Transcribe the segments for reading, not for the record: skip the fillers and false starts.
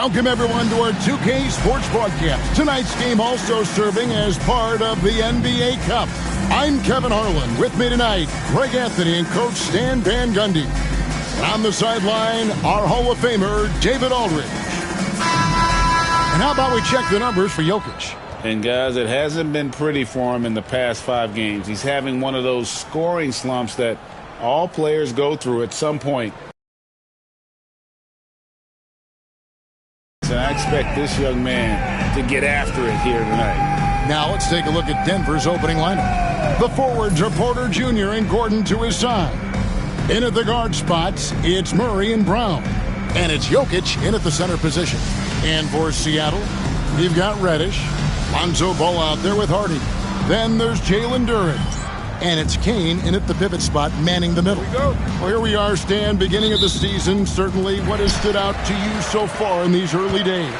Welcome, everyone, to our 2K Sports broadcast. Tonight's game also serving as part of the NBA Cup. I'm Kevin Harlan. With me tonight, Greg Anthony and Coach Stan Van Gundy. And on the sideline, our Hall of Famer, David Aldridge. And how about we check the numbers for Jokic? And, guys, it hasn't been pretty for him in the past 5 games. He's having one of those scoring slumps that all players go through at some point. And I expect this young man to get after it here tonight. Now let's take a look at Denver's opening lineup. The forwards are Porter Jr. and Gordon to his side. In at the guard spots, it's Murray and Brown. And it's Jokic in at the center position. And for Seattle, you've got Reddish. Lonzo Ball out there with Hardy. Then there's Jalen Duren. And it's Kane in at the pivot spot, manning the middle. Well, here we are, Stan, beginning of the season. Certainly, what has stood out to you so far in these early days?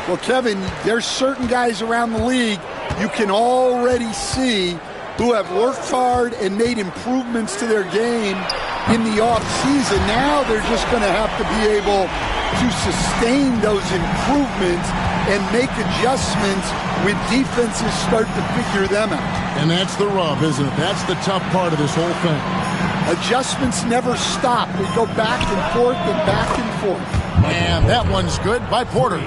Well, Kevin, there's certain guys around the league you can already see who have worked hard and made improvements to their game in the offseason. Now they're just going to have to be able to sustain those improvements and make adjustments when defenses start to figure them out. And that's the rub, isn't it? That's the tough part of this whole thing. Adjustments never stop. We go back and forth and back and forth. And that one's good by Porter.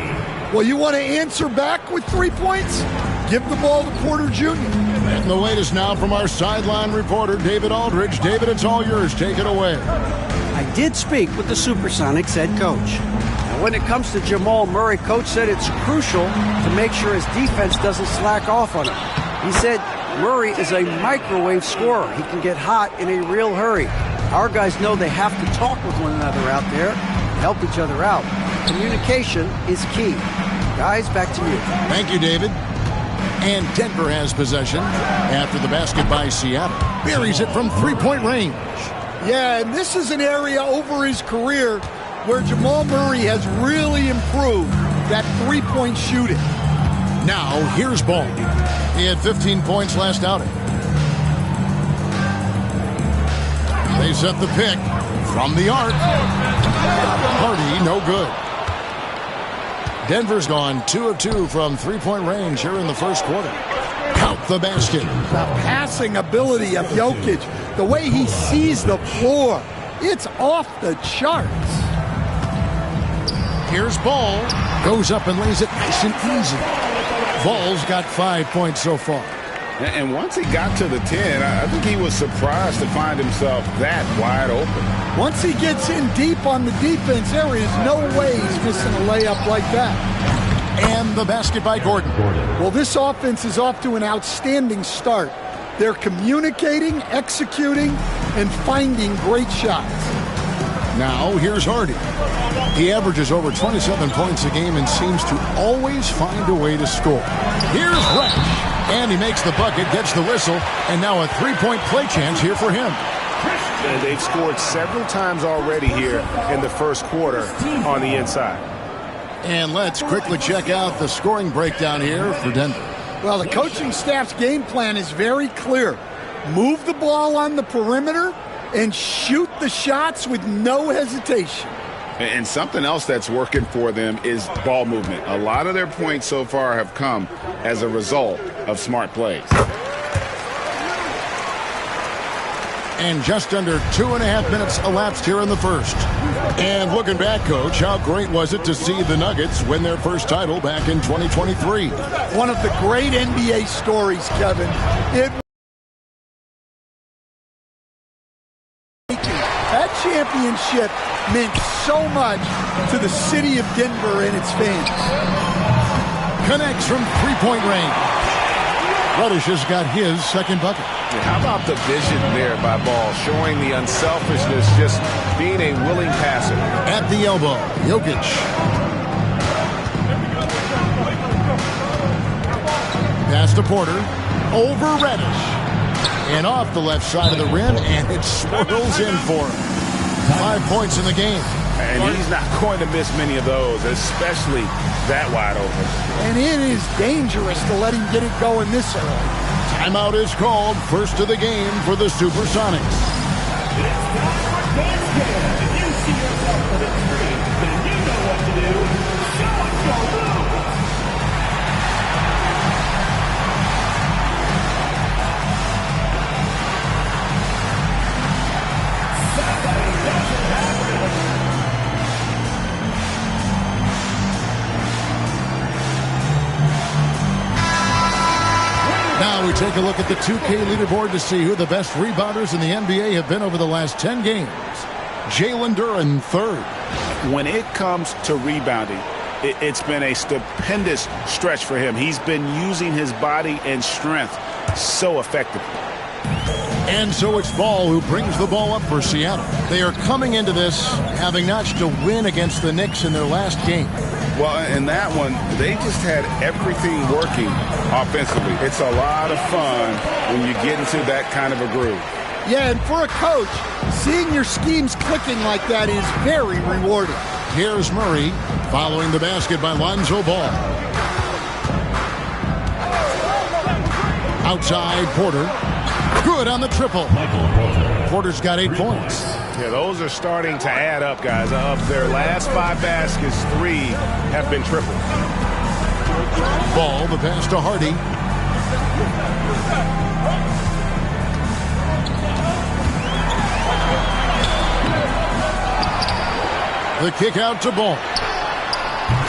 Well, you want to answer back with 3 points? Give the ball to Porter Jr. And the latest now from our sideline reporter, David Aldridge. David, it's all yours. Take it away. I did speak with the Supersonics head coach. When it comes to Jamal Murray, coach said it's crucial to make sure his defense doesn't slack off on him. He said Murray is a microwave scorer. He can get hot in a real hurry. Our guys know they have to talk with one another out there, help each other out. Communication is key. Guys, back to you. Thank you, David. And Denver has possession after the basket by Seattle. Buries it from three-point range. Yeah, and this is an area over his career where Jamal Murray has really improved that three-point shooting. Now, here's Ball. He had 15 points last outing. They set the pick from the arc. Hardy, no good. Denver's gone 2 of 2 from three-point range here in the first quarter. Count the basket. The passing ability of Jokic, the way he sees the floor, it's off the charts. Here's Ball. Goes up and lays it nice and easy. Ball's got 5 points so far. And once he got to the 10, I think he was surprised to find himself that wide open. Once he gets in deep on the defense, there is no way he's missing a layup like that. And the basket by Gordon. Well, this offense is off to an outstanding start. They're communicating, executing, and finding great shots. Now, here's Hardy. He averages over 27 points a game and seems to always find a way to score. Here's Reddish. And he makes the bucket, gets the whistle, and now a three-point play chance here for him. And they've scored several times already here in the first quarter on the inside. And let's quickly check out the scoring breakdown here for Denver. Well, the coaching staff's game plan is very clear. Move the ball on the perimeter and shoot the shots with no hesitation. And something else that's working for them is ball movement. A lot of their points so far have come as a result of smart plays. And just under 2.5 minutes elapsed here in the first. And looking back, Coach, how great was it to see the Nuggets win their first title back in 2023? One of the great NBA stories, Kevin. That championship meant so much to the city of Denver and its fans. Connects from three-point range. Reddish has got his second bucket. How about the vision there by Ball, showing the unselfishness, just being a willing passer. At the elbow, Jokic. Pass to Porter. Over Reddish. And off the left side of the rim, and it swirls in for him. 5 points in the game. And he's not going to miss many of those, especially that wide open. And it is dangerous to let him get it going this early. Timeout is called. First of the game for the Supersonics. You see yourself on the screen, then you know what to do. Now we take a look at the 2K leaderboard to see who the best rebounders in the NBA have been over the last 10 games. Jalen Duren, third. When it comes to rebounding, it's been a stupendous stretch for him. He's been using his body and strength so effectively. And so it's Ball who brings the ball up for Seattle. They are coming into this having notched a win against the Knicks in their last game. Well, in that one, they just had everything working offensively. It's a lot of fun when you get into that kind of a groove. Yeah, and for a coach, seeing your schemes clicking like that is very rewarding. Here's Murray following the basket by Lonzo Ball. Outside, Porter. Good on the triple. Porter's got 8 points. Yeah, those are starting to add up, guys. Of their last 5 baskets, 3 have been triple. Ball, the pass to Hardy. The kick out to Ball.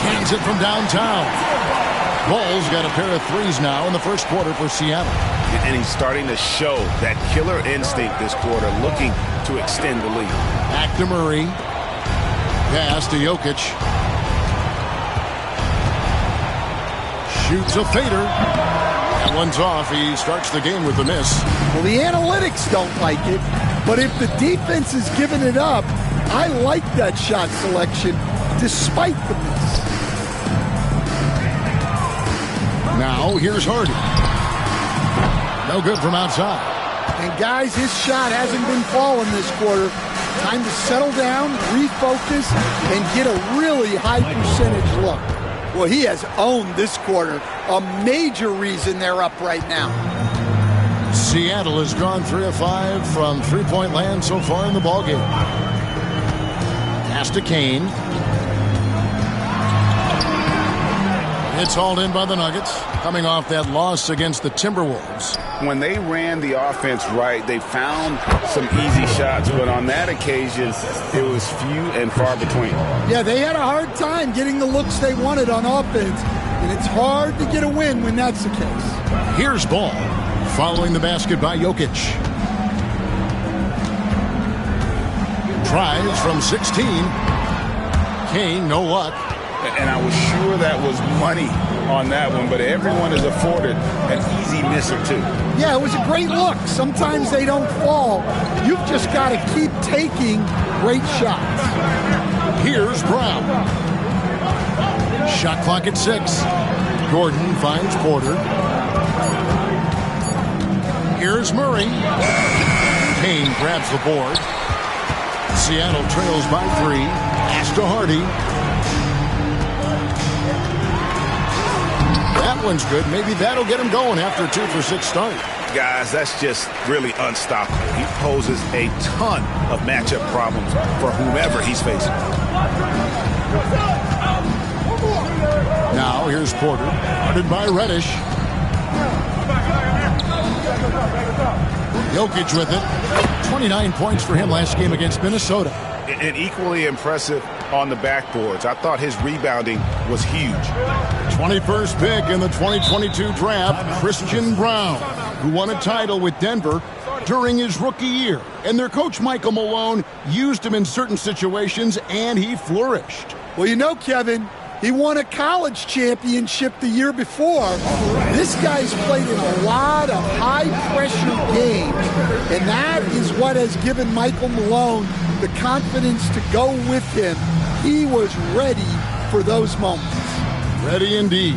Cans it from downtown. Ball's got a pair of threes now in the first quarter for Seattle. And he's starting to show that killer instinct this quarter, looking to extend the lead. Back to Murray. Pass to Jokic. Shoots a fader. That one's off. He starts the game with the miss. Well, the analytics don't like it, but if the defense is giving it up, I like that shot selection despite the miss. Now, here's Hardy. No good from outside. And guys, his shot hasn't been falling this quarter. Time to settle down, refocus, and get a really high percentage look. Well, he has owned this quarter. A major reason they're up right now. Seattle has gone 3 of 5 from three-point land so far in the ballgame. Pass to Kane. It's hauled in by the Nuggets, coming off that loss against the Timberwolves. When they ran the offense right, they found some easy shots, but on that occasion, it was few and far between. Yeah, they had a hard time getting the looks they wanted on offense, and it's hard to get a win when that's the case. Here's Ball, following the basket by Jokic. Tries from 16. Kane, no luck. And I was sure that was money on that one, but everyone is afforded an easy miss or two. Yeah, it was a great look. Sometimes they don't fall. You've just got to keep taking great shots. Here's Brown. Shot clock at 6. Gordon finds Porter. Here's Murray. Kane grabs the board. Seattle trails by 3. Pass to Hardy. That one's good. Maybe that'll get him going after a 2 for 6 start. Guys, that's just really unstoppable. He poses a ton of matchup problems for whomever he's facing. Now here's Porter, guarded by Reddish. Jokic with it. 29 points for him last game against Minnesota. And equally impressive on the backboards. I thought his rebounding was huge. 21st pick in the 2022 draft, Christian Brown, who won a title with Denver during his rookie year. And their coach, Michael Malone, used him in certain situations, and he flourished. Well, you know, Kevin, he won a college championship the year before. This guy's played in a lot of high-pressure games, and that is what has given Michael Malone the confidence to go with him. He was ready for those moments. Ready indeed.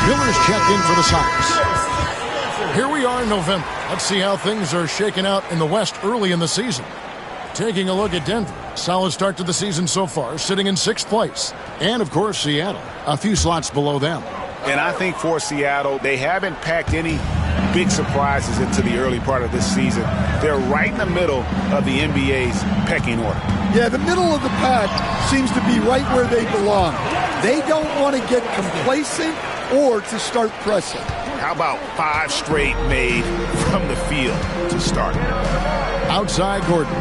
Miller's checked in for the Sox. Here we are in November. Let's see how things are shaking out in the West early in the season. Taking a look at Denver. Solid start to the season so far, sitting in 6th place. And, of course, Seattle, a few slots below them. And I think for Seattle, they haven't packed any big surprises into the early part of this season. They're right in the middle of the NBA's pecking order. Yeah, the middle of the pack seems to be right where they belong. They don't want to get complacent or to start pressing. How about 5 straight made from the field to start? Outside Gordon.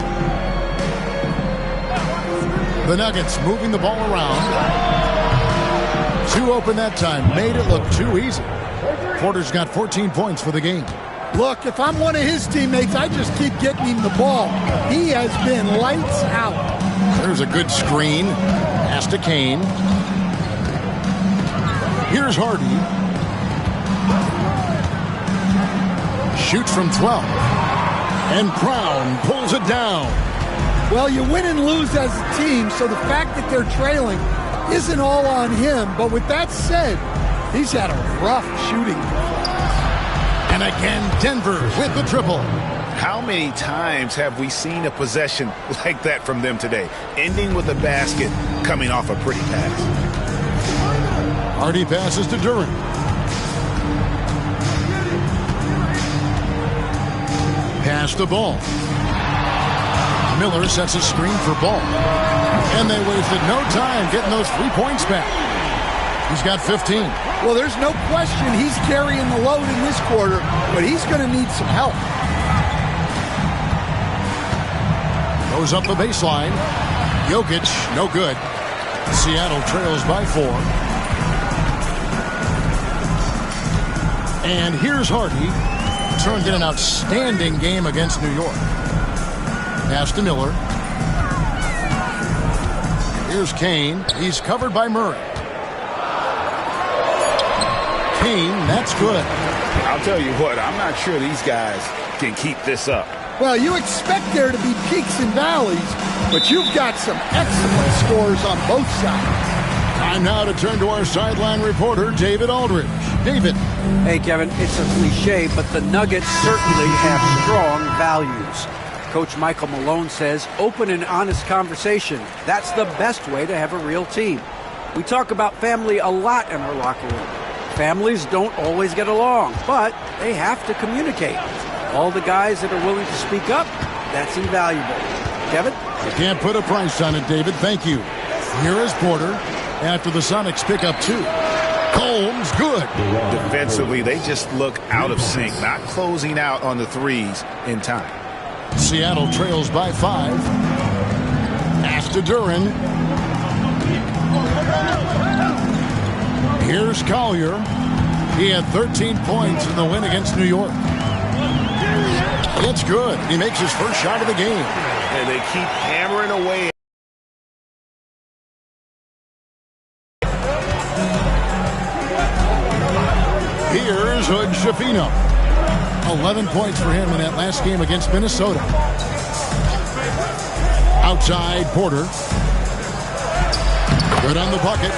The Nuggets moving the ball around. Too open that time. Made it look too easy. Porter's got 14 points for the game. Look, if I'm one of his teammates, I just keep getting him the ball. He has been lights out. There's a good screen. Pass to Kane. Here's Hardy. Shoots from 12. And Brown pulls it down. Well, you win and lose as a team, so the fact that they're trailing isn't all on him. But with that said, he's had a rough shooting. And again, Denver with the triple. How many times have we seen a possession like that from them today? Ending with a basket, coming off a pretty pass. Hardy passes to Duran. Pass the ball. Miller sets a screen for Ball. And they wasted no time getting those 3 points back. He's got 15. Well, there's no question he's carrying the load in this quarter, but he's going to need some help. Goes up the baseline. Jokic, no good. Seattle trails by 4. And here's Hardy. Turned in an outstanding game against New York. Pass to Miller. Here's Kane. He's covered by Murray. Kane, that's good. I'll tell you what, I'm not sure these guys can keep this up. Well, you expect there to be peaks and valleys, but you've got some excellent scores on both sides. Time now to turn to our sideline reporter, David Aldridge. David. Hey, Kevin, it's a cliche, but the Nuggets certainly have strong values. Coach Michael Malone says open and honest conversation. That's the best way to have a real team. We talk about family a lot in our locker room. Families don't always get along, but they have to communicate. All the guys that are willing to speak up, that's invaluable. Kevin? I can't put a price on it, David. Thank you. Here is Porter after the Sonics pick up 2. Combs, good. Defensively, they just look out of sync, not closing out on the threes in time. Seattle trails by 5. Pass to Duran. Here's Collier. He had 13 points in the win against New York. It's good. He makes his first shot of the game. And they keep hammering away. Here's Hood Schifino. 11 points for him in that last game against Minnesota. Outside Porter. Good on the bucket.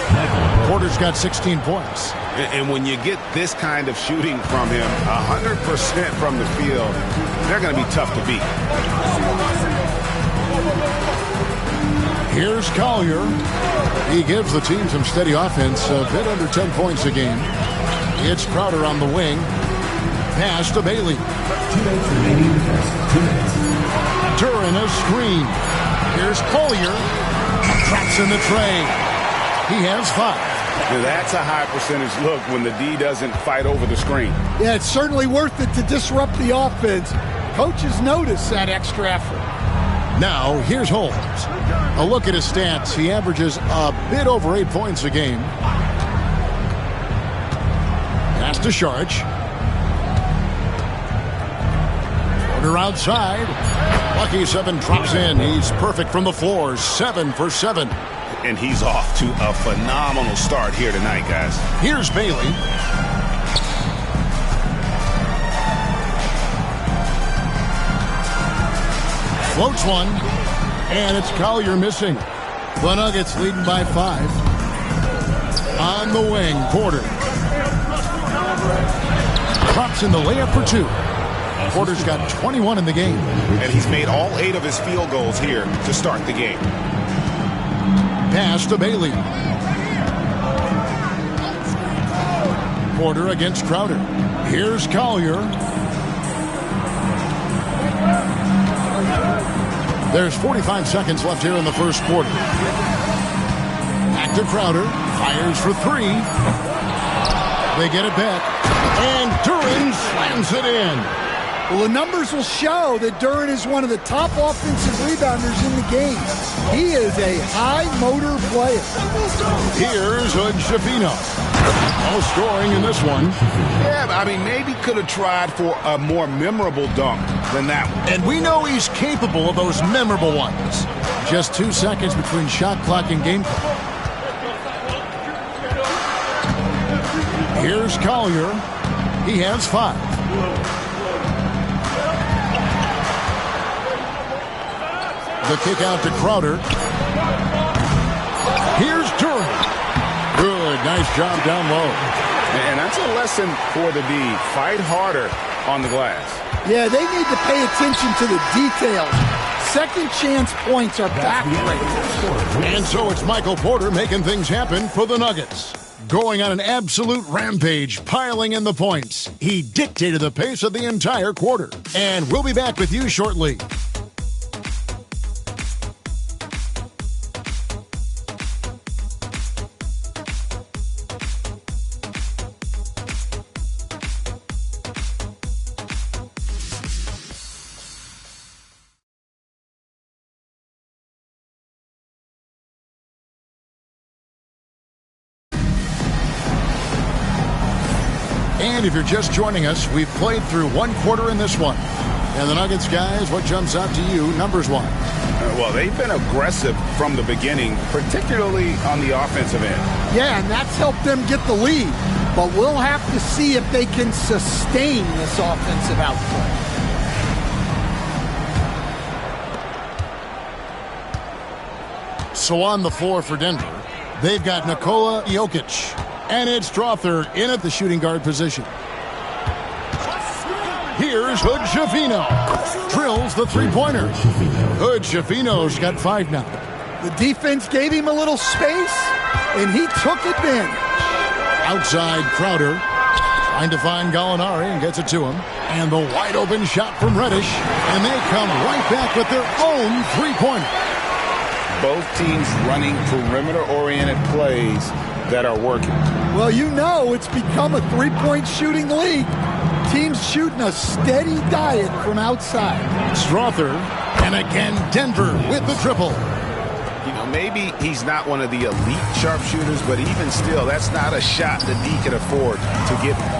Porter's got 16 points. And when you get this kind of shooting from him, 100% from the field, they're going to be tough to beat. Here's Collier. He gives the team some steady offense, a bit under 10 points a game. It's Crowder on the wing. Pass to Bailey. 2 minutes remaining in the first. 2 minutes. Duran a screen. Here's Collier. Traps in the tray. He has 5. Now that's a high percentage look when the D doesn't fight over the screen. Yeah, it's certainly worth it to disrupt the offense. Coaches notice that extra effort. Now, here's Holmes. A look at his stats. He averages a bit over 8 points a game. Pass to Sharch. Porter outside. Lucky 7 drops in. He's perfect from the floor. 7 for 7. And he's off to a phenomenal start here tonight, guys. Here's Bailey. Floats one. And it's Collier missing. The Nuggets leading by 5. On the wing, Porter. Drops in the layup for 2. Porter's got 21 in the game. And he's made all 8 of his field goals here to start the game. Pass to Bailey. Porter against Crowder. Here's Collier. There's 45 seconds left here in the first quarter. Back to Crowder. Fires for three. They get it back. And Duran slams it in. Well, the numbers will show that Duran is one of the top offensive rebounders in the game. He is a high-motor player. Here's Hood Schifino. No scoring in this one. Yeah, I mean, maybe could have tried for a more memorable dunk than that one. And we know he's capable of those memorable ones. Just 2 seconds between shot clock and game clock. Here's Collier. He has 5. The kick out to Crowder. Here's Duran. Good, nice job down low. And that's a lesson for the D. Fight harder on the glass. Yeah, they need to pay attention to the details. Second chance points are backbreakers. And so it's Michael Porter making things happen for the Nuggets. Going on an absolute rampage, piling in the points. He dictated the pace of the entire quarter. And we'll be back with you shortly. And if you're just joining us, we've played through one quarter in this one. And the Nuggets, guys, what jumps out to you, numbers-wise? Well, they've been aggressive from the beginning, particularly on the offensive end. Yeah, and that's helped them get the lead. But we'll have to see if they can sustain this offensive output. So on the floor for Denver, they've got Nikola Jokic. And it's Strother in at the shooting guard position. Here's Hood Schifino. Drills the three-pointer. Hood Schifino's got 5 now. The defense gave him a little space, and he took advantage. Outside Crowder. Trying to find Gallinari and gets it to him. And the wide-open shot from Reddish. And they come right back with their own three-pointer. Both teams running perimeter-oriented plays that are working. Well, you know it's become a three-point shooting league. Teams shooting a steady diet from outside. Strother, and again Denver with the triple. You know, maybe he's not one of the elite sharpshooters, but even still, that's not a shot the D can afford to give him.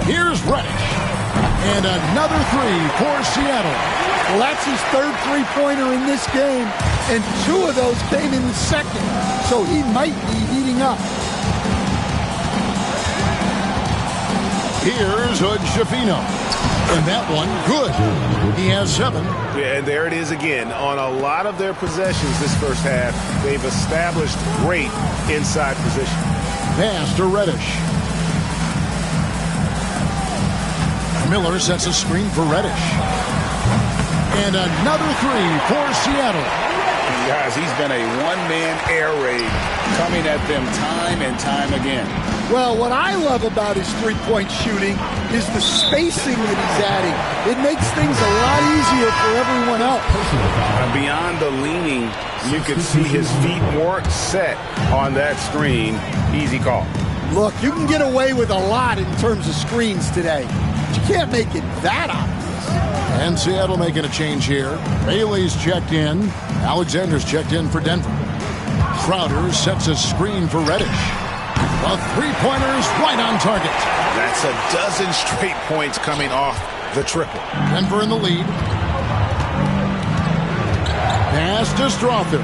Here's Reddish. And another three for Seattle. Well, that's his third three-pointer in this game, and 2 of those came in the second, so he might be heating up. Here's Hood Schifino. And that one, good. He has 7. Yeah, and there it is again. On a lot of their possessions this first half, they've established great inside position. Pass to Reddish. Miller sets a screen for Reddish. And another 3 for Seattle. Guys, he's been a one-man air raid coming at them time and time again. Well, what I love about his three-point shooting is the spacing that he's adding. It makes things a lot easier for everyone else. Beyond the leaning, you can see his feet weren't set on that screen. Easy call. Look, you can get away with a lot in terms of screens today. But you can't make it that obvious. And Seattle making a change here. Bailey's checked in. Alexander's checked in for Denver. Crowder sets a screen for Reddish. The three-pointer's right on target. That's a dozen straight points coming off the triple. Denver in the lead. Pass to Strother.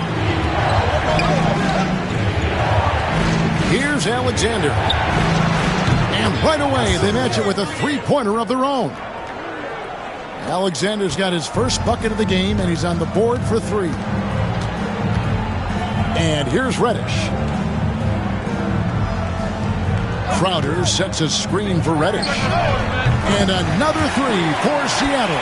Here's Alexander. And right away, they match it with a three-pointer of their own. Alexander's got his first bucket of the game, and he's on the board for 3. And here's Reddish. Crowder sets a screen for Reddish. And another 3 for Seattle.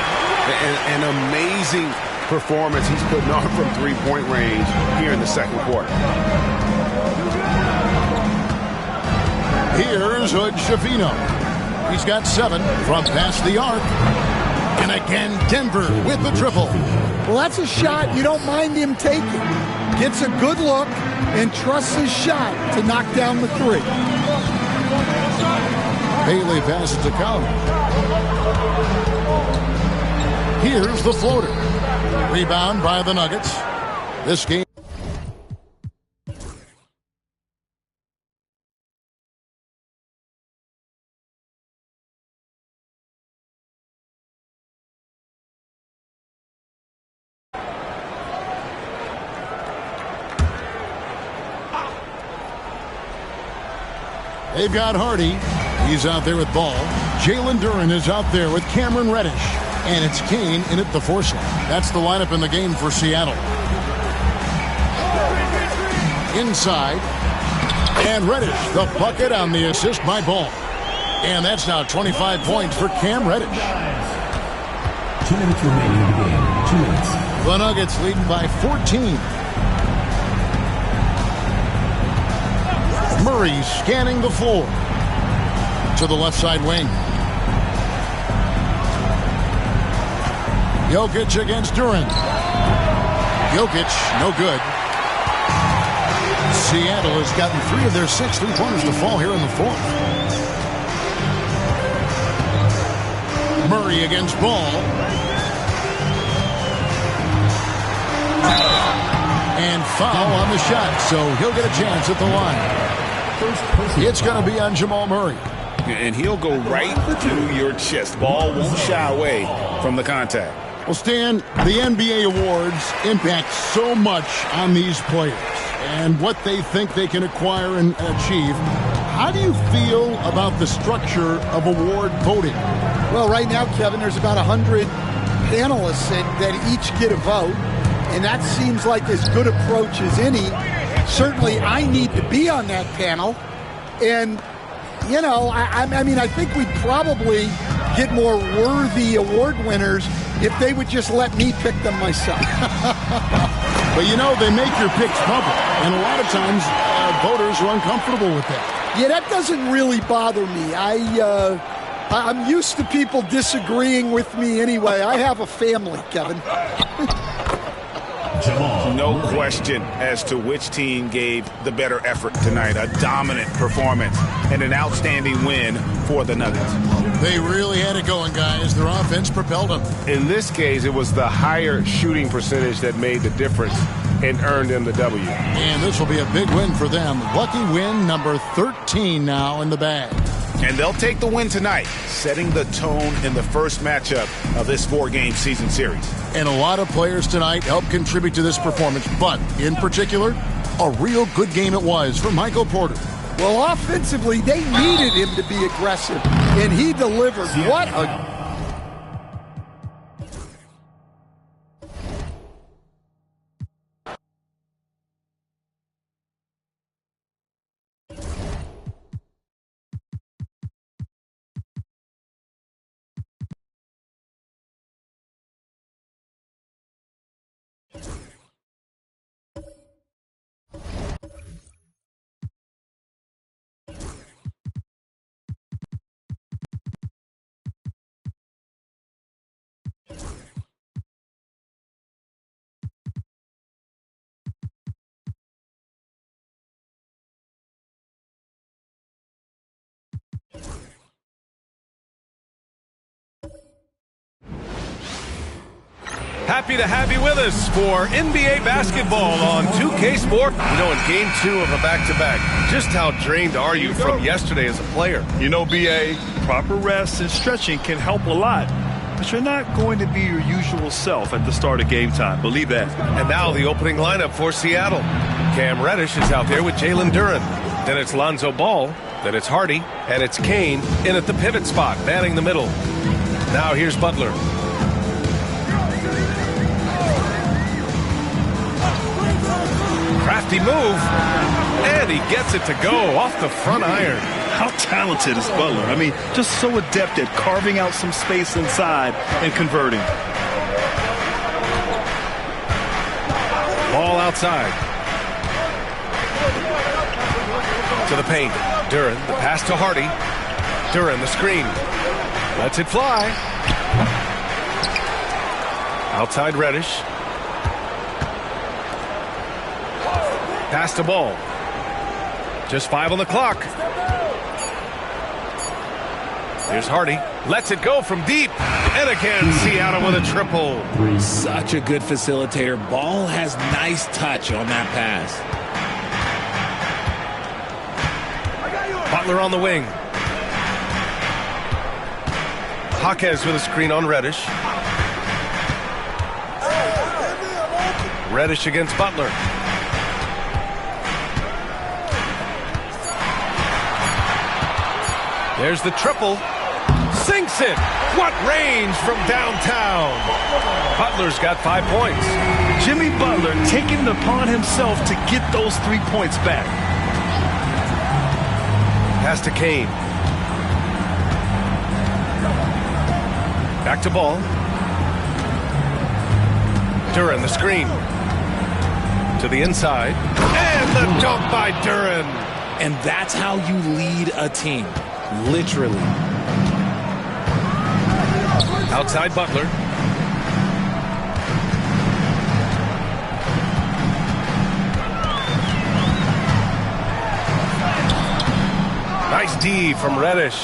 An amazing performance he's putting on from three-point range here in the second quarter. Here's Hood Schifino. He's got 7 from past the arc. And again, Denver with the triple. Well, that's a shot you don't mind him taking. Gets a good look and trusts his shot to knock down the three. Bailey passes to Collins. Here's the floater. Rebound by the Nuggets. This game. They've got Hardy. He's out there with Ball. Jalen Duren is out there with Cameron Reddish. And it's Kane in at the four slot. That's the lineup in the game for Seattle. Inside. And Reddish, the bucket on the assist by Ball. And that's now 25 points for Cam Reddish. 2 minutes remaining in the game. 2 minutes. The Nuggets leading by 14. Murray scanning the floor to the left side wing. Jokic against Duren. Jokic, no good. Seattle has gotten 3 of their 6 3-pointers to fall here in the fourth. Murray against Ball. And foul on the shot, so he'll get a chance at the line. It's going to be on Jamal Murray. And he'll go right through your chest. Ball won't shy away from the contact. Well, Stan, the NBA awards impact so much on these players and what they think they can acquire and achieve. How do you feel about the structure of award voting? Well, right now, Kevin, there's about 100 panelists that each get a vote, and that seems like as good approach as any. Certainly, I need to be on that panel, and, you know, I mean, I think we'd probably get more worthy award winners if they would just let me pick them myself. But, you know, they make your picks public, and a lot of times voters are uncomfortable with that. Yeah, that doesn't really bother me. I'm used to people disagreeing with me anyway. I have a family, Kevin. No question as to which team gave the better effort tonight. A dominant performance and an outstanding win for the Nuggets. They really had it going, guys. Their offense propelled them. In this case, it was the higher shooting percentage that made the difference and earned them the W. And this will be a big win for them. Lucky win number 13 now in the bag. And they'll take the win tonight, setting the tone in the first matchup of this 4-game season series. And a lot of players tonight helped contribute to this performance, but in particular, a real good game it was for Michael Porter. Well, offensively, they needed him to be aggressive, and he delivered. What a... Happy to have you with us for NBA basketball on 2K Sport. You know, in game 2 of a back-to-back, just how drained are you from yesterday as a player? You know, BA, proper rest and stretching can help a lot. But you're not going to be your usual self at the start of game time. Believe that. And now the opening lineup for Seattle. Cam Reddish is out there with Jalen Duren. Then it's Lonzo Ball. Then it's Hardy. And it's Kane in at the pivot spot, manning the middle. Now here's Butler. Crafty move, and he gets it to go off the front iron. How talented is Butler? I mean, just so adept at carving out some space inside and converting. Ball outside. To the paint. Duren, the pass to Hardy. Duren, the screen. Lets it fly. Outside Reddish. Pass the ball. Just 5 on the clock. Here's Hardy. Lets it go from deep. And again, Seattle with a triple. Such a good facilitator. Ball has nice touch on that pass. Butler on the wing. Jaquez with a screen on Reddish. Reddish against Butler. There's the triple. Sinks it. What range from downtown. Butler's got 5 points. Jimmy Butler taking it upon himself to get those 3 points back. Pass to Kane. Back to ball. Duren, the screen. To the inside. And the dunk by Duren. And that's how you lead a team. Literally. Outside Butler. Nice D from Reddish.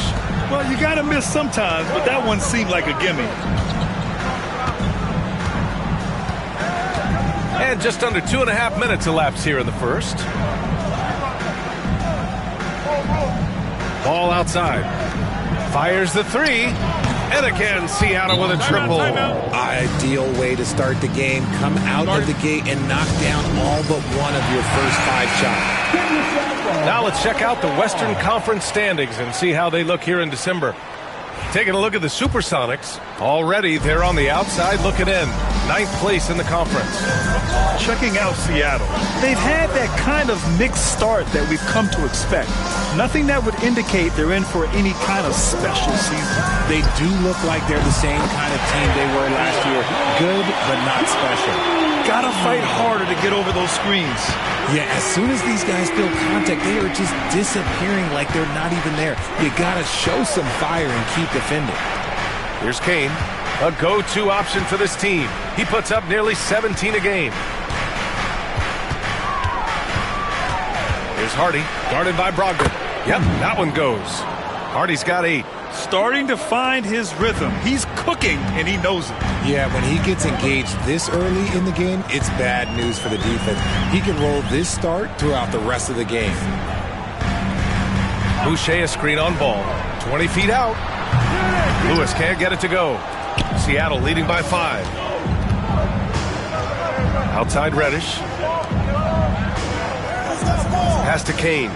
Well, you got to miss sometimes, but that one seemed like a gimme. And just under 2.5 minutes elapsed here in the first. Ball outside. Fires the 3. And again, Seattle with a triple. Ideal way to start the game. Come out of the gate and knock down all but one of your first 5 shots. Now let's check out the Western Conference standings and see how they look here in December. Taking a look at the Supersonics. Already they're on the outside looking in. 9th place in the conference. Checking out Seattle. They've had that kind of mixed start that we've come to expect. Nothing that would indicate they're in for any kind of special season. They do look like they're the same kind of team they were last year. Good, but not special. Gotta fight harder to get over those screens. Yeah, as soon as these guys feel contact, they are just disappearing like they're not even there. You gotta show some fire and keep defending. Here's Kane, a go-to option for this team. He puts up nearly 17 a game. Here's Hardy, guarded by Brogdon. Yep, that one goes. Hardy's got 8. Starting to find his rhythm. He's cooking, and he knows it. Yeah, when he gets engaged this early in the game, it's bad news for the defense. He can roll this start throughout the rest of the game. Boucher a screen on ball. 20 feet out. Lewis can't get it to go. Seattle leading by 5. Outside Reddish. Pass to Kane.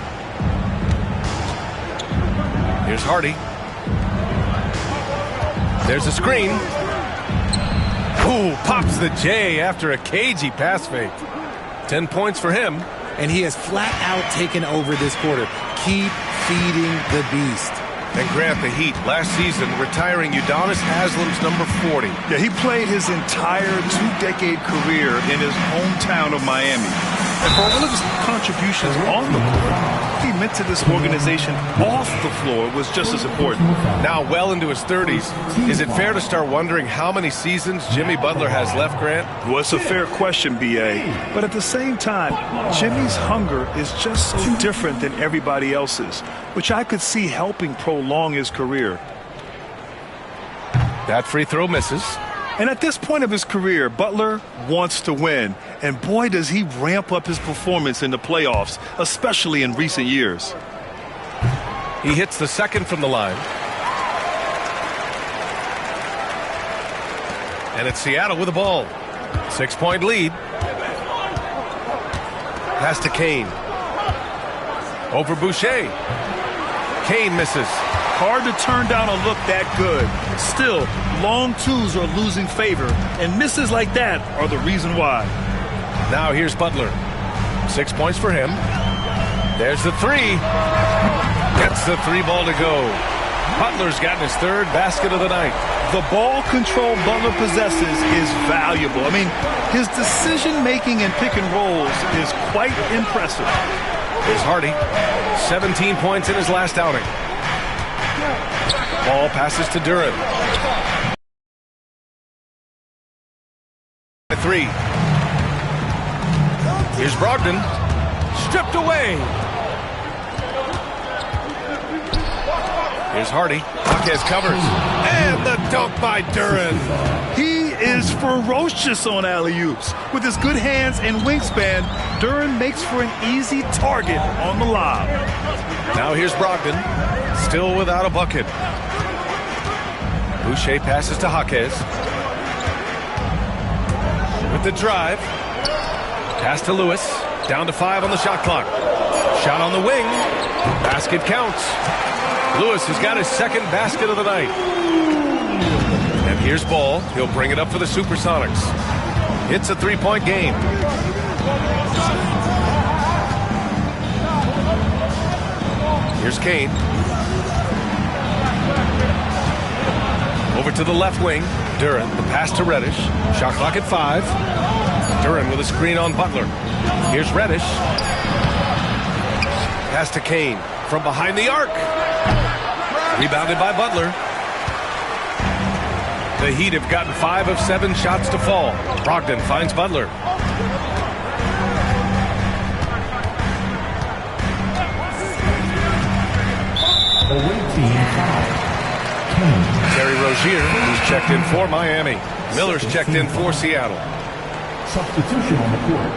Here's Hardy. There's a screen. Ooh, pops the J after a cagey pass fake. 10 points for him. And he has flat out taken over this quarter. Keep feeding the beast. And Grant, the Heat, last season retiring Udonis Haslam's number 40. Yeah, he played his entire 2-decade career in his hometown of Miami. And for all of his contributions on the court, he meant to this organization off the floor was just as important. Now well into his 30s, is it fair to start wondering how many seasons Jimmy Butler has left, Grant? Well, it's a fair question, B.A. But at the same time, Jimmy's hunger is just so different than everybody else's, which I could see helping prolong his career. That free throw misses. And at this point of his career, Butler wants to win. And boy, does he ramp up his performance in the playoffs, especially in recent years. He hits the second from the line. And it's Seattle with the ball. 6-point lead. Pass to Kane. Over Boucher. Kane misses. Hard to turn down a look that good. Still, long twos are losing favor, and misses like that are the reason why. Now here's Butler. 6 points for him. There's the 3. Gets the 3 ball to go. Butler's gotten his 3rd basket of the night. The ball control Butler possesses is valuable. I mean, his decision-making and pick and rolls is quite impressive. Here's Hardy. 17 points in his last outing. Ball passes to Duren. three. Here's Brogdon. Stripped away. Here's Hardy. Jaquez covers. And the dunk by Duren. He is ferocious on alley-oops. With his good hands and wingspan, Duren makes for an easy target on the lob. Now here's Brogdon. Still without a bucket. Boucher passes to Jaquez. With the drive. Pass to Lewis. Down to 5 on the shot clock. Shot on the wing. Basket counts. Lewis has got his second basket of the night. And here's Ball. He'll bring it up for the Supersonics. It's a three-point game. Here's Kane. Over to the left wing. Duren, the pass to Reddish. Shot clock at 5. Duren with a screen on Butler. Here's Reddish. Pass to Kane from behind the arc. Rebounded by Butler. The Heat have gotten 5 of 7 shots to fall. Brogdon finds Butler. Terry Rozier, who's checked in for Miami. Miller's checked in for Seattle. Substitution on the court.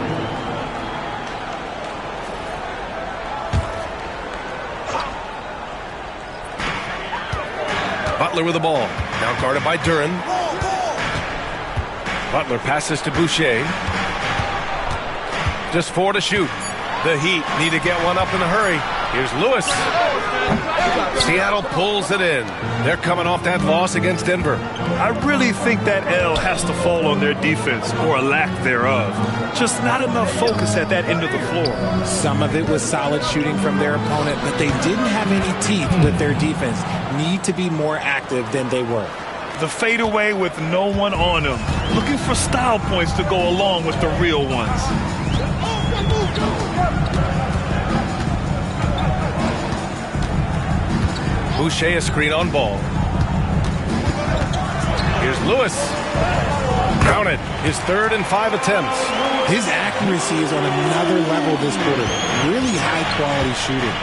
Butler with the ball. Now guarded by Duren. Butler passes to Boucher. Just 4 to shoot. The Heat need to get one up in a hurry. Here's Lewis. Seattle pulls it in. They're coming off that loss against Denver. I really think that L has to fall on their defense, or a lack thereof. Just not enough focus at that end of the floor. Some of it was solid shooting from their opponent, but they didn't have any teeth with their defense. Need to be more active than they were. The fadeaway with no one on them. Looking for style points to go along with the real ones. Boucher a screen on Ball. Here's Lewis. Counted. His 3rd and 5 attempts. His accuracy is on another level this quarter. Really high quality shooting.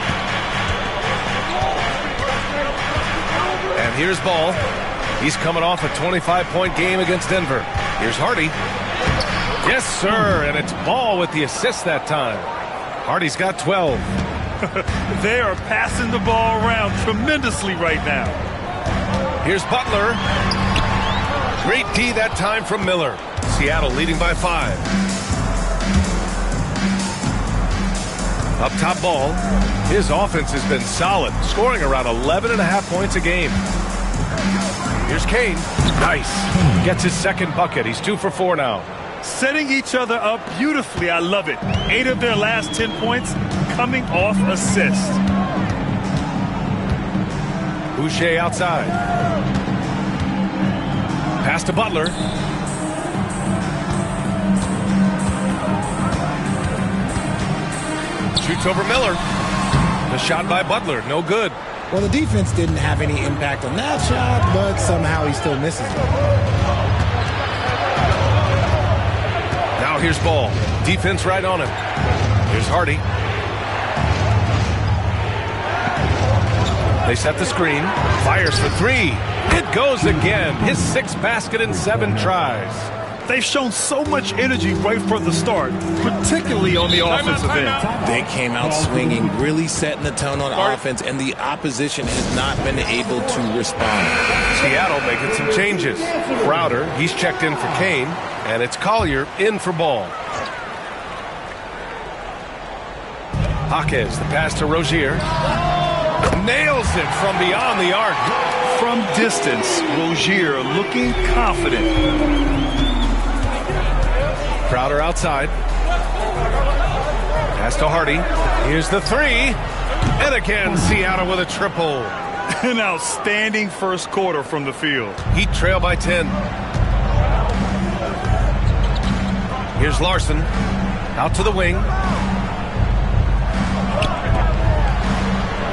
And here's Ball. He's coming off a 25-point game against Denver. Here's Hardy. Yes, sir. And it's Ball with the assist that time. Hardy's got 12. They are passing the ball around tremendously right now. Here's Butler. Great D that time from Miller. Seattle leading by 5. Up top Ball. His offense has been solid, scoring around 11.5 points a game. Here's Kane. Nice. Gets his second bucket. He's 2 for 4 now. Setting each other up beautifully. I love it. 8 of their last 10 points coming off assist. Boucher outside. Pass to Butler. Shoots over Miller. The shot by Butler. No good. Well, the defense didn't have any impact on that shot, but somehow he still misses it. Now here's Ball. Defense right on him. Here's Hardy. They set the screen. Fires for 3. It goes again. His 6th basket in 7 tries. They've shown so much energy right from the start, particularly on the offensive end. They came out swinging, really setting the tone on offense, and the opposition has not been able to respond. Seattle making some changes. Crowder, he's checked in for Kane, and it's Collier in for Ball. Jaquez, the pass to Rozier. Nails it from beyond the arc. From distance, Rozier looking confident. Crowder outside. Pass to Hardy. Here's the 3. And again, Seattle with a triple. An outstanding first quarter from the field. Heat trail by 10. Here's Larson. Out to the wing.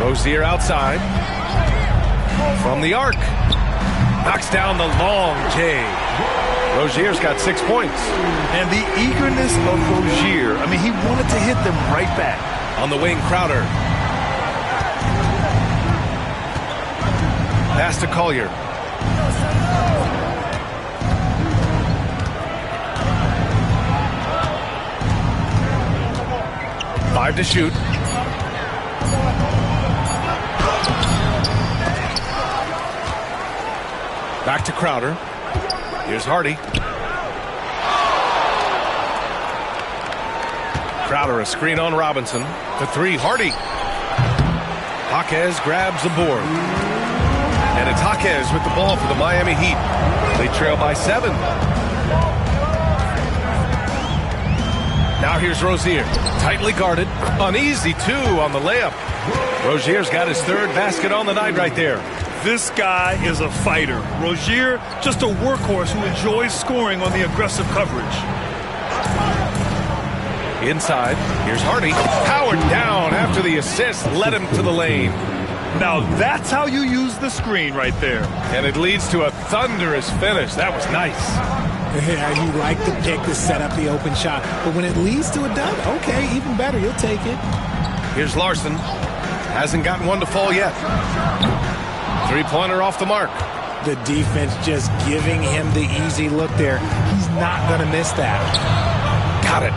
Rozier outside. From the arc. Knocks down the long J. Rozier's got 6 points. And the eagerness of Rozier, I mean, he wanted to hit them right back. On the wing, Crowder. Pass to Collier. Five to shoot. Back to Crowder. Here's Hardy. Crowder, a screen on Robinson. For three, Hardy. Jaquez grabs the board. And it's Jaquez with the ball for the Miami Heat. They trail by 7. Now here's Rozier. Tightly guarded. Uneasy, too, on the layup. Rozier's got his 3rd basket on the night right there. This guy is a fighter. Rozier, just a workhorse who enjoys scoring on the aggressive coverage. Inside, here's Hardy. Powered down after the assist led him to the lane. Now that's how you use the screen right there. And it leads to a thunderous finish. That was nice. Yeah, you like the pick to set up the open shot. But when it leads to a dunk, okay, even better. You'll take it. Here's Larson. Hasn't gotten one to fall yet. 3-pointer off the mark. The defense just giving him the easy look there. He's not going to miss that. Got it.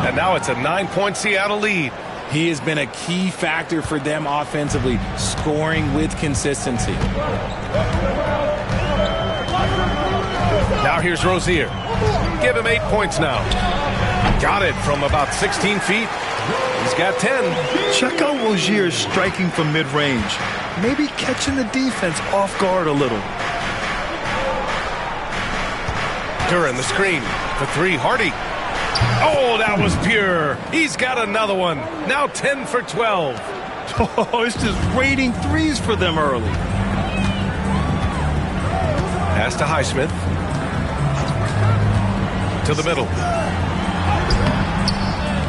And now it's a 9-point Seattle lead. He has been a key factor for them offensively, scoring with consistency. Now here's Rozier. Give him 8 points now. Got it from about 16 feet. He's got 10. Check out Rozier striking from mid-range. Maybe catching the defense off guard a little. Duran the screen. For three, Hardy. Oh, that was pure. He's got another one. Now 10 for 12. Oh, it's just raining threes for them early. Pass to Highsmith. To the middle.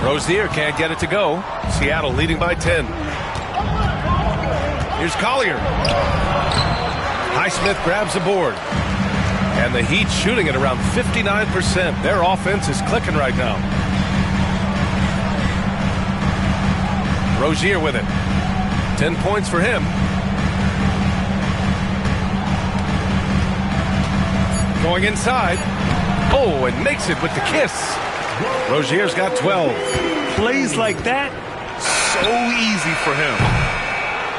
Rozier can't get it to go. Seattle leading by 10. Here's Collier. Highsmith grabs the board. And the Heat shooting at around 59%. Their offense is clicking right now. Rozier with it. 10 points for him. Going inside. Oh, and makes it with the kiss. Rozier's got 12. Plays like that, so easy for him.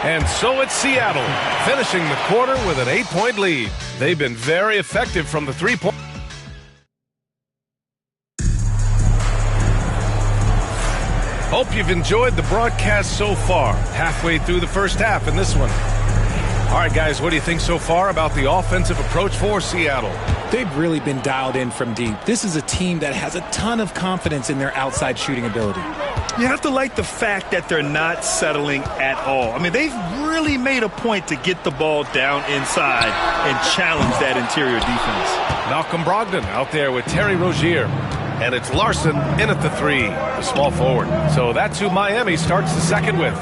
And so it's Seattle, finishing the quarter with an 8-point lead. They've been very effective from the 3-point. Hope you've enjoyed the broadcast so far. Halfway through the first half in this one. All right, guys, what do you think so far about the offensive approach for Seattle? They've really been dialed in from deep. This is a team that has a ton of confidence in their outside shooting ability. You have to like the fact that they're not settling at all. I mean, they've really made a point to get the ball down inside and challenge that interior defense. Malcolm Brogdon out there with Terry Rozier. And it's Larson in at the 3, the small forward. So that's who Miami starts the second with.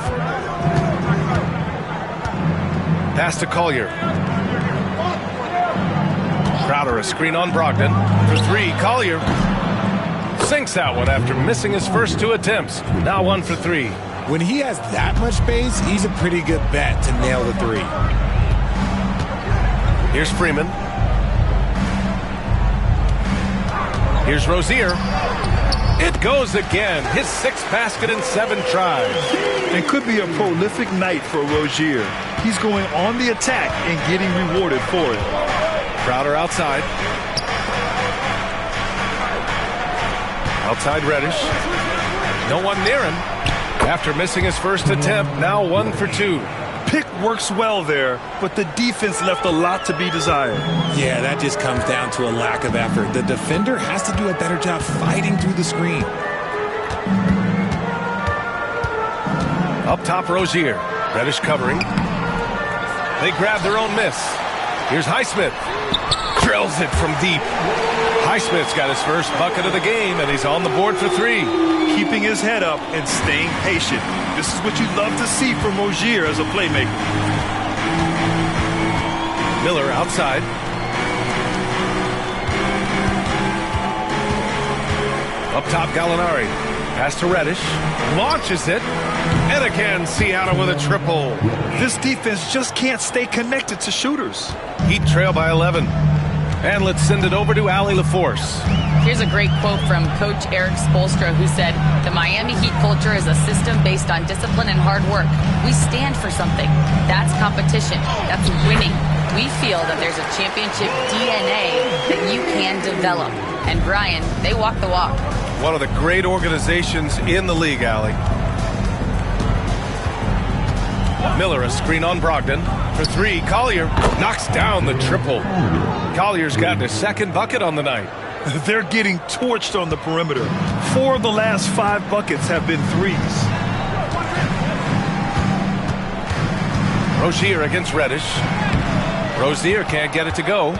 Pass to Collier. Crowder, a screen on Brogdon. For 3, Collier sinks that one after missing his first 2 attempts. Now 1 for 3. When he has that much space, he's a pretty good bet to nail the 3. Here's Freeman. Here's Rozier. It goes again. His 6th basket in 7 tries. It could be a prolific night for Rozier. He's going on the attack and getting rewarded for it. Crowder outside. Outside Reddish. No one near him. After missing his first attempt, now 1 for 2. Pick works well there, but the defense left a lot to be desired. Yeah, that just comes down to a lack of effort. The defender has to do a better job fighting through the screen. Up top, Rozier. Reddish covering. They grab their own miss. Here's Highsmith. Drills it from deep. Highsmith's got his first bucket of the game, and he's on the board for 3. Keeping his head up and staying patient. This is what you love to see from Rozier as a playmaker. Miller outside. Up top, Gallinari. Pass to Reddish. Launches it. And again, Seattle with a triple. This defense just can't stay connected to shooters. Heat trail by 11. And let's send it over to Allie LaForce. Here's a great quote from Coach Eric Spoelstra, who said, "The Miami Heat culture is a system based on discipline and hard work. We stand for something. That's competition. That's winning. We feel that there's a championship DNA that you can develop." And Brian, they walk the walk. One of the great organizations in the league, Allie. Miller, a screen on Brogdon. For three, Collier knocks down the triple. Collier's gotten his second bucket on the night. They're getting torched on the perimeter. 4 of the last 5 buckets have been threes. Rozier against Reddish. Rozier can't get it to go.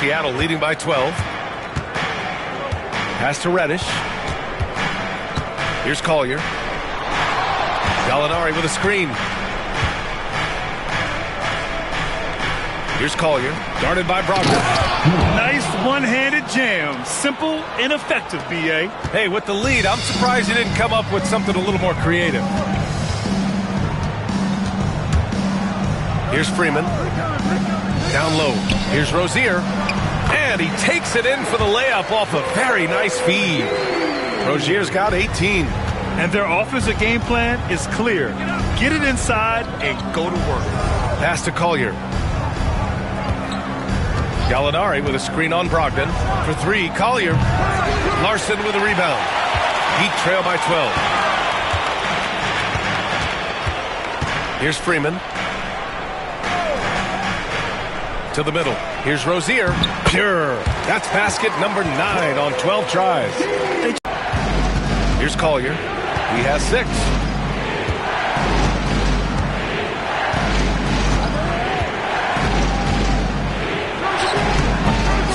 Seattle leading by 12. Pass to Reddish. Here's Collier. Gallinari with a screen. Here's Collier. Guarded by Brogdon. Nice one-handed jam. Simple and effective, B.A. Hey, with the lead, I'm surprised he didn't come up with something a little more creative. Here's Freeman. Down low. Here's Rozier. And he takes it in for the layup off a very nice feed. Rozier's got 18. And their offensive game plan is clear. Get it inside and go to work. Pass to Collier. Gallinari with a screen on Brogdon. For three, Collier. Larson with a rebound. Heat trail by 12. Here's Freeman. To the middle. Here's Rozier. Pure. That's basket number 9 on 12 tries. Here's Collier. He has 6.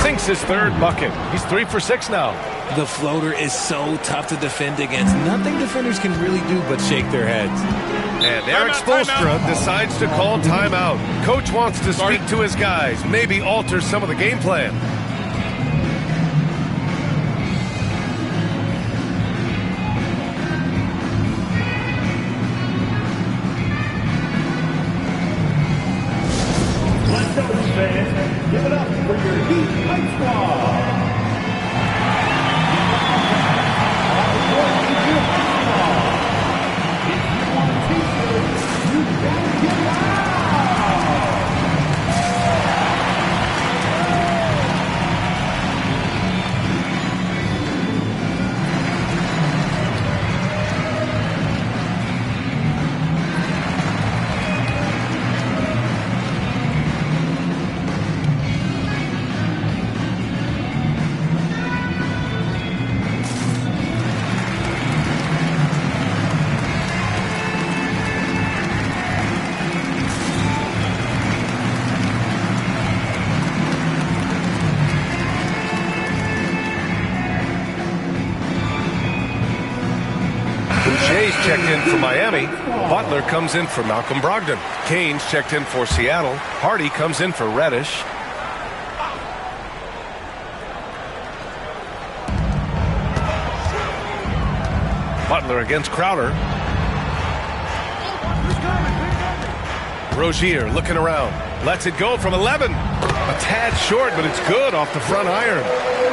Sinks his third bucket. He's 3 for 6 now. The floater is so tough to defend against. Nothing defenders can really do but shake their heads. And Eric Spoelstra decides to call timeout. Coach wants to speak to his guys, maybe alter some of the game plan. Let's go, fans. Give it up for your Heat Fight Squad. Boucher's checked in for Miami. Butler comes in for Malcolm Brogdon. Kane's checked in for Seattle. Hardy comes in for Reddish. Butler against Crowder. Rozier looking around. Lets it go from 11. A tad short, but it's good off the front iron.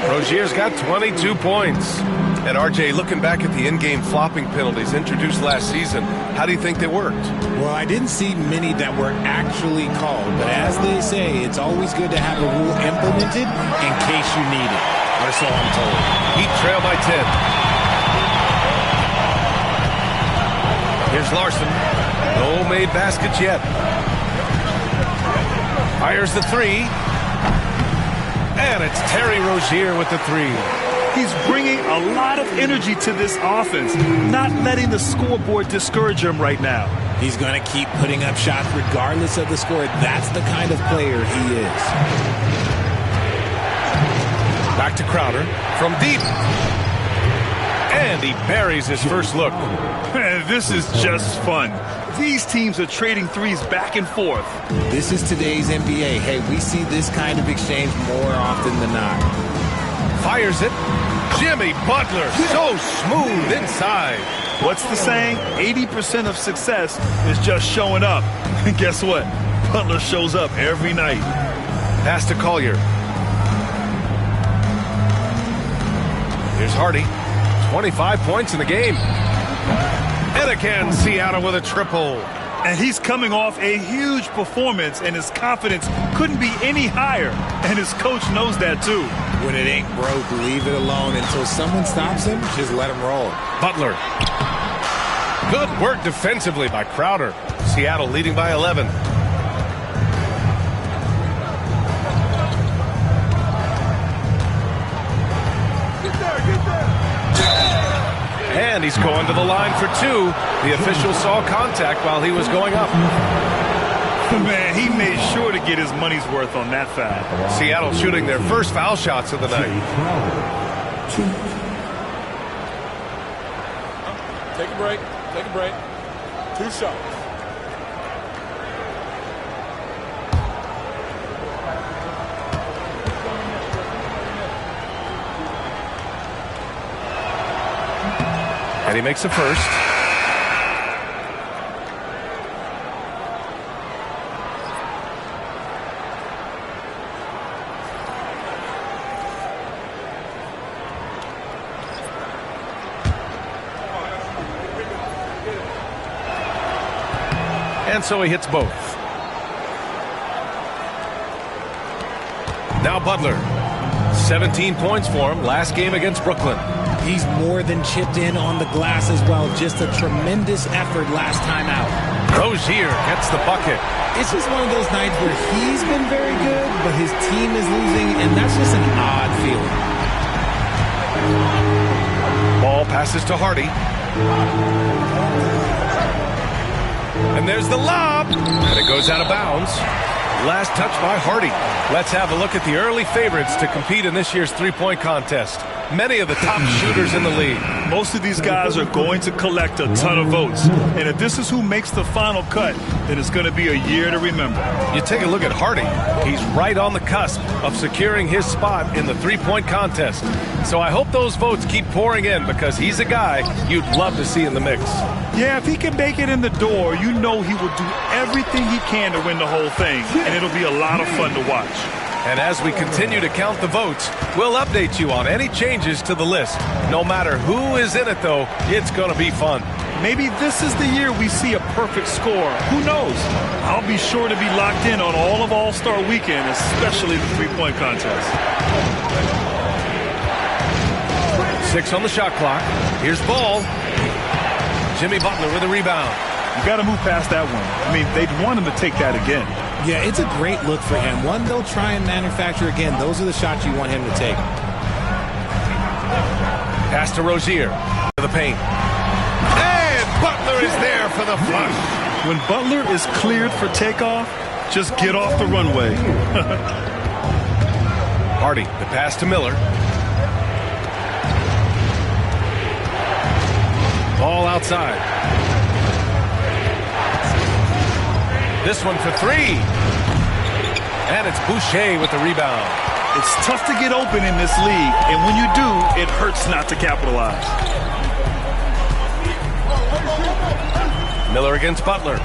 Rozier's got 22 points. And RJ, looking back at the in-game flopping penalties introduced last season, how do you think they worked? Well, I didn't see many that were actually called, but as they say, it's always good to have a rule implemented in case you need it. Or so I'm told. Heat trail by 10. Here's Larson. No made baskets yet. Fires the 3. And it's Terry Rozier with the 3. He's bringing a lot of energy to this offense, not letting the scoreboard discourage him right now. He's going to keep putting up shots regardless of the score. That's the kind of player he is. Back to Crowder from deep. And he buries his first look. Man, this is just fun. These teams are trading threes back and forth. This is today's NBA. Hey, we see this kind of exchange more often than not. Fires it. Jimmy Butler, so smooth inside. What's the saying? 80% of success is just showing up. And guess what? Butler shows up every night. Pass to Collier. Here's Hardy. 25 points in the game. And again, Seattle with a triple. And he's coming off a huge performance, and his confidence couldn't be any higher. And his coach knows that, too. When it ain't broke, leave it alone. Until someone stops him, just let him roll. Butler. Good work defensively by Crowder. Seattle leading by 11. And he's going to the line for two. The official saw contact while he was going up. Man, he made sure to get his money's worth on that foul. Seattle shooting their first foul shots of the night. Take a break. Take a break. 2 shots. And he makes the first. And so he hits both. Now Butler. 17 points for him last game against Brooklyn. He's more than chipped in on the glass as well. Just a tremendous effort last time out. Rozier gets the bucket. It's just one of those nights where he's been very good, but his team is losing, and that's just an odd feeling. Ball passes to Hardy. And there's the lob. And it goes out of bounds. Last touch by Hardy. Let's have a look at the early favorites to compete in this year's three-point contest. Many of the top shooters in the league. Most of these guys are going to collect a ton of votes. And if this is who makes the final cut, then it's going to be a year to remember. You take a look at Hardy. He's right on the cusp of securing his spot in the three-point contest. So I hope those votes keep pouring in because he's a guy you'd love to see in the mix. Yeah, if he can make it in the door, you know he will do everything he can to win the whole thing. And it'll be a lot of fun to watch. And as we continue to count the votes, we'll update you on any changes to the list. No matter who is in it, though, it's going to be fun. Maybe this is the year we see a perfect score. Who knows? I'll be sure to be locked in on all of All-Star Weekend, especially the three-point contest. 6 on the shot clock. Here's Ball. Jimmy Butler with a rebound. You got to move past that one. I mean, they'd want him to take that again. Yeah, it's a great look for him. One they'll try and manufacture again. Those are the shots you want him to take. Pass to Rozier. To the paint. And Butler is there for the flush. When Butler is cleared for takeoff, just get off the runway. Hardy, the pass to Miller. Ball outside. This one for three. And it's Boucher with the rebound. It's tough to get open in this league, and when you do, it hurts not to capitalize. Miller against Butler.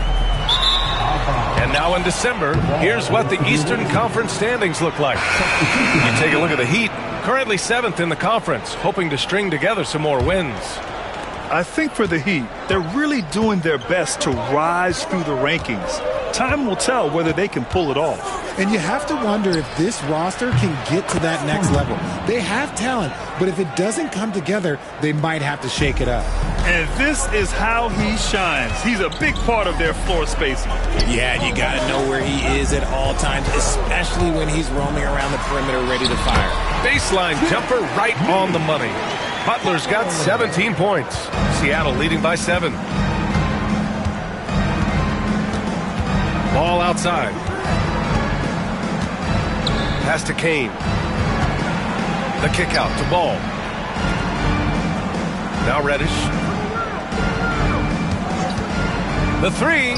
And now in December, here's what the Eastern Conference standings look like. You take a look at the Heat, currently 7th in the conference, hoping to string together some more wins. I think for the Heat, they're really doing their best to rise through the rankings. Time will tell whether they can pull it off. And you have to wonder if this roster can get to that next level. They have talent, but if it doesn't come together, they might have to shake it up. And this is how he shines. He's a big part of their floor spacing. Yeah, you got to know where he is at all times, especially when he's roaming around the perimeter ready to fire. Baseline jumper right on the money. Butler's got 17 points. Seattle leading by 7. Ball outside. Pass to Kane. The kick out to Ball. Now Reddish. The three.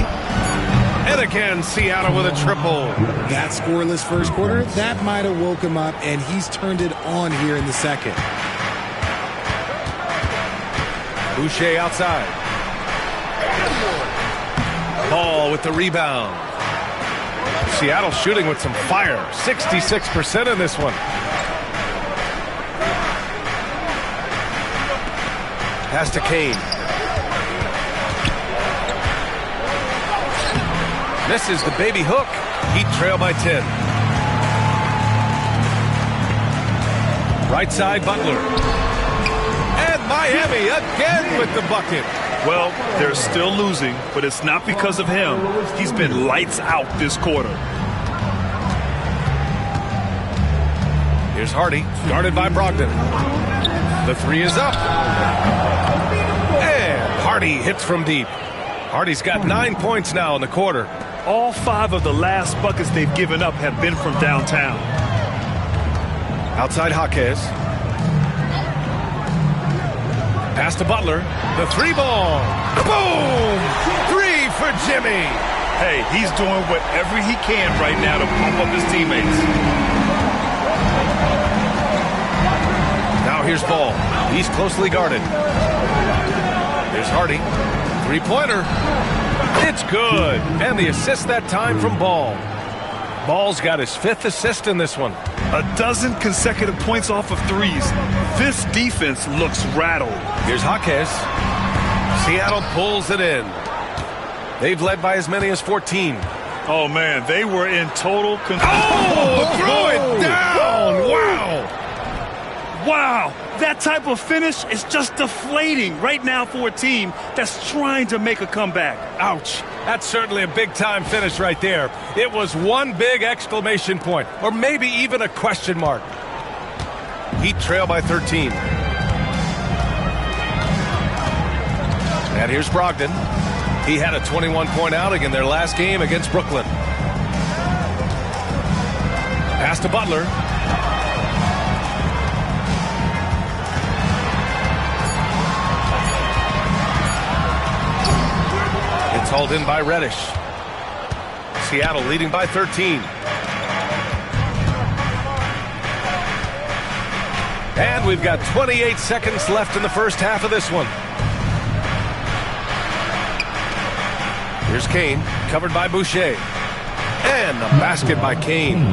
And again, Seattle with a triple. That scoreless first quarter, that might have woke him up, and he's turned it on here in the second. Boucher outside. Ball with the rebound. Seattle shooting with some fire. 66% in this one. Pass to Kane. Misses the baby hook. Heat trail by 10. Right side, Butler. And Miami again with the bucket. Well, they're still losing, but it's not because of him. He's been lights out this quarter. Here's Hardy, guarded by Brogdon. The three is up. And Hardy hits from deep. Hardy's got 9 points now in the quarter. All 5 of the last buckets they've given up have been from downtown. Outside Jaquez. Pass to Butler. The three ball. Boom! 3 for Jimmy. Hey, he's doing whatever he can right now to pump up his teammates. Now here's Ball. He's closely guarded. Here's Hardy. Three-pointer. It's good. And the assist that time from Ball. Ball's got his 5th assist in this one. 12 consecutive points off of threes. This defense looks rattled. Here's Jaquez. Seattle pulls it in. They've led by as many as 14. Oh, man, they were in total control. Oh, throw it down. Wow. Wow, that type of finish is just deflating right now for a team that's trying to make a comeback. Ouch. That's certainly a big-time finish right there. It was one big exclamation point, or maybe even a question mark. Heat trail by 13. And here's Brogdon. He had a 21-point outing in their last game against Brooklyn. Pass to Butler. It's hauled in by Reddish. Seattle leading by 13. And we've got 28 seconds left in the first half of this one. Here's Kane, covered by Boucher. And the basket by Kane.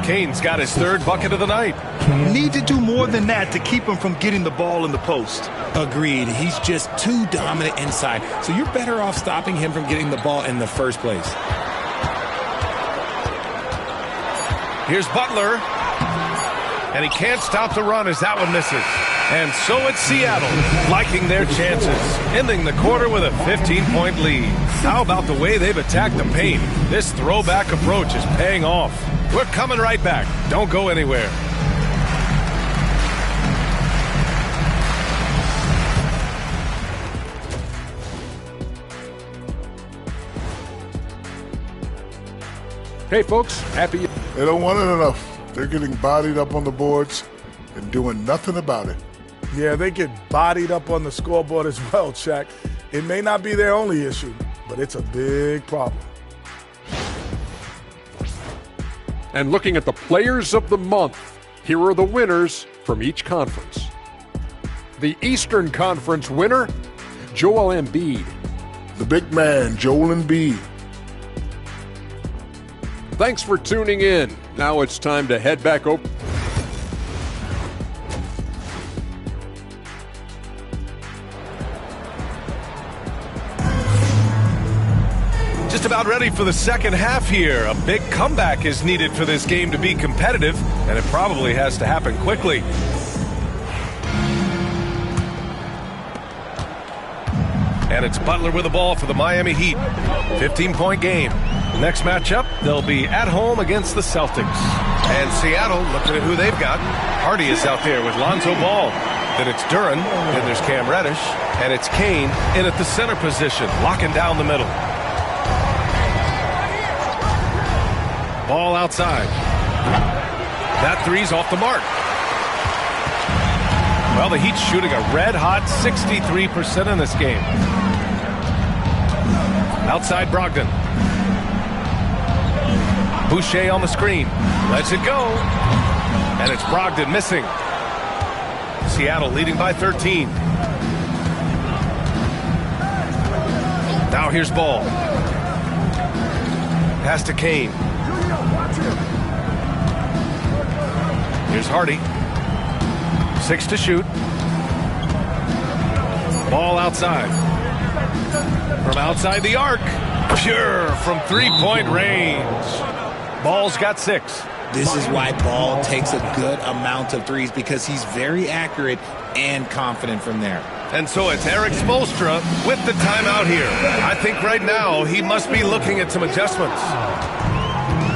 Kane's got his 3rd bucket of the night. Need to do more than that to keep him from getting the ball in the post. Agreed. He's just too dominant inside. So you're better off stopping him from getting the ball in the first place. Here's Butler. And he can't stop the run as that one misses. And so it's Seattle, liking their chances, ending the quarter with a 15-point lead. How about the way they've attacked the paint? This throwback approach is paying off. We're coming right back. Don't go anywhere. Hey, folks, happy. They don't want it enough. They're getting bodied up on the boards and doing nothing about it. Yeah, they get bodied up on the scoreboard as well, Shaq. It may not be their only issue, but it's a big problem. And looking at the players of the month, here are the winners from each conference. The Eastern Conference winner, Joel Embiid. The big man, Joel Embiid. Thanks for tuning in. Now it's time to head back over. Just about ready for the second half here. A big comeback is needed for this game to be competitive, and it probably has to happen quickly. And it's Butler with the ball for the Miami Heat. 15-point game. Next matchup, they'll be at home against the Celtics. And Seattle, looking at who they've got. Hardy is out there with Lonzo Ball. Then it's Duren. Then there's Cam Reddish. And it's Kane in at the center position, locking down the middle. Ball outside. That three's off the mark. Well, the Heat's shooting a red-hot 63% in this game. Outside Brogdon. Boucher on the screen. Lets it go. And it's Brogdon missing. Seattle leading by 13. Now here's Ball. Pass to Kane. Here's Hardy. 6 to shoot. Ball outside. From outside the arc. Pure from three-point range. Ball's got 6. This is why Ball takes a good amount of threes, because he's very accurate and confident from there. And so it's Erik Spoelstra with the timeout here. I think right now he must be looking at some adjustments.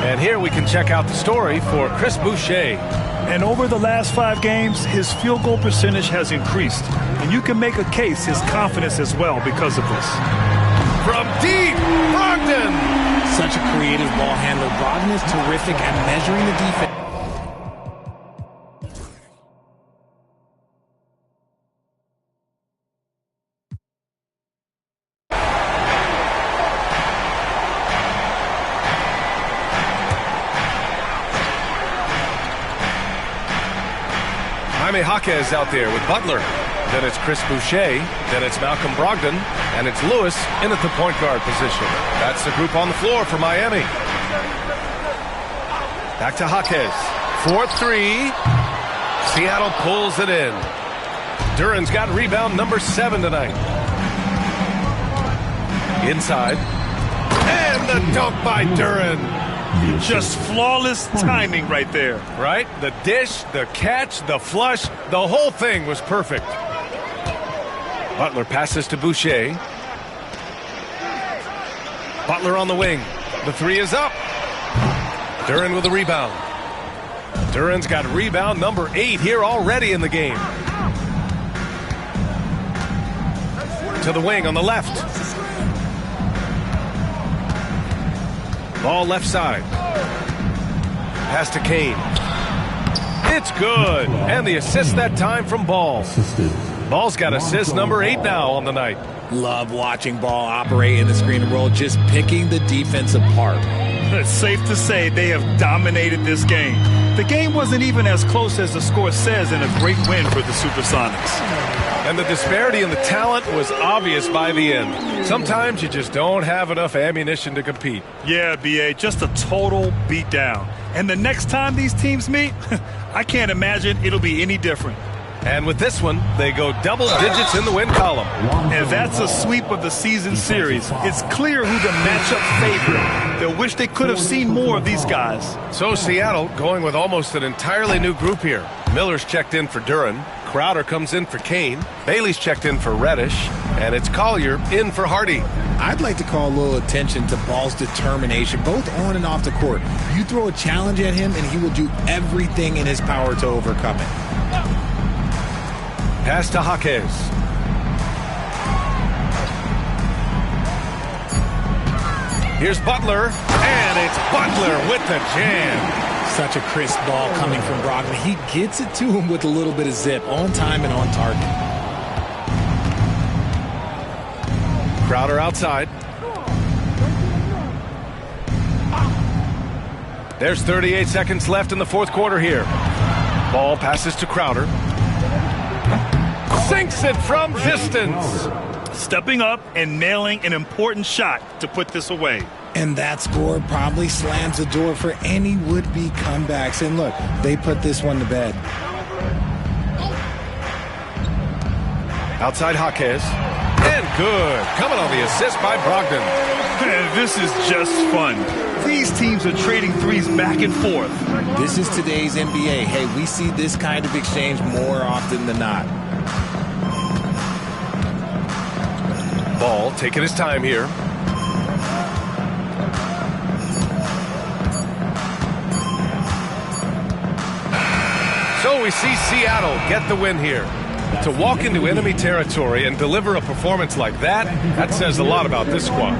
And here we can check out the story for Chris Boucher. And over the last 5 games, his field goal percentage has increased. And you can make a case his confidence as well because of this. From deep, Brogdon. Such a creative ball handler. Brogdon is terrific at measuring the defense. Jaime Jaquez out there with Butler. Then it's Chris Boucher. Then it's Malcolm Brogdon. And it's Lewis in at the point guard position. That's the group on the floor for Miami. Back to Jaquez. 4-3. Seattle pulls it in. Duran's got rebound number 7 tonight. Inside. And the dunk by Duran. Just flawless timing right there. Right? The dish, the catch, the flush, the whole thing was perfect. Butler passes to Boucher. Butler on the wing. The 3 is up. Duran with a rebound. Duran's got rebound number 8 here already in the game. To the wing on the left. Ball left side. Pass to Kane. It's good. And the assist that time from Ball. Ball's got assist number 8 now on the night. Love watching Ball operate in the screen and roll, just picking the defense apart. It's safe to say they have dominated this game. The game wasn't even as close as the score says, and a great win for the Supersonics. And the disparity in the talent was obvious by the end. Sometimes you just don't have enough ammunition to compete. Yeah, B.A., just a total beatdown. And the next time these teams meet, I can't imagine it'll be any different. And with this one, they go double digits in the win column. And that's a sweep of the season series. It's clear who the matchup favored. They'll wish they could have seen more of these guys. So Seattle going with almost an entirely new group here. Miller's checked in for Duran. Crowder comes in for Kane. Bailey's checked in for Reddish. And it's Collier in for Hardy. I'd like to call a little attention to Ball's determination, both on and off the court. You throw a challenge at him, and he will do everything in his power to overcome it. Pass to Jaquez. Here's Butler, and it's Butler with the jam. Such a crisp ball coming from Brogdon. He gets it to him with a little bit of zip, on time and on target. Crowder outside. There's 38 seconds left in the fourth quarter here. Ball passes to Crowder. Sinks it from distance. Stepping up and nailing an important shot to put this away. And that score probably slams the door for any would-be comebacks. And look, they put this one to bed. Outside Jaquez. And good. Coming on the assist by Brogdon. And this is just fun. These teams are trading threes back and forth. This is today's NBA. Hey, we see this kind of exchange more often than not. Ball taking his time here. So we see Seattle get the win here. To walk into enemy territory and deliver a performance like that, that says a lot about this squad.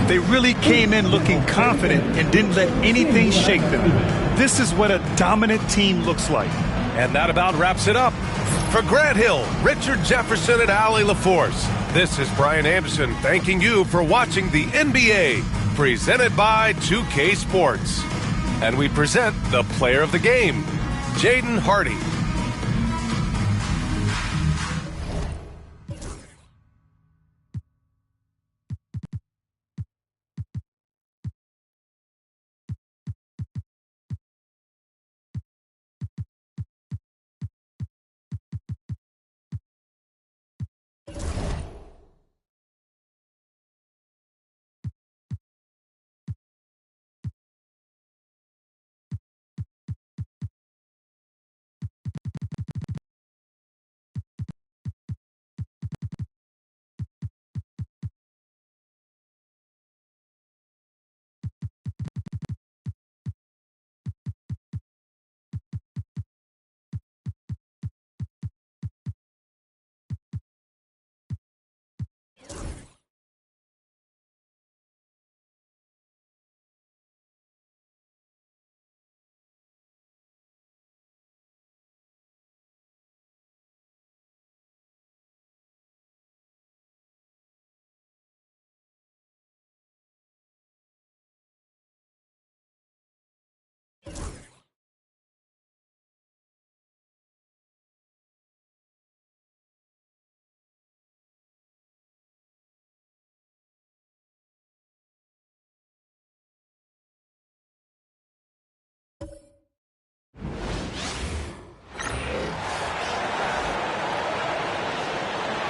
They really came in looking confident and didn't let anything shake them. This is what a dominant team looks like. And that about wraps it up. For Grant Hill, Richard Jefferson, and Allie LaForce, this is Brian Anderson thanking you for watching the NBA, presented by 2K Sports. And we present the player of the game, Jaden Hardy.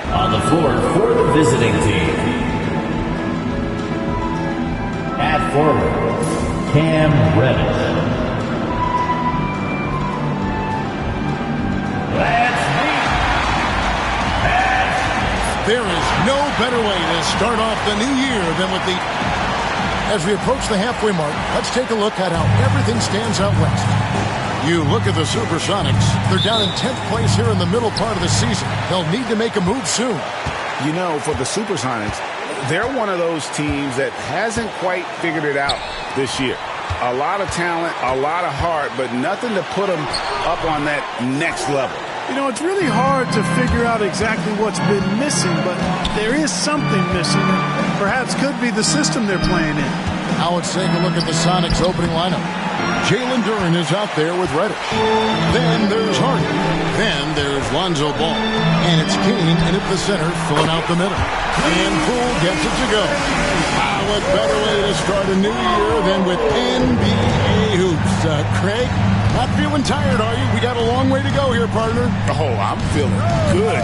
On the floor for the visiting team. At forward, Cam Reddish. There is no better way to start off the new year than with the... As we approach the halfway mark, let's take a look at how everything stands out west. You look at the Supersonics. They're down in 10th place here in the middle part of the season. They'll need to make a move soon. You know, for the Supersonics, they're one of those teams that hasn't quite figured it out this year. A lot of talent, a lot of heart, but nothing to put them up on that next level. You know, it's really hard to figure out exactly what's been missing, but there is something missing. Perhaps could be the system they're playing in. Now let's take a look at the Sonics opening lineup. Jalen Duren is out there with Reddish. Then there's Hardy. Then there's Lonzo Ball. And it's Kane in at the center, filling out the middle. And Poole gets it to go. What better way to start a new year than with NBA hoops? Craig, not feeling tired, are you? We got a long way to go here, partner. Oh, I'm feeling good.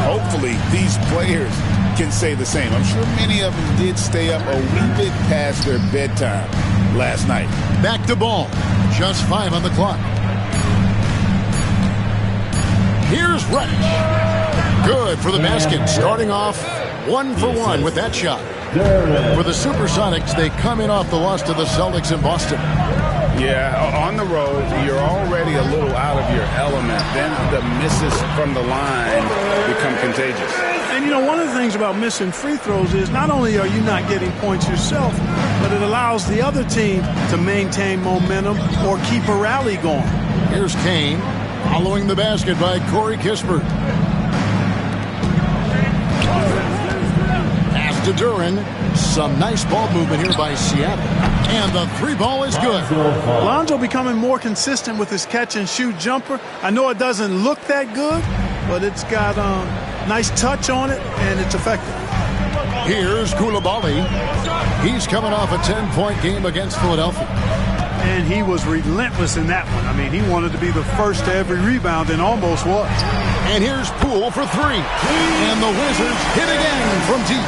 Hopefully these players can say the same. I'm sure many of them did stay up a wee bit past their bedtime last night. Back to Ball. Just 5 on the clock. Here's Reddish. Good for the basket. Starting off 1 for 1 with that shot. For the Supersonics, they come in off the loss to the Celtics in Boston. Yeah, on the road, you're already a little out of your element. Then the misses from the line become contagious. And, you know, one of the things about missing free throws is not only are you not getting points yourself, but it allows the other team to maintain momentum or keep a rally going. Here's Kane following the basket by Corey Kispert. Pass to Duren. Some nice ball movement here by Seattle. And the 3 ball is good. Lonzo becoming more consistent with his catch-and-shoot jumper. I know it doesn't look that good, but it's got nice touch on it, and it's effective. Here's Koulibaly. He's coming off a 10-point game against Philadelphia. And he was relentless in that one. I mean, he wanted to be the first to every rebound and almost was. And here's Poole for 3. And the Wizards hit again from deep.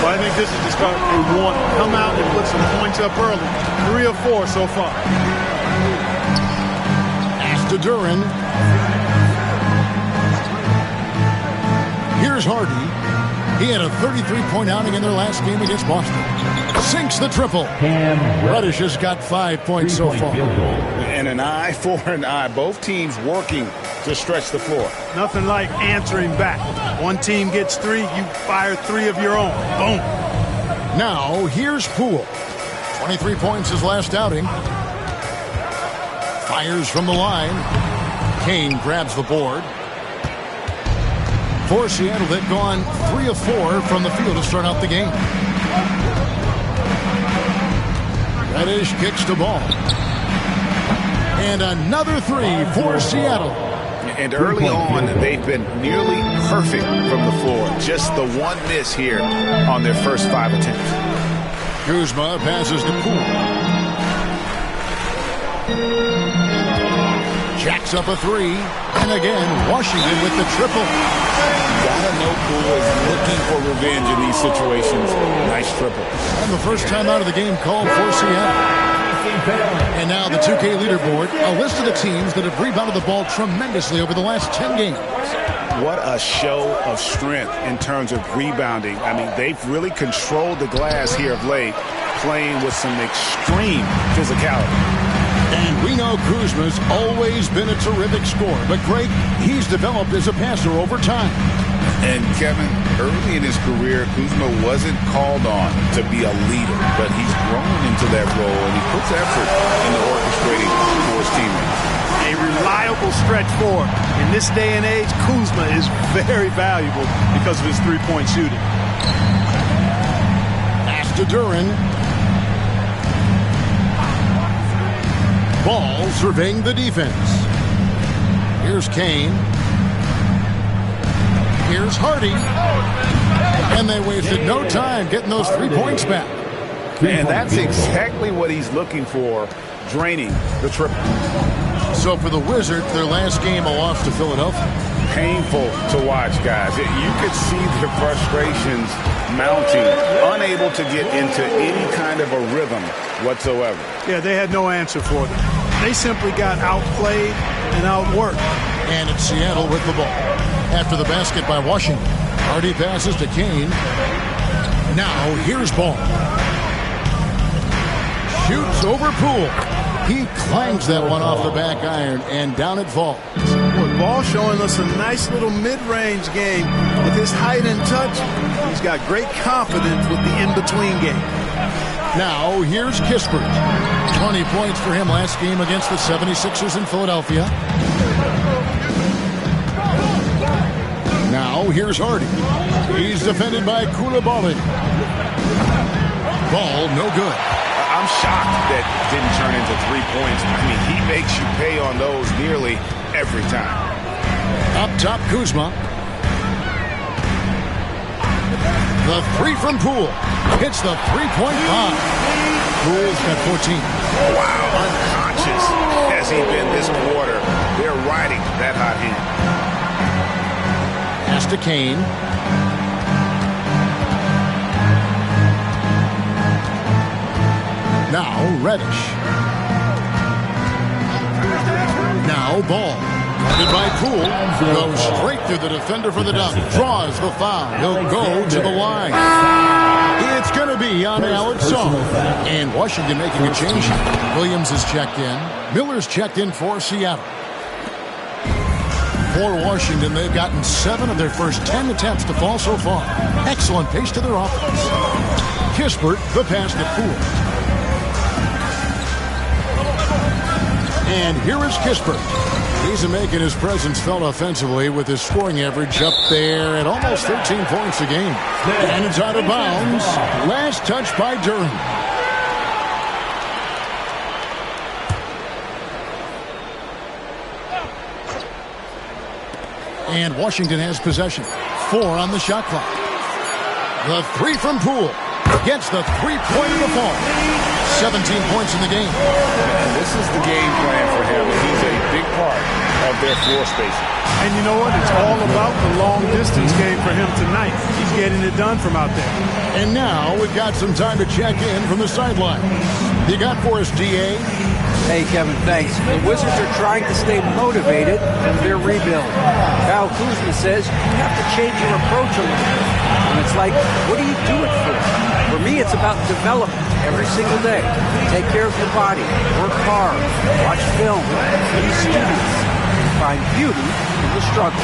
Well, I think this is just going to want to come out and put some points up early. 3 or 4 so far. Pass to Duren. Here's Hardy. He had a 33-point outing in their last game against Boston. Sinks the triple. Reddish has got 5 points so far. And an eye for an eye. Both teams working to stretch the floor. Nothing like answering back. One team gets 3, you fire 3 of your own. Boom. Now, here's Poole. 23 points his last outing. Fires from the line. Kane grabs the board. For Seattle, they've gone 3 of 4 from the field to start out the game. Reddish kicks the ball. And another 3 for Seattle. And early on, they've been nearly perfect from the floor. Just the one miss here on their first 5 attempts. Kuzma passes to Poole. Jacks up a 3. And again, Washington with the triple. Gotta know Poole is looking for revenge in these situations. Nice triple. And the first time out of the game called for Seattle. And now the 2K leaderboard, a list of the teams that have rebounded the ball tremendously over the last 10 games. What a show of strength in terms of rebounding. I mean, they've really controlled the glass here of late, playing with some extreme physicality. And we know Kuzma's always been a terrific scorer, but Greg, he's developed as a passer over time. And Kevin, early in his career, Kuzma wasn't called on to be a leader, but he's grown into that role, and he puts effort into orchestrating for his teammates. A reliable stretch forward. In this day and age, Kuzma is very valuable because of his three-point shooting. Pass to Duran. Ball surveying the defense. Here's Kane. Here's Hardy. And they wasted no time getting those 3 points back. And that's exactly what he's looking for, draining the triple. So for the Wizards, their last game, a loss to Philadelphia. Painful to watch, guys. You could see the frustrations mounting, unable to get into any kind of a rhythm whatsoever. Yeah, they had no answer for them. They simply got outplayed and outworked. And it's Seattle with the ball. After the basket by Washington. Hardy passes to Kane. Now here's Ball. Shoots over Poole. He clangs that one off the back iron, and down it falls. Ball showing us a nice little mid-range game. With his height and touch, he's got great confidence with the in-between game. Now here's Kispert. 20 points for him last game against the 76ers in Philadelphia. Now here's Hardy. He's defended by Koulibaly. Ball no good. I'm shocked that didn't turn into 3 points. I mean, he makes you pay on those nearly every time. Up top, Kuzma. The 3 from Poole. Hits the three-point bomb. Poole's got 14. Wow, unconscious has he been this quarter. They're riding that hot hand. Pass to Kane. Now Reddish. Now Ball. Guarded by Poole. Goes straight through the defender for the dunk. Draws the foul. He'll go to the line. It's going to be on Alex Song. And Washington making a change. Williams is checked in. Miller's checked in for Seattle. For Washington, they've gotten 7 of their first 10 attempts to fall so far. Excellent pace to their offense. Kispert, the pass to Poole. And here is Kispert. He's making his presence felt offensively with his scoring average up there at almost 13 points a game. And it's out of bounds. Last touch by Duran. And Washington has possession. 4 on the shot clock. The 3 from Poole. Gets the 3-point of the fall. 17 points in the game. And this is the game plan for him. He's a big part of their floor spacing. And you know what? It's all about the long-distance game for him tonight. He's getting it done from out there. And now we've got some time to check in from the sideline. You got for us, DA? Hey, Kevin, thanks. The Wizards are trying to stay motivated in their rebuild. Kyle Kuzma says you have to change your approach a little bit. And it's like, what do you do it for? For me, it's about development every single day. Take care of your body, work hard, watch film, be students, and find beauty in the struggle.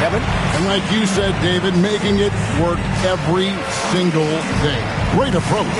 Kevin? And like you said, David, making it work every single day. Great approach.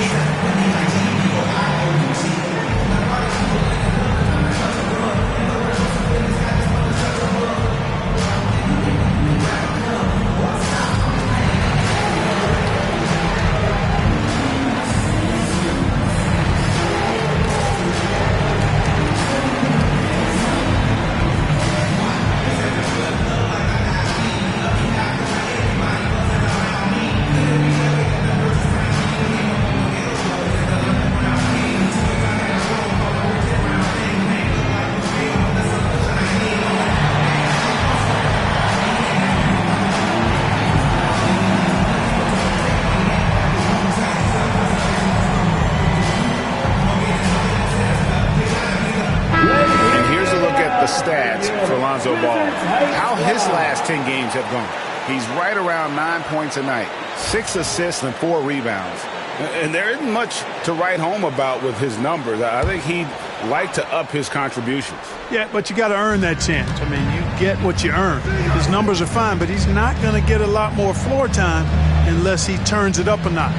the stats for Lonzo Ball. How his last 10 games have gone. He's right around 9 points a night, 6 assists and 4 rebounds. And there isn't much to write home about with his numbers. I think he'd like to up his contributions. Yeah, but you got to earn that chance. I mean, you get what you earn. His numbers are fine, but he's not going to get a lot more floor time unless he turns it up a notch.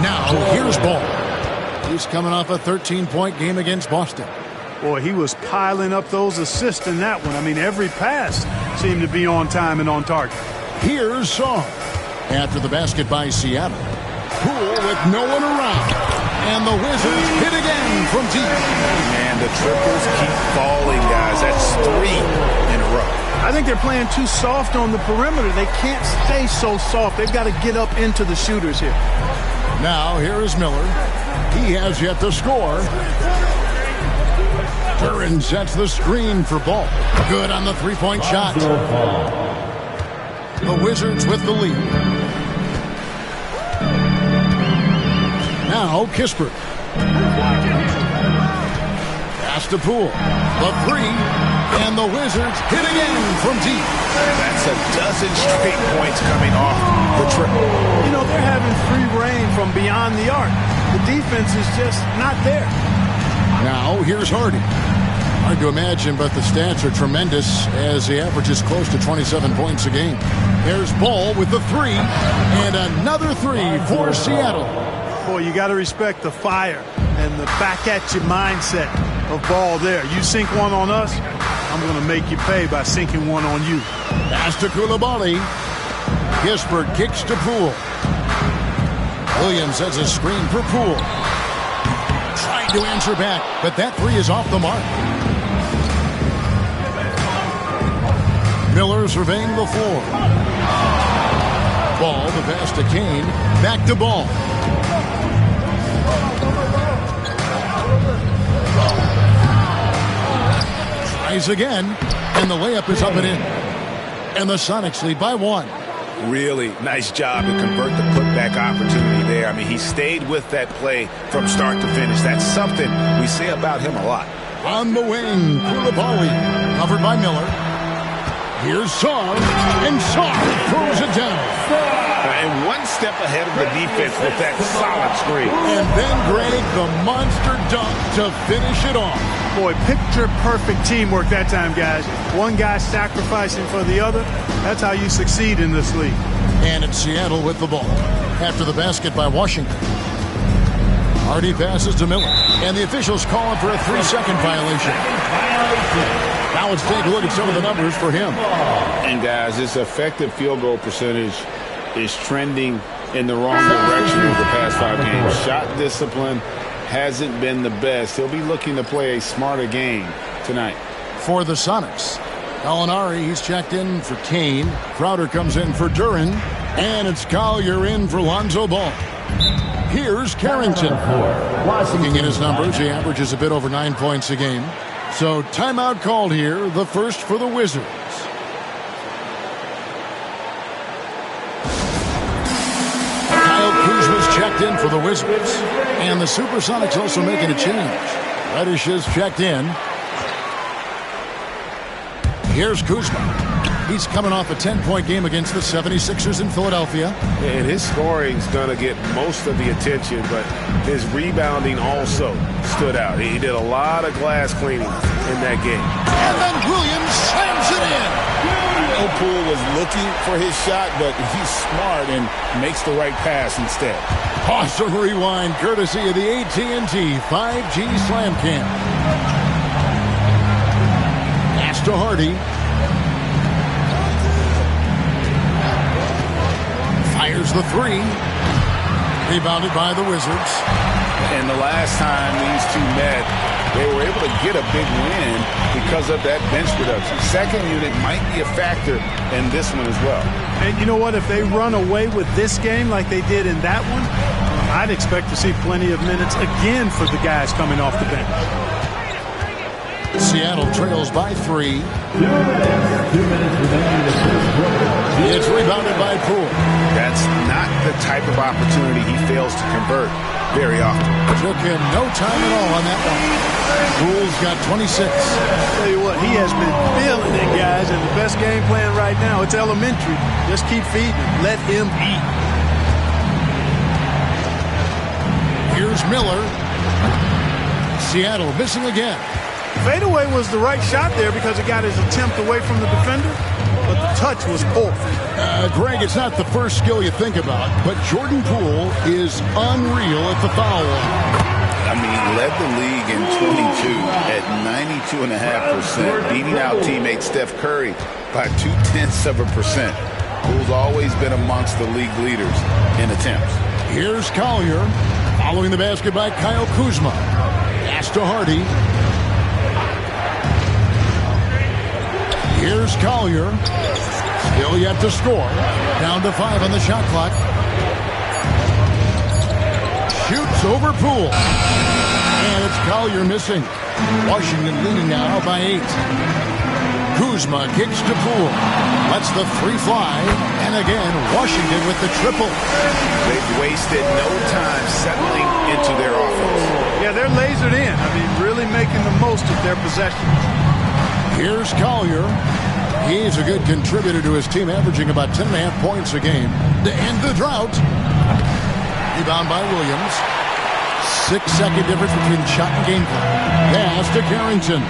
Now, here's Ball. He's coming off a 13-point game against Boston. Boy, he was piling up those assists in that one. I mean, every pass seemed to be on time and on target. Here's Song. After the basket by Seattle. Poole with no one around. And the Wizards hit again from deep. Man, the triples keep falling, guys. That's 3 in a row. I think they're playing too soft on the perimeter. They can't stay so soft. They've got to get up into the shooters here. Now, here is Miller. He has yet to score. Duran sets the screen for Ball. Good on the three-point shot. The Wizards with the lead. Now, Kispert. Pass to Poole. The 3. And the Wizards hit again from deep. That's a dozen straight points coming off the triple. You know, they're having free reign from beyond the arc. The defense is just not there. Now, here's Hardy. Hard to imagine, but the stats are tremendous as he averages close to 27 points a game. There's Ball with the 3. And another 3 for Seattle. Boy, you got to respect the fire and the back-at-you mindset of Ball there. You sink one on us, I'm going to make you pay by sinking one on you. Pass to Coulibaly. Kispert kicks to Poole. Williams has a screen for Poole. Trying to answer back, but that 3 is off the mark. Miller surveying the floor. Ball, the pass to Kane. Back to Ball. Tries again, and the layup is up and in. And the Sonics lead by 1. Really nice job to convert the putback opportunity there. I mean, he stayed with that play from start to finish. That's something we say about him a lot. On the wing, Coulibaly, covered by Miller. Here's Sarr, and Sarr throws it down. And one step ahead of the defense with that solid screen. And then Greg, the monster dunk to finish it off. Boy, picture-perfect teamwork that time, guys. One guy sacrificing for the other. That's how you succeed in this league. And it's Seattle with the ball. After the basket by Washington. Hardy passes to Miller. And the officials call him for a 3-second violation. Now let's take a look at some of the numbers for him. And guys, his effective field goal percentage is trending in the wrong direction over the past 5 games. Shot discipline hasn't been the best. He'll be looking to play a smarter game tonight. For the Sonics, Gallinari, he's checked in for Kane. Crowder comes in for Duran. And it's Collier in for Lonzo Ball. Here's Carrington. Looking at his numbers, he averages a bit over 9 points a game. So timeout called here, the first for the Wizards. Kyle Kuzma's checked in for the Wizards. And the Supersonics also making a change. Reddish is checked in. Here's Kuzma. He's coming off a 10-point game against the 76ers in Philadelphia. And his scoring's going to get most of the attention, but his rebounding also stood out. He did a lot of glass cleaning in that game. And then Williams slams it in. Poole was looking for his shot, but he's smart and makes the right pass instead. Awesome rewind courtesy of the AT&T 5G Slam Cam. Pass to Hardy. Fires the 3. Rebounded by the Wizards. And the last time these two met, they were able to get a big win because of that bench production. Second unit might be a factor in this one as well. And you know what? If they run away with this game like they did in that one, I'd expect to see plenty of minutes again for the guys coming off the bench. Seattle trails by 3. It's rebounded by Poole. That's not the type of opportunity he fails to convert. very often. Took him no time at all on that one. Poole's got 26. Tell you what, he has been feeling it, guys, and the best game plan right now, it's elementary. Just keep feeding him. Let him eat. Here's Miller. Seattle missing again. Fadeaway was the right shot there because it got his attempt away from the defender, but the touch was poor. Greg, it's not the first skill you think about, but Jordan Poole is unreal at the foul line. I mean, led the league in 22 at 92.5%, beating out teammate Steph Curry by 0.2%. Poole's always been amongst the league leaders in attempts. Here's Collier, following the basket by Kyle Kuzma. Pass to Hardy. Here's Collier. Still yet to score. Down to 5 on the shot clock. Shoots over Poole. And it's Collier missing. Washington leading now by 8. Kuzma kicks to Poole. Lets the three fly. And again, Washington with the triple. They've wasted no time settling into their offense. Yeah, they're lasered in. I mean, really making the most of their possessions. Here's Collier. He's a good contributor to his team, averaging about 10.5 points a game to end the drought. Rebound by Williams. 6-second difference between shot and game clock. Pass to Carrington.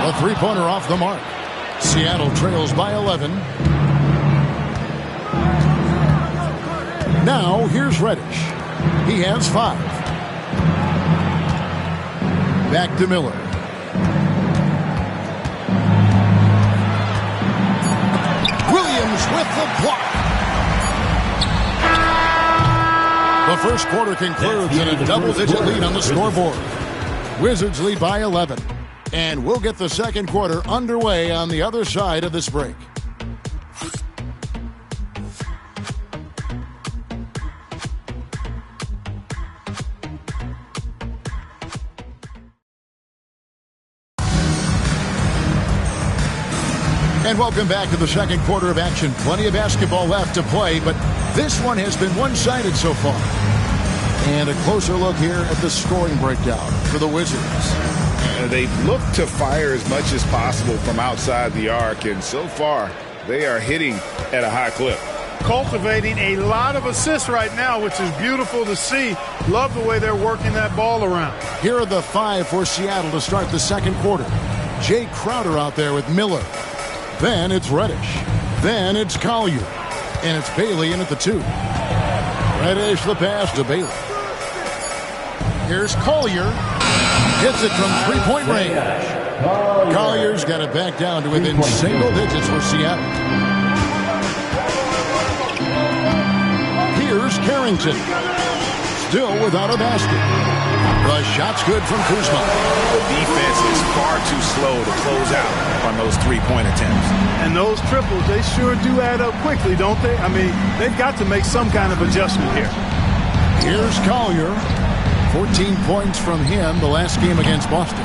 A three-pointer off the mark. Seattle trails by 11. Now here's Reddish. He has 5. Back to Miller. Williams with the block. The first quarter concludes in a double-digit lead on the scoreboard. Wizards lead by 11. And we'll get the second quarter underway on the other side of this break. And welcome back to the second quarter of action. Plenty of basketball left to play, but this one has been one-sided so far. And a closer look here at the scoring breakdown for the Wizards. They've looked to fire as much as possible from outside the arc, and so far they are hitting at a high clip. Cultivating a lot of assists right now, which is beautiful to see. Love the way they're working that ball around. Here are the 5 for Seattle to start the second quarter. Jay Crowder out there with Miller. Then it's Reddish. Then it's Collier. And it's Bailey in at the 2. Reddish the pass to Bailey. Here's Collier. Hits it from three-point range. Collier's got it back down to within single digits for Seattle. Here's Carrington. Still without a basket. The shot's good from Kuzma. The defense is far too slow to close out on those three-point attempts. And those triples, they sure do add up quickly, don't they? I mean, they've got to make some kind of adjustment here. Here's Collier. 14 points from him the last game against Boston.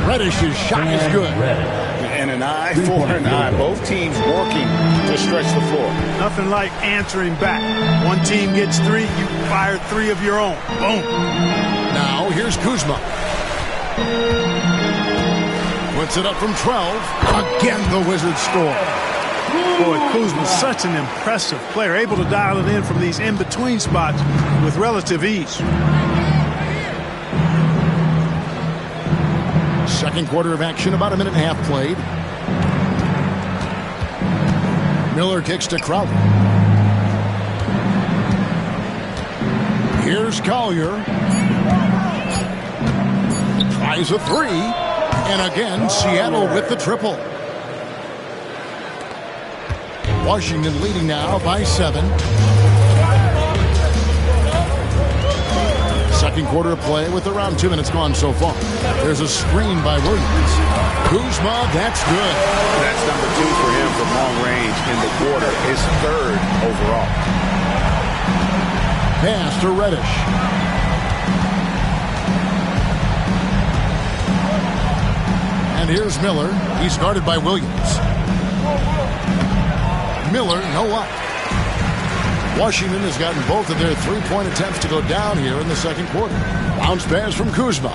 Reddish's shot is good. And an eye for an eye. Both teams working to stretch the floor. Nothing like answering back. One team gets 3, you fire 3 of your own. Boom. Now here's Kuzma. Puts it up from 12. Again, the Wizards score. Boy, Kuzma's such an impressive player, able to dial it in from these in-between spots with relative ease. Second quarter of action, about a minute and a half played. Miller kicks to Crowder. Here's Collier. Tries a 3. And again, Seattle with the triple. Washington leading now by 7. Second quarter of play with around 2 minutes gone so far. There's a screen by Williams. Kuzma, that's good. That's number 2 for him from long range in the quarter. His 3rd overall. Pass to Reddish. And here's Miller. He's guarded by Williams. Miller, no luck. Washington has gotten both of their three-point attempts to go down here in the second quarter. Bounce pass from Kuzma.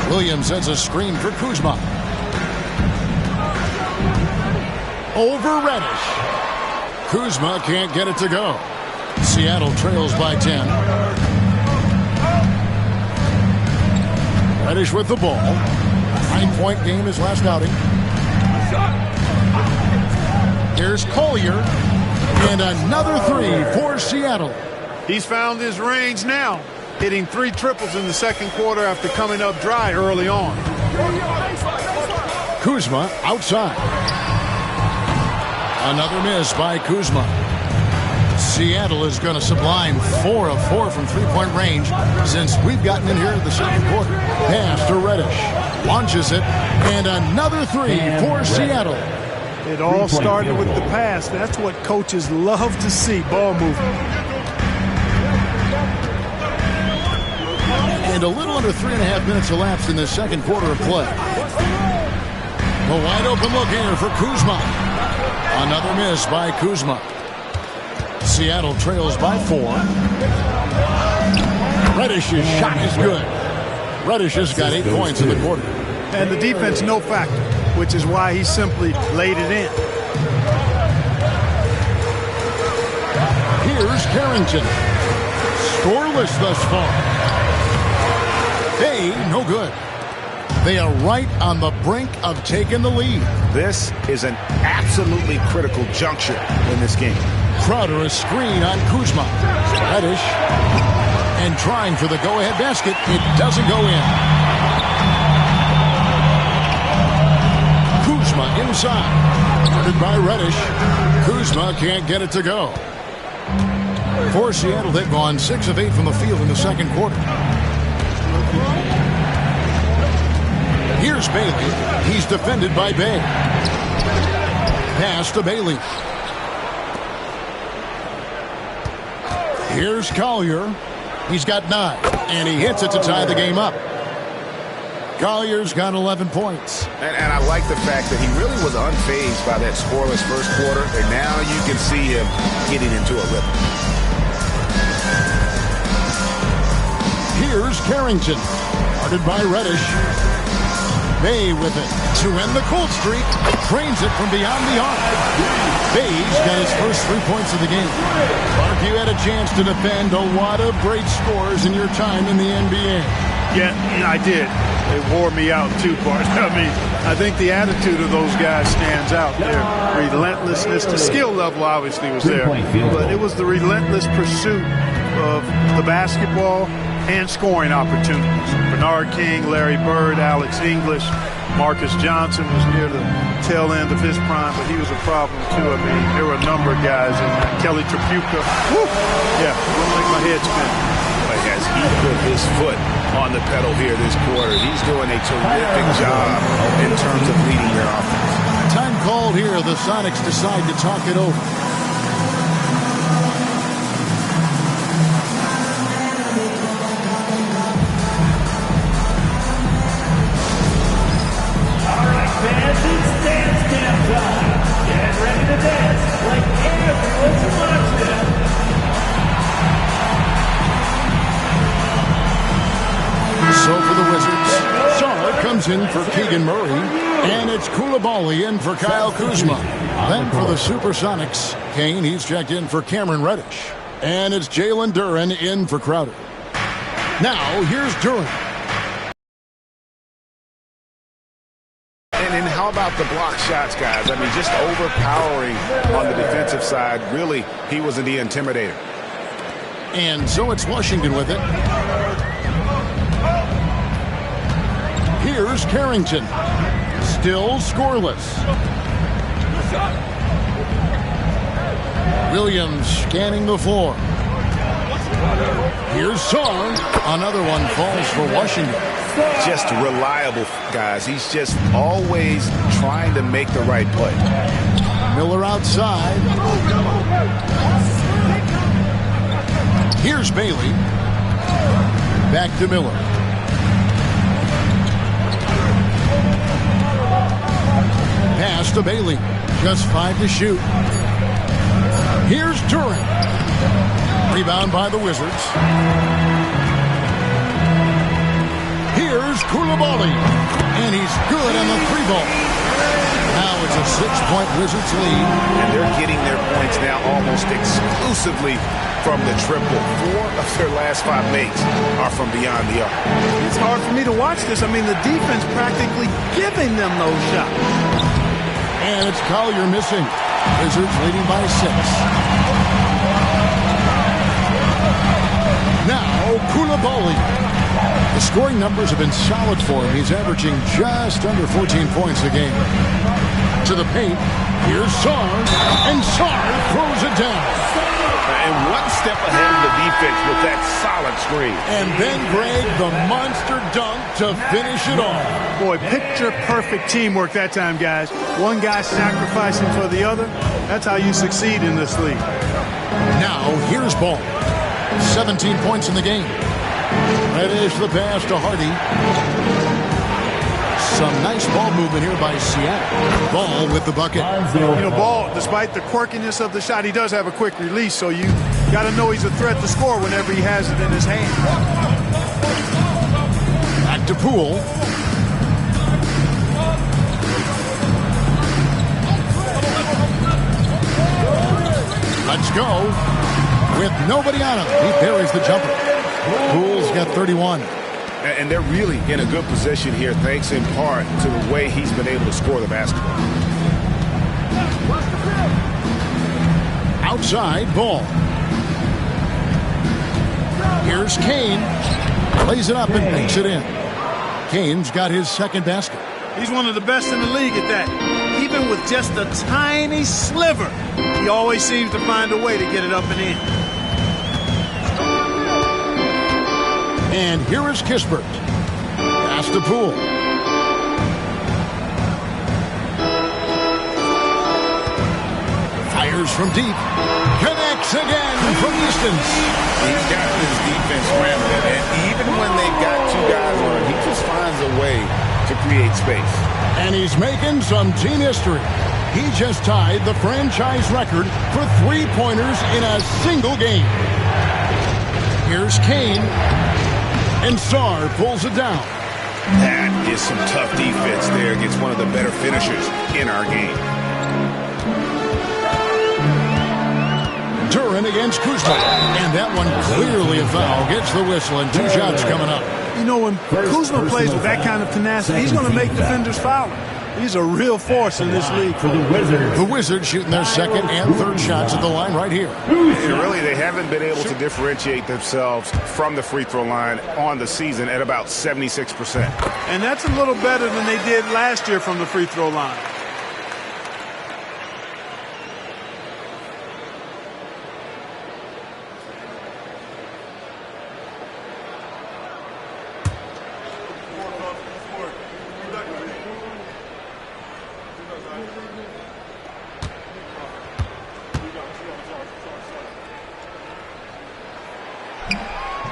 Williams sends a screen for Kuzma. Over Reddish. Kuzma can't get it to go. Seattle trails by 10. Reddish with the ball. 9-point game his last outing. Here's Collier. And another three for Seattle. He's found his range now, hitting 3 triples in the second quarter after coming up dry early on. Kuzma outside. Another miss by Kuzma. Seattle is going to sublime 4 of 4 from three-point range since we've gotten in here in the second quarter. Pass to Reddish. Launches it. And another three for Seattle. It all started with the pass. That's what coaches love to see, ball movement. And a little under 3.5 minutes elapsed in the second quarter of play. A wide open look here for Kuzma. Another miss by Kuzma. Seattle trails by 4. Reddish's shot is good. Reddish has got 8 points in the quarter. And the defense no factor, which is why he simply laid it in. Here's Carrington. Scoreless thus far. Hey, no good. They are right on the brink of taking the lead. This is an absolutely critical juncture in this game. Crowder a screen on Kuzma. Reddish. And trying for the go-ahead basket. It doesn't go in. Kuzma inside. Guarded by Reddish. Kuzma can't get it to go. For Seattle, they've gone 6 of 8 from the field in the second quarter. Here's Bailey. He's defended by Bay. Pass to Bailey. Here's Collier. He's got 9, and he hits it to tie the game up. Collier's got 11 points. And I like the fact that he really was unfazed by that scoreless first quarter, and now you can see him getting into a rhythm. Here's Carrington. Guarded by Reddish. Bay with it to end the cold streak. Trains it from beyond the arc. Bay's got his first 3 points of the game. Mark, you had a chance to defend a lot of great scores in your time in the NBA. Yeah, I did. It wore me out too, Bart. I mean, I think the attitude of those guys stands out there. Relentlessness. The skill level obviously was there, but it was the relentless pursuit of the basketball and scoring opportunities. Bernard King, Larry Bird, Alex English, Marcus Johnson was near the tail end of his prime, but he was a problem too. I mean, there were a number of guys in that. Kelly Tripucka. Woo! Yeah, wouldn't make my head spin. But as he put his foot on the pedal here this quarter, he's doing a terrific job in terms of leading their offense. Time called here. The Sonics decide to talk it over. So for the Wizards, Sarr comes in for Keegan Murray, and it's Koulibaly in for Kyle Kuzma. Then for the Supersonics, Kane, he's checked in for Cameron Reddish. And it's Jalen Duren in for Crowder. Now, here's Duren. And how about the block shots, guys? I mean, just overpowering on the defensive side. Really, he was the intimidator. And so it's Washington with it. Here's Carrington. Still scoreless. Williams scanning the floor. Here's Sarr. Another one falls for Washington. Just reliable, guys. He's just always trying to make the right play. Miller outside. Here's Bailey. Back to Miller. Pass to Bailey. Just 5 to shoot. Here's Duran. Rebound by the Wizards. Here's Koulibaly. And he's good on the 3-ball. Now it's a 6-point Wizards lead. And they're getting their points now almost exclusively from the triple. 4 of their last 5 makes are from beyond the arc. It's hard for me to watch this. I mean, the defense practically giving them those shots. And it's Collier missing. Wizards leading by 6. Now, Koulibaly. The scoring numbers have been solid for him. He's averaging just under 14 points a game. To the paint. Here's Sarr. And Sarr throws it down. And one step ahead of the defense with that solid screen. And then, Greg, the monster dunk to finish it off. Boy, picture-perfect teamwork that time, guys. One guy sacrificing for the other. That's how you succeed in this league. Now, here's Ball. 17 points in the game. Reddish the pass to Hardy. Some nice ball movement here by Seattle. Ball with the bucket. You know, Ball, despite the quirkiness of the shot, he does have a quick release, so you got to know he's a threat to score whenever he has it in his hand. Back to Poole. Let's go. With nobody on him, he buries the jumper. Poole's got 31. And they're really in a good position here, thanks in part to the way he's been able to score the basketball. Outside, Ball. Here's Kane. Plays it up and makes it in. Kane's got his second basket. He's one of the best in the league at that. Even with just a tiny sliver, he always seems to find a way to get it up and in. And here is Kispert. Pass to Poole. Fires from deep. Connects again from distance. He's got his defense scrambling, and even when they've got 2 guys on him, he just finds a way to create space. And he's making some team history. He just tied the franchise record for 3-pointers in a single game. Here's Kane. And Sarr pulls it down. That is some tough defense there against one of the better finishers in our game. Duran against Kuzma. And that one clearly a foul. Gets the whistle and 2 shots coming up. You know, when Kuzma plays with that kind of tenacity, he's going to make defenders foul him. He's a real force in this league. For the Wizards. The Wizards shooting their second and third shots at the line right here. And really, they haven't been able to differentiate themselves from the free throw line on the season at about 76%. And that's a little better than they did last year from the free throw line.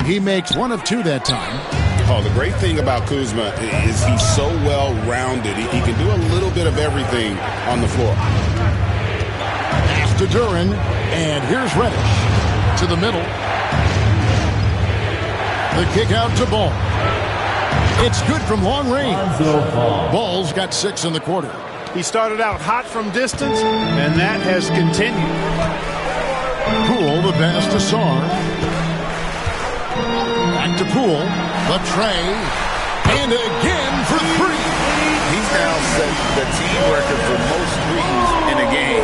He makes 1 of 2 that time. Oh, the great thing about Kuzma is he's so well-rounded. He can do a little bit of everything on the floor. Pass to Duran, and here's Reddish. To the middle. The kick out to Ball. It's good from long range. Ball's got 6 in the quarter. He started out hot from distance, and that has continued. Poole, the pass to Sarr. Back to Poole. The tray. And again for 3. He's now set the team record for most threes in a game.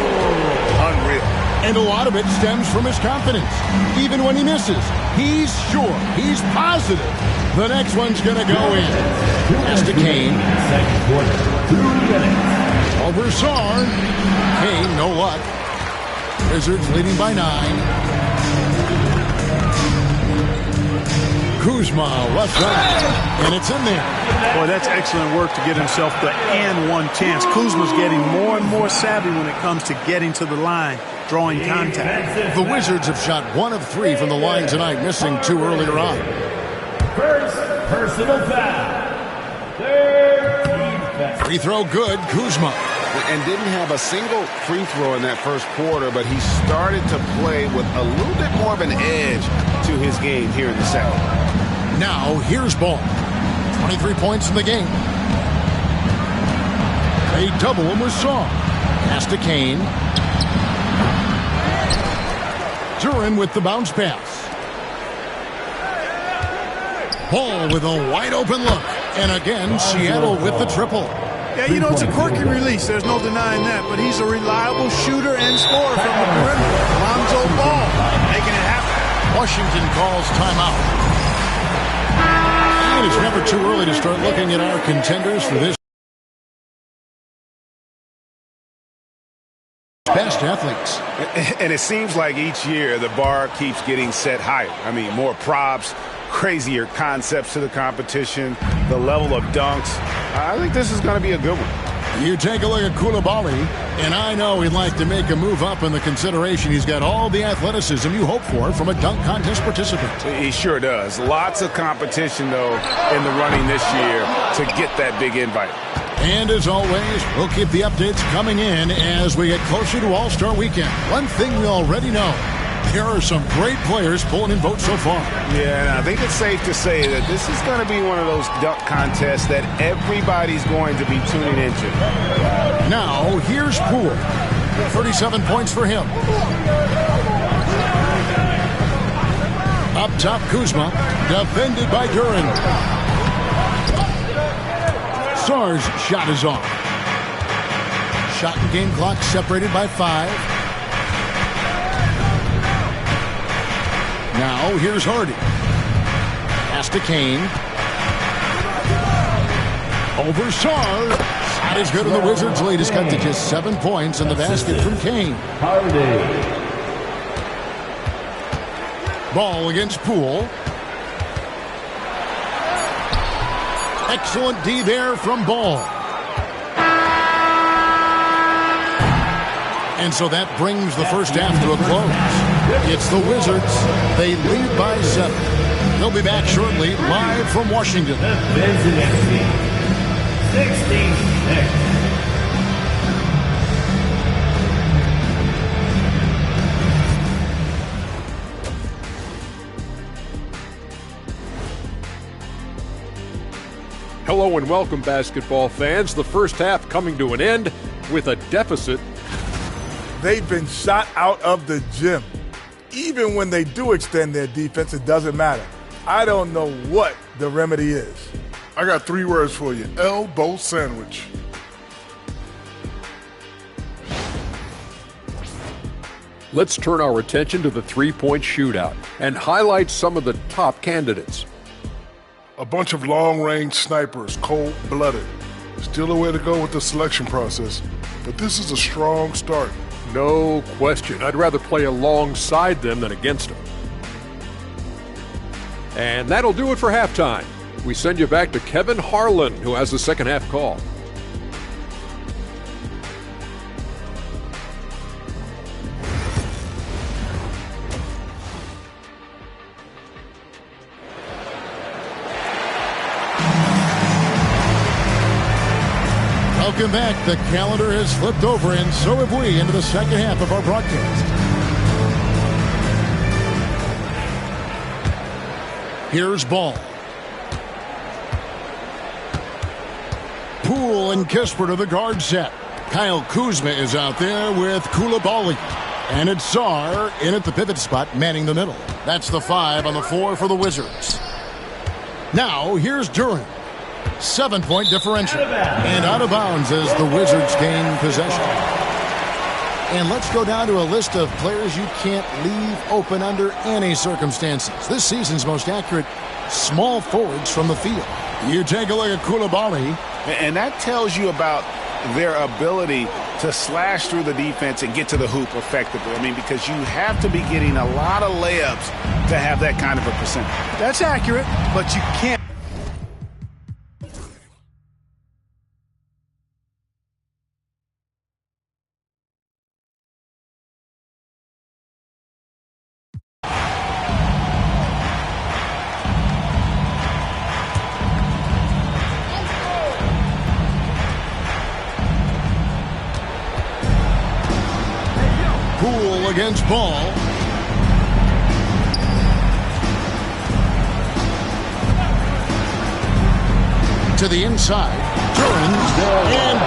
Unreal. And a lot of it stems from his confidence. Even when he misses, he's sure, he's positive the next one's going to go in. Pass to Kane. Second quarter, 2 minutes. Over Sarr. Kane, no luck. Wizards leading by 9. Kuzma, left side, and it's in there. Boy, that's excellent work to get himself the and 1 chance. Kuzma's getting more and more savvy when it comes to getting to the line, drawing contact. The Wizards have shot 1 of 3 from the line tonight, missing 2 earlier on. First personal foul. Third team foul. Free throw good, Kuzma. and didn't have a single free throw in that first quarter, but he started to play with a little bit more of an edge to his game here in the second. Now, here's Ball. 23 points in the game. They double him with Song. Pass to Kane. Duran with the bounce pass. Ball with a wide open look. And again, Seattle with the triple. Yeah, you know, it's a quirky release. There's no denying that. But he's a reliable shooter and scorer from the perimeter. Lonzo Ball making it happen. Washington calls timeout. And it's never too early to start looking at our contenders for this best athletes. And it seems like each year the bar keeps getting set higher. I mean, more props, crazier concepts to the competition, the level of dunks. I think this is going to be a good one. You take a look at Coulibaly, and I know he'd like to make a move up in the consideration. He's got all the athleticism you hope for from a dunk contest participant. He sure does. Lots of competition, though, in the running this year to get that big invite. And as always, we'll keep the updates coming in as we get closer to All-Star Weekend. One thing we already know, there are some great players pulling in votes so far. Yeah, and I think it's safe to say that this is going to be one of those dunk contests that everybody's going to be tuning into. Now, here's Poole. 37 points for him. Up top, Kuzma, defended by Duran. Sarr's shot is off. Shot and game clock separated by 5. Now, here's Hardy. Pass to Kane. Over Sarr. Shot is good, and the Wizards' lead is cut to just 7 points in the basket from Kane. Ball against Poole. Excellent D there from Ball. And so that brings the first half to a close. It's the Wizards. They lead by 7. They'll be back shortly, live from Washington. 66. Hello and welcome, basketball fans. The first half coming to an end with a deficit. They've been shot out of the gym. Even when they do extend their defense, it doesn't matter. I don't know what the remedy is. I got 3 words for you. Elbow sandwich. Let's turn our attention to the three-point shootout and highlight some of the top candidates. A bunch of long-range snipers, cold-blooded. Still a way to go with the selection process, but this is a strong start. No question. I'd rather play alongside them than against them. And that'll do it for halftime. We send you back to Kevin Harlan, who has the second half call. Welcome back. The calendar has flipped over, and so have we, into the second half of our broadcast. Here's Ball. Poole and Kisper to the guard set. Kyle Kuzma is out there with Coulibaly. And it's Sarr in at the pivot spot, manning the middle. That's the 5 on the floor for the Wizards. Now, here's Duran. 7-point differential. And out of bounds as the Wizards gain possession. And let's go down to a list of players you can't leave open under any circumstances. This season's most accurate small forwards from the field. You take a look at Coulibaly. And that tells you about their ability to slash through the defense and get to the hoop effectively. I mean, because you have to be getting a lot of layups to have that kind of a percentage. That's accurate, but you can't. against Ball. To the inside.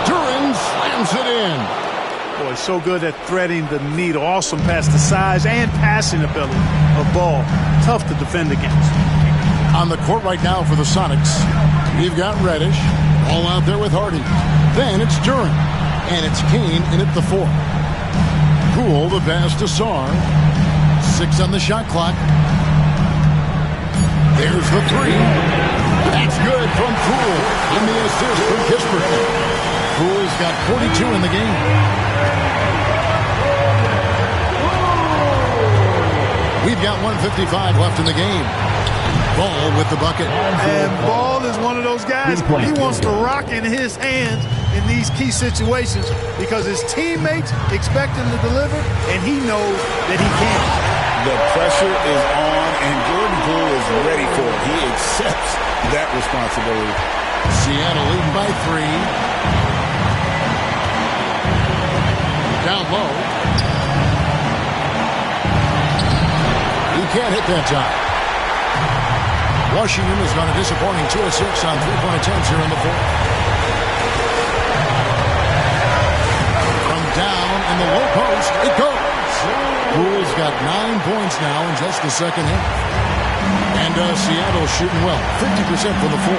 Duran slams it in. Boy, so good at threading the needle. Awesome past the size and passing ability of Ball. Tough to defend against. On the court right now for the Sonics, we've got Reddish all out there with Hardy. Then it's Duran, and it's Kane in at the 4. Poole, the pass to Sarr. 6 on the shot clock. There's the 3. That's good from Poole, and the assist from Kispert. Poole's got 42 in the game. We've got 1:55 left in the game. Ball with the bucket. And Ball is one of those guys, he wants the rock in his hands in these key situations because his teammates expect him to deliver, and he knows that he can. The pressure is on, and Jordan Poole is ready for it. He accepts that responsibility. Seattle leading by 3. Down low. He can't hit that time. Washington has gone a disappointing 2 of 6 on 3-point attempts here in the 4th. From down in the low post, it goes. Poole's got 9 points now in just the second half. And Seattle shooting well, 50% from the 4.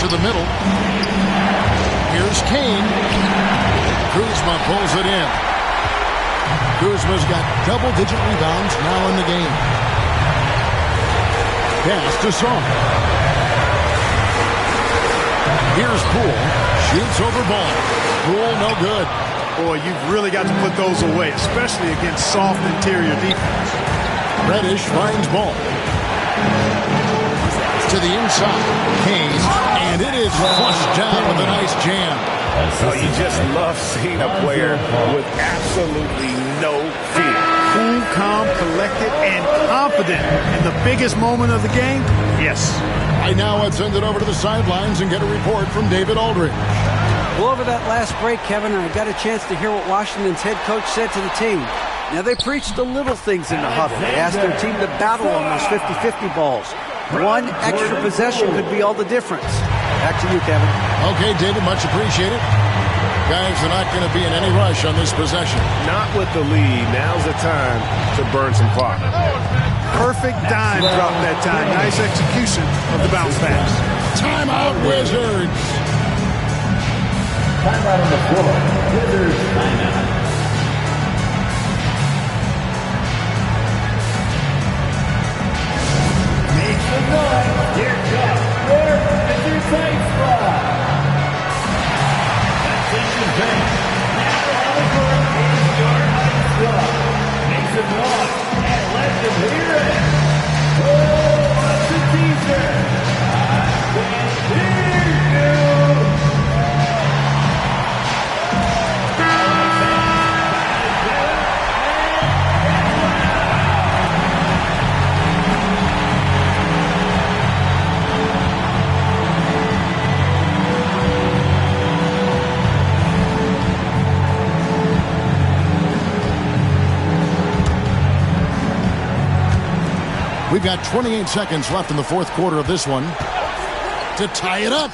To the middle. Here's Kane. Kuzma pulls it in. Kuzma's got double-digit rebounds now in the game. Pass to Sarr. Here's Poole. Shoots over Ball. Poole no good. Boy, you've really got to put those away, especially against soft interior defense. Reddish finds Ball. To the inside. Kane. And it is flushed down with a nice jam. Oh, you just love seeing a player with absolutely no fear. Cool, calm, collected, and confident in the biggest moment of the game? Yes. Right now, let's send it over to the sidelines and get a report from David Aldridge. Well, over that last break, Kevin, I got a chance to hear what Washington's head coach said to the team. Now, they preached the little things in the huddle. They asked their team to battle on those 50-50 balls. One extra possession could be all the difference. Back to you, Kevin. Okay, David, much appreciated. Guys are not going to be in any rush on this possession. Not with the lead. Now's the time to burn some clock. Perfect dime drop that time. Nice execution of the bounce pass. Timeout, Wizards. Timeout on the floor. Wizards timeout. Make some noise. Here comes your Wizards Ice Squad. Attention fans. Now on the court is your Ice Squad. Make some noise and let them hear it. Oh, what's the teaser? I can hear you. We've got 28 seconds left in the 4th quarter of this one to tie it up.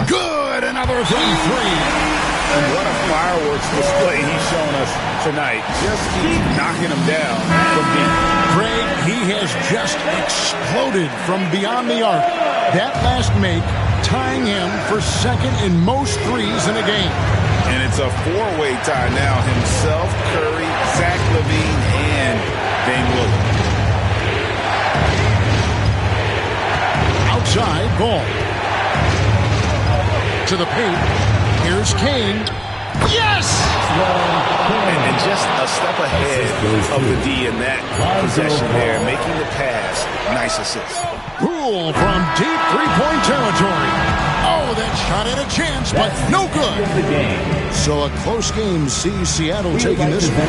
Good, another 3-3. And what a fireworks display he's shown us tonight. Just keep knocking him down from deep. Craig, he has just exploded from beyond the arc. That last make tying him for second in most threes in a game. And it's a 4-way tie now. Himself, Curry, Zach LaVine, and Dame Lillard. Outside, Ball. To the paint. Here's Kane. Yes! And just a step ahead of the D in that possession there, making the pass. Nice assist. Poole from deep three-point territory. Oh, that shot had a chance, but no good. So a close game sees Seattle taking this one.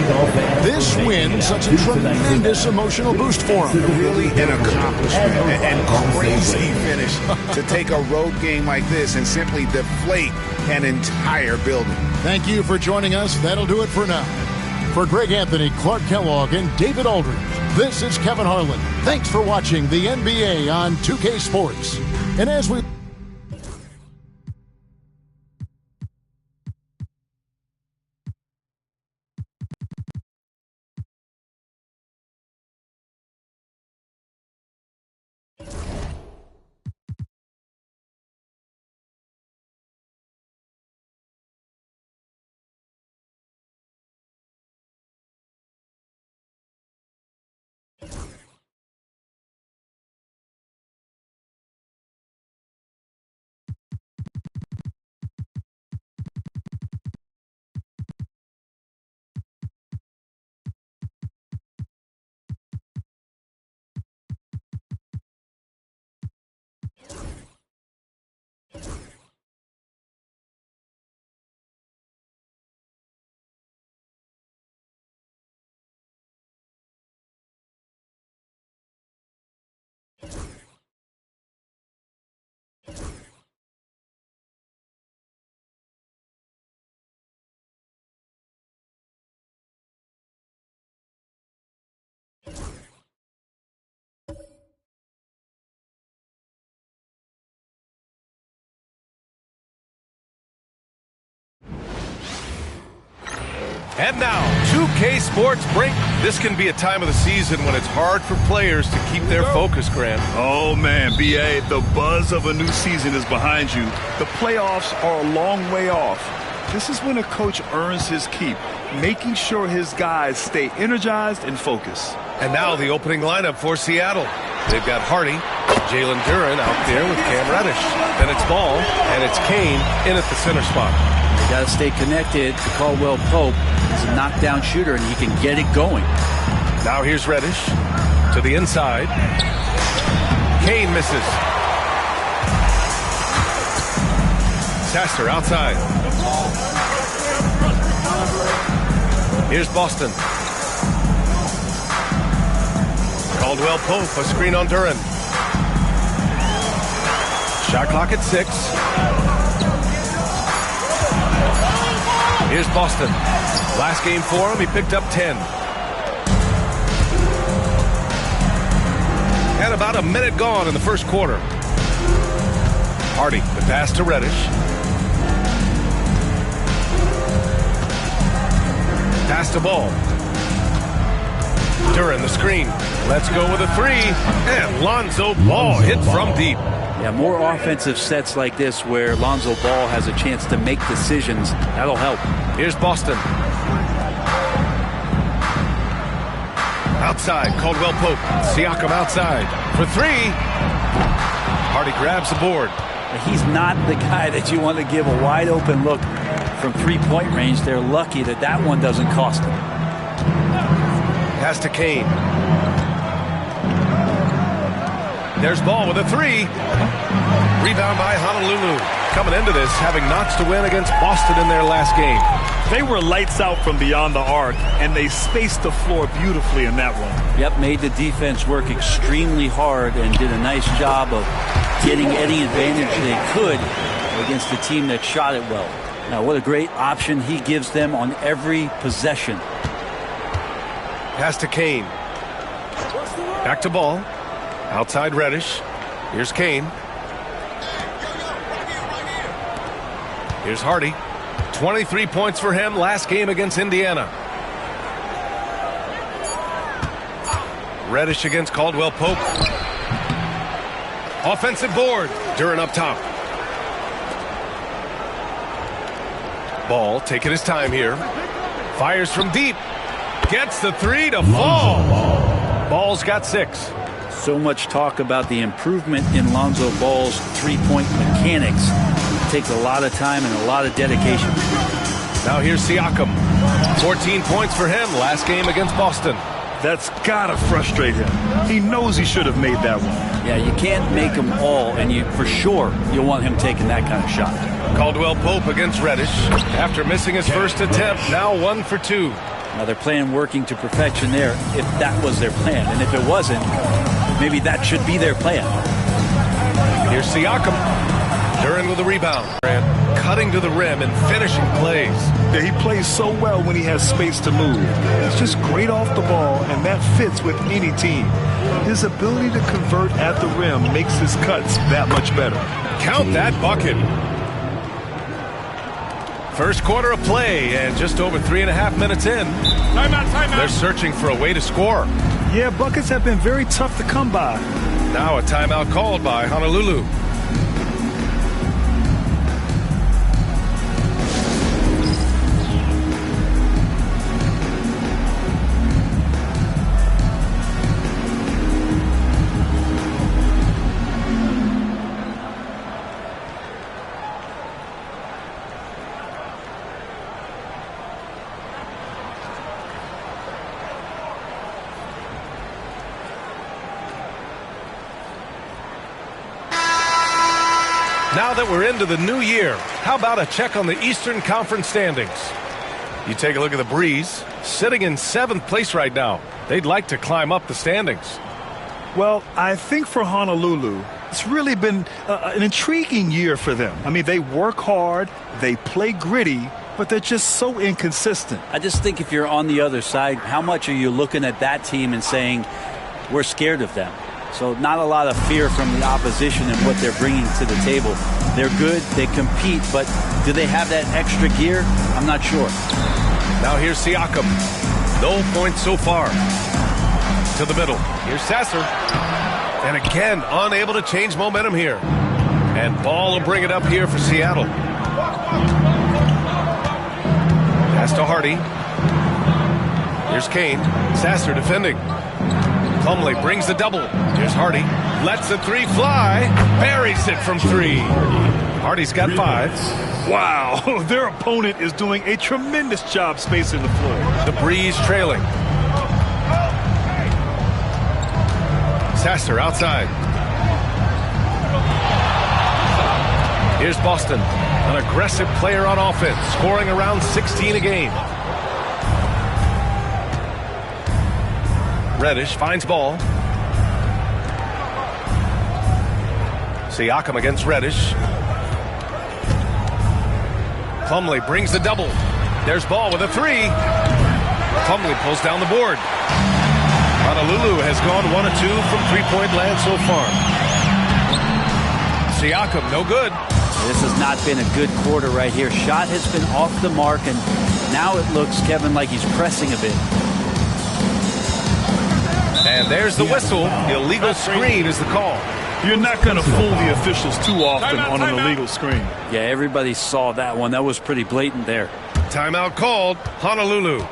This win, such a tremendous emotional boost for them. Really an accomplishment and crazy finish to take a road game like this and simply deflate an entire building. Thank you for joining us. That'll do it for now. For Greg Anthony, Clark Kellogg, and David Aldridge, this is Kevin Harlan. Thanks for watching the NBA on 2K Sports. And as we... And now, 2K Sports Break. This can be a time of the season when it's hard for players to keep their focus, Grant. Oh, man, B.A., the buzz of a new season is behind you. The playoffs are a long way off. This is when a coach earns his keep, making sure his guys stay energized and focused. And now the opening lineup for Seattle. They've got Hardy, Jalen Duren out there with Cam Reddish. Then it's Ball, and it's Kane in at the center spot. They got to stay connected to Caldwell Pope. He's a knockdown shooter, and he can get it going. Now here's Reddish to the inside. Kane misses. Sasser outside. Here's Boston. Caldwell Pope, a screen on Duren. Shot clock at 6. Here's Boston. Last game for him, he picked up 10. And about a minute gone in the first quarter. Hardy, the pass to Reddish. Pass to Ball. Duren, the screen. Let's go with a 3. And Lonzo Ball hit from deep. Yeah, more offensive sets like this where Lonzo Ball has a chance to make decisions. That'll help. Here's Boston. Outside, Caldwell Pope. Siakam outside for 3. Hardy grabs the board. He's not the guy that you want to give a wide open look from three-point range. They're lucky that that one doesn't cost them. Pass to Kane. There's Ball with a 3. Rebound by Honolulu. Coming into this, having notched a win against Boston in their last game. They were lights out from beyond the arc, and they spaced the floor beautifully in that one. Yep, made the defense work extremely hard and did a nice job of getting any advantage they could against the team that shot it well. Now, what a great option he gives them on every possession. Pass to Kane. Back to Ball. Outside Reddish. Here's Kane. Here's Hardy. 23 points for him last game against Indiana. Reddish against Caldwell Pope. Offensive board. Duren up top. Ball taking his time here. Fires from deep. Gets the 3 to fall. Ball's got 6. So much talk about the improvement in Lonzo Ball's three-point mechanics. It takes a lot of time and a lot of dedication. Now here's Siakam. 14 points for him last game against Boston. That's gotta frustrate him. He knows he should have made that one. Yeah, you can't make them all, and for sure you'll want him taking that kind of shot. Caldwell Pope against Reddish. After missing his first attempt, now 1 for 2. Now their plan working to perfection there, if that was their plan. And if it wasn't, maybe that should be their plan. Here's Siakam. Duran with the rebound. Cutting to the rim and finishing plays. Yeah, he plays so well when he has space to move. He's just great off the ball, and that fits with any team. His ability to convert at the rim makes his cuts that much better. Count that bucket. First quarter of play, and just over 3.5 minutes in. Timeout. They're searching for a way to score. Yeah, buckets have been very tough to come by. Now a timeout called by Honolulu. Now that we're into the new year, how about a check on the Eastern Conference standings? You take a look at the Breeze, sitting in 7th place right now. They'd like to climb up the standings. Well, I think for Honolulu, it's really been an intriguing year for them. I mean, they work hard, they play gritty, but they're just so inconsistent. I just think if you're on the other side, how much are you looking at that team and saying, we're scared of them? So not a lot of fear from the opposition and what they're bringing to the table. They're good, they compete, but do they have that extra gear? I'm not sure. Now here's Siakam. No points so far. To the middle. Here's Sasser. And again, unable to change momentum here. And Ball will bring it up here for Seattle. Pass to Hardy. Here's Kane. Sasser defending. Plumlee brings the double. Here's Hardy. Lets the three fly. Buries it from 3. Hardy's got 5. Wow, their opponent is doing a tremendous job spacing the floor. The Breeze trailing. Sasser outside. Here's Boston, an aggressive player on offense, scoring around 16 a game. Reddish finds ball. Siakam against Reddish. Plumlee brings the double. There's Ball with a 3. Plumlee pulls down the board. Honolulu has gone 1 of 2 from three-point land so far. Siakam, no good. This has not been a good quarter right here. Shot has been off the mark, and now it looks, Kevin, like he's pressing a bit. And there's the whistle. Illegal screen is the call. You're not going to fool the officials too often on an illegal screen. Yeah, everybody saw that one. That was pretty blatant there. Timeout called. Honolulu.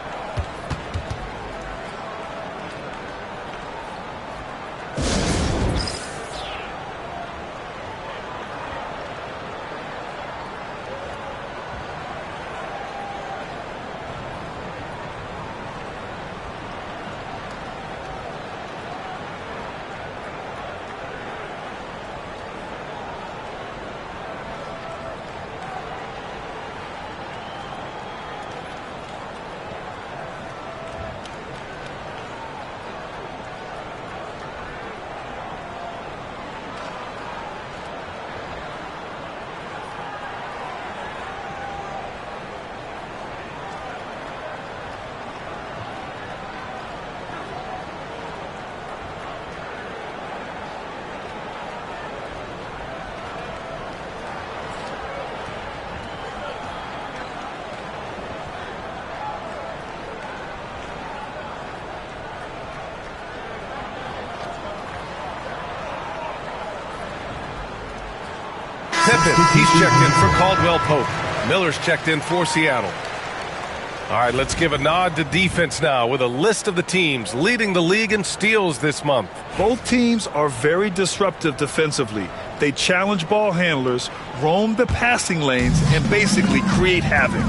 Pippen, he's checked in for Caldwell Pope. Miller's checked in for Seattle. All right, let's give a nod to defense now with a list of the teams leading the league in steals this month. Both teams are very disruptive defensively. They challenge ball handlers, roam the passing lanes, and basically create havoc.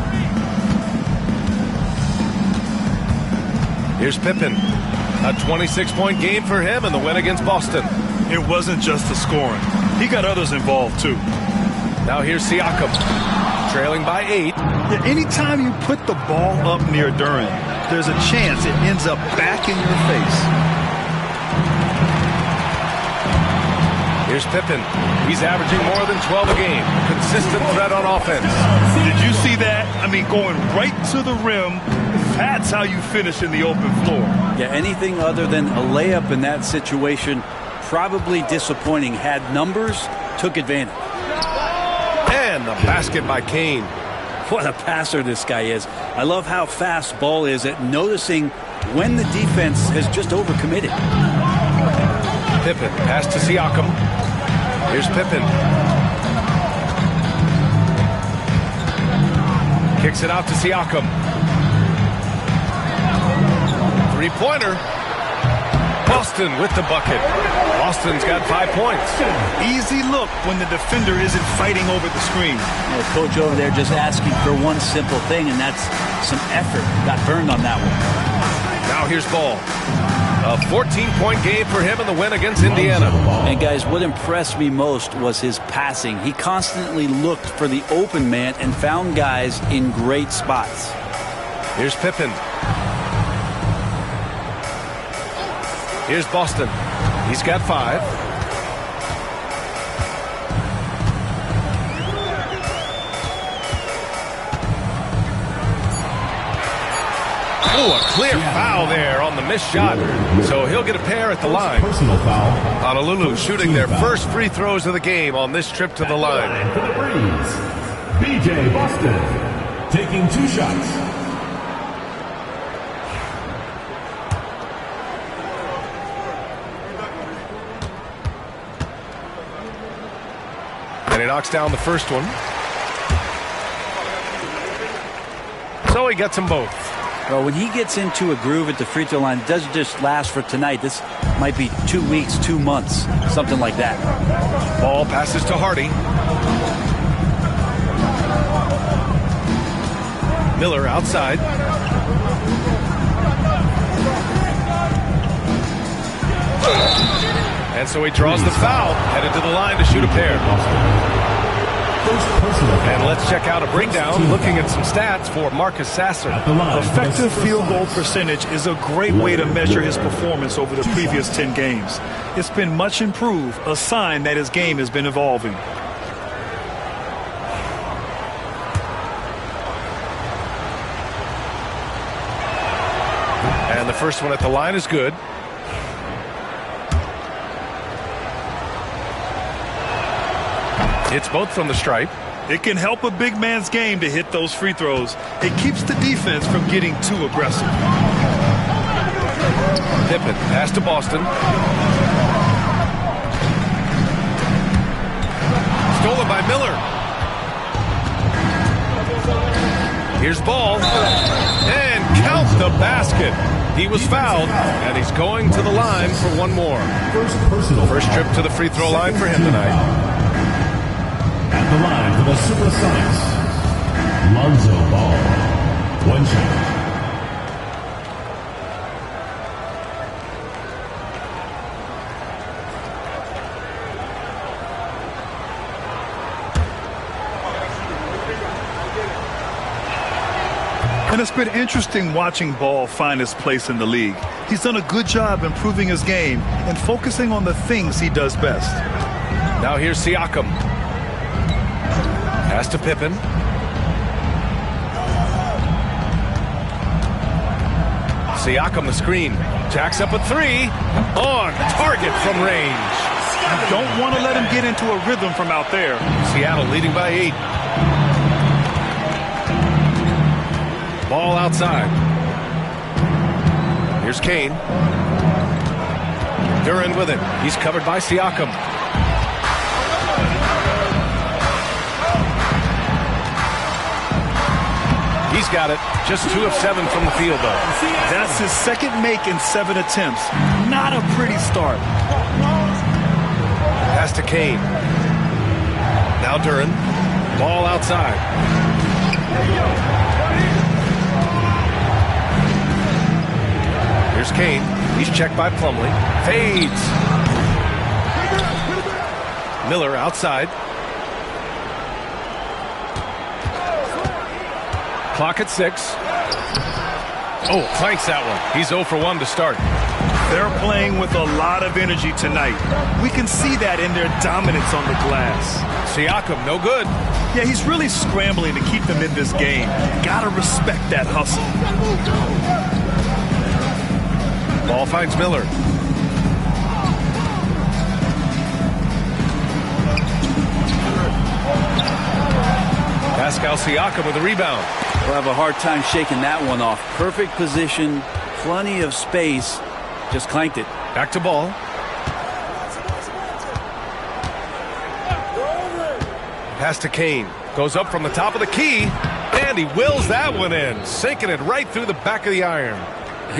Here's Pippen. A 26-point game for him in the win against Boston. It wasn't just the scoring. He got others involved, too. Now here's Siakam, trailing by 8. Yeah, anytime you put the ball up near Duran, there's a chance it ends up back in your face. Here's Pippen. He's averaging more than 12 a game. Consistent threat on offense. Did you see that? I mean, going right to the rim. That's how you finish in the open floor. Yeah, anything other than a layup in that situation, probably disappointing. Had numbers, took advantage. And the basket by Kane. What a passer this guy is. I love how fast Ball is at noticing when the defense has just overcommitted. Pippen, pass to Siakam. Here's Pippen. Kicks it out to Siakam. Three-pointer. Boston with the bucket. Boston's got 5 points. Easy look when the defender isn't fighting over the screen. Yeah, coach over there just asking for one simple thing, and that's some effort. Got burned on that one. Now here's Ball. A 14-point game for him in the win against Indiana. And guys, what impressed me most was his passing. He constantly looked for the open man and found guys in great spots. Here's Pippen. Here's Boston. He's got 5. Oh, a clear foul there on the missed shot. So he'll get a pair at the line. Personal foul. Honolulu shooting their first free throws of the game on this trip to the line. For the Breeze, B.J. Boston taking 2 shots. And he knocks down the first one. So he gets them both. Well, when he gets into a groove at the free throw line, it doesn't just last for tonight. This might be 2 weeks, 2 months, something like that. Ball passes to Hardy. Miller outside. And so he draws the foul, headed to the line to shoot a pair. And let's check out a breakdown looking at some stats for Marcus Sasser. Effective field goal percentage is a great way to measure his performance over the previous 10 games. It's been much improved, a sign that his game has been evolving. And the first one at the line is good. It's both from the stripe. It can help a big man's game to hit those free throws. It keeps the defense from getting too aggressive. Pippen, pass to Boston. Stolen by Miller. Here's Ball. And count the basket. He was fouled, and he's going to the line for one more. First trip to the free throw line for him tonight. At the line for the Supersonics, Lonzo Ball. 1 shot. And it's been interesting watching Ball find his place in the league. He's done a good job improving his game and focusing on the things he does best. Now here's Siakam. Pass to Pippen. Siakam the screen. Jacks up a 3. On target from range. You don't want to let him get into a rhythm from out there. Seattle leading by 8. Ball outside. Here's Kane. Duran with it. He's covered by Siakam. He's got it. Just 2 of 7 from the field, though. That's his second make in 7 attempts. Not a pretty start. Pass to Kane. Now Duran. Ball outside. Here's Kane. He's checked by Plumlee. Fades. Miller outside. Clock at 6. Oh, clanks that one. He's 0 for 1 to start. They're playing with a lot of energy tonight. We can see that in their dominance on the glass. Siakam, no good. Yeah, he's really scrambling to keep them in this game. Gotta respect that hustle. Ball finds Miller. Pascal Siakam with a rebound. We'll have a hard time shaking that one off. Perfect position, plenty of space. Just clanked it. Back to Ball. Pass to Kane. Goes up from the top of the key. And he wills that one in. Sinking it right through the back of the iron.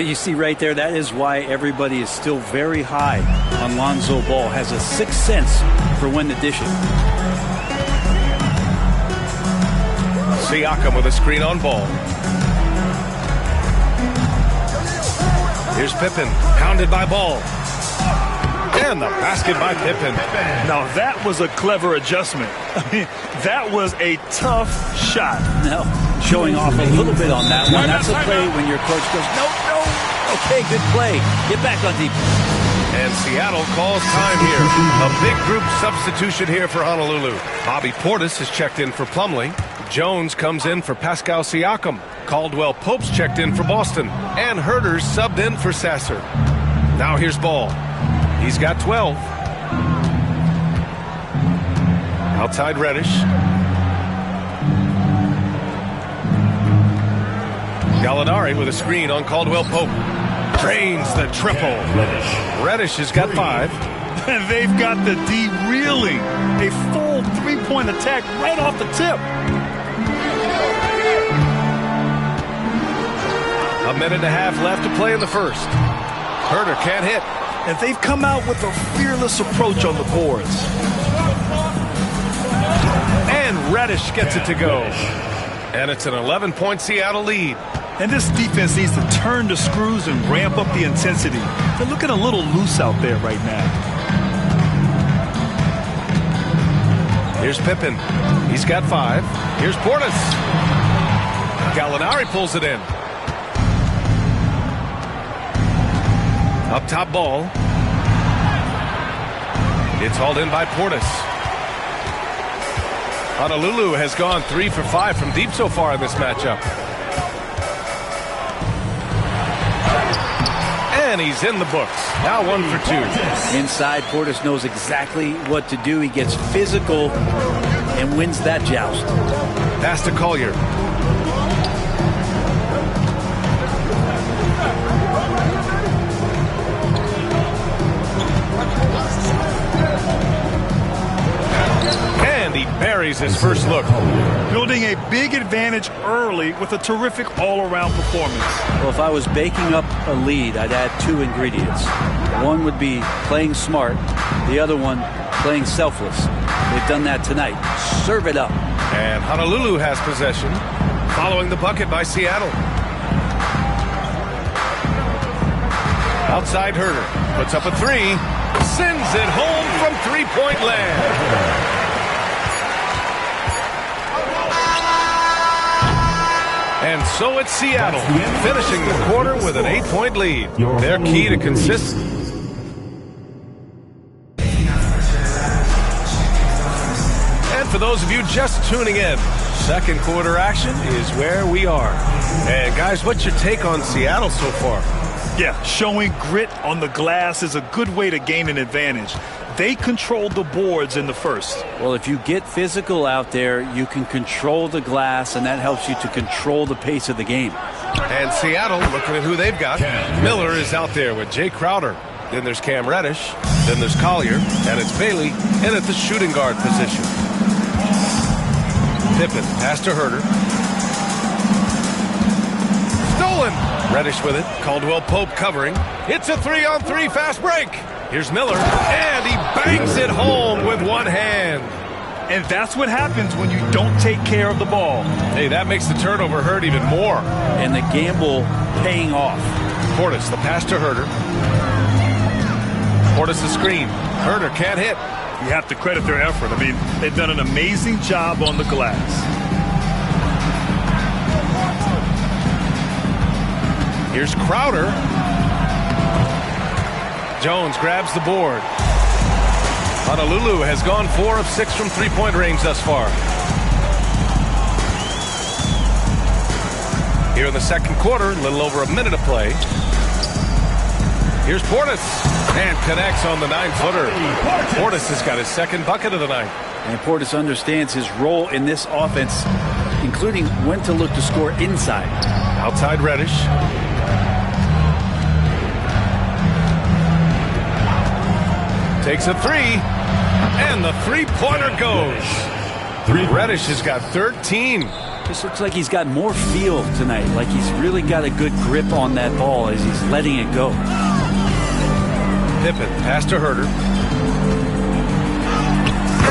You see right there, that is why everybody is still very high on Lonzo Ball. Has a sixth sense for when to dish it. Siakam with a screen on Ball. Here's Pippen, pounded by Ball. And the basket by Pippen. Now that was a clever adjustment. I mean, that was a tough shot. Now, showing off a little bit on that one. That's a play when your coach goes, no. Okay, good play. Get back on defense. And Seattle calls time here. A big group substitution here for Honolulu. Bobby Portis has checked in for Plumlee. Jones comes in for Pascal Siakam. Caldwell Pope's checked in for Boston. And Herter's subbed in for Sasser. Now here's Ball. He's got 12. Outside Reddish. Gallinari with a screen on Caldwell Pope. Drains the triple. Reddish has got 5. And they've got the D reeling. A full three-point attack right off the tip. A minute and a half left to play in the first. Herter can't hit. And they've come out with a fearless approach on the boards. And Reddish gets it to go. And it's an 11-point Seattle lead. And this defense needs to turn the screws and ramp up the intensity. They're looking a little loose out there right now. Here's Pippen. He's got 5. Here's Portis. Gallinari pulls it in. Up top Ball. It's hauled in by Portis. Honolulu has gone 3 for 5 from deep so far in this matchup. And he's in the books. Now 1 for 2. Inside, Portis knows exactly what to do. He gets physical and wins that joust. Pass to Collier. And he buries his first look. Building a big advantage early with a terrific all-around performance. Well, if I was baking up a lead, I'd add 2 ingredients. One would be playing smart. The other one, playing selfless. They've done that tonight. Serve it up. And Honolulu has possession, following the bucket by Seattle. Outside Herter. Puts up a 3. Sends it home from three-point land. And so it's Seattle, finishing the quarter with an 8-point lead. Their key to consistency. And for those of you just tuning in, second quarter action is where we are. And guys, what's your take on Seattle so far? Yeah, showing grit on the glass is a good way to gain an advantage. They controlled the boards in the first. Well, if you get physical out there, you can control the glass, and that helps you to control the pace of the game. And Seattle, looking at who they've got. Miller is out there with Jay Crowder. Then there's Cam Reddish. Then there's Collier. And it's Bailey in at the shooting guard position. Pippen, pass to Herter. Stolen. Reddish with it. Caldwell Pope covering. It's a 3-on-3 fast break. Here's Miller, and he bangs it home with one hand. And that's what happens when you don't take care of the ball. Hey, that makes the turnover hurt even more. And the gamble paying off. Portis, the pass to Herter. Portis the screen. Herter can't hit. You have to credit their effort. I mean, they've done an amazing job on the glass. Here's Crowder. Jones grabs the board. Honolulu has gone 4 of 6 from three-point range thus far. Here in the second quarter, a little over a minute of play. Here's Portis, and connects on the 9-footer. Portis has got his second bucket of the night. And Portis understands his role in this offense, including when to look to score inside. Outside Reddish. Takes a three, and the three-pointer goes. Reddish has got 13. This looks like he's got more feel tonight, like he's really got a good grip on that ball as he's letting it go. Pippen, pass to Herter.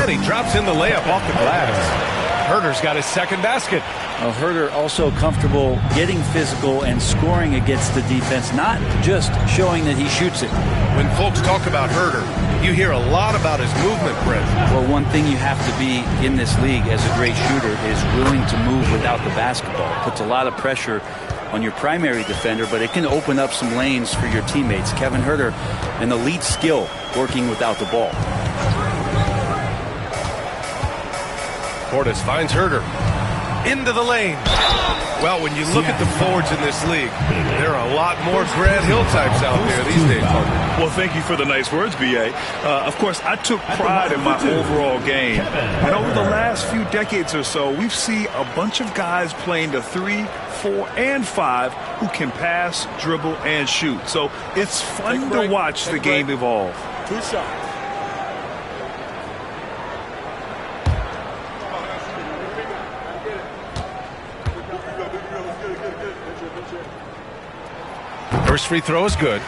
And he drops in the layup off the glass. Herter's got his second basket. Well, Herter also comfortable getting physical and scoring against the defense, not just showing that he shoots it. When folks talk about Herter, you hear a lot about his movement, Brent. Well, one thing you have to be in this league as a great shooter is willing to move without the basketball. It puts a lot of pressure on your primary defender, but it can open up some lanes for your teammates. Kevin Herter, an elite skill working without the ball. Portis finds Herter. Into the lane. Well, when you look at the forwards in this league, there are a lot more Grant Hill types out there these days, Parker. Well, thank you for the nice words, B.A. Of course, I took pride in my overall game. And over the last few decades or so, we've seen a bunch of guys playing the 3, 4, and 5 who can pass, dribble, and shoot. So it's fun to watch the game evolve. 2 shots. First free throw is good.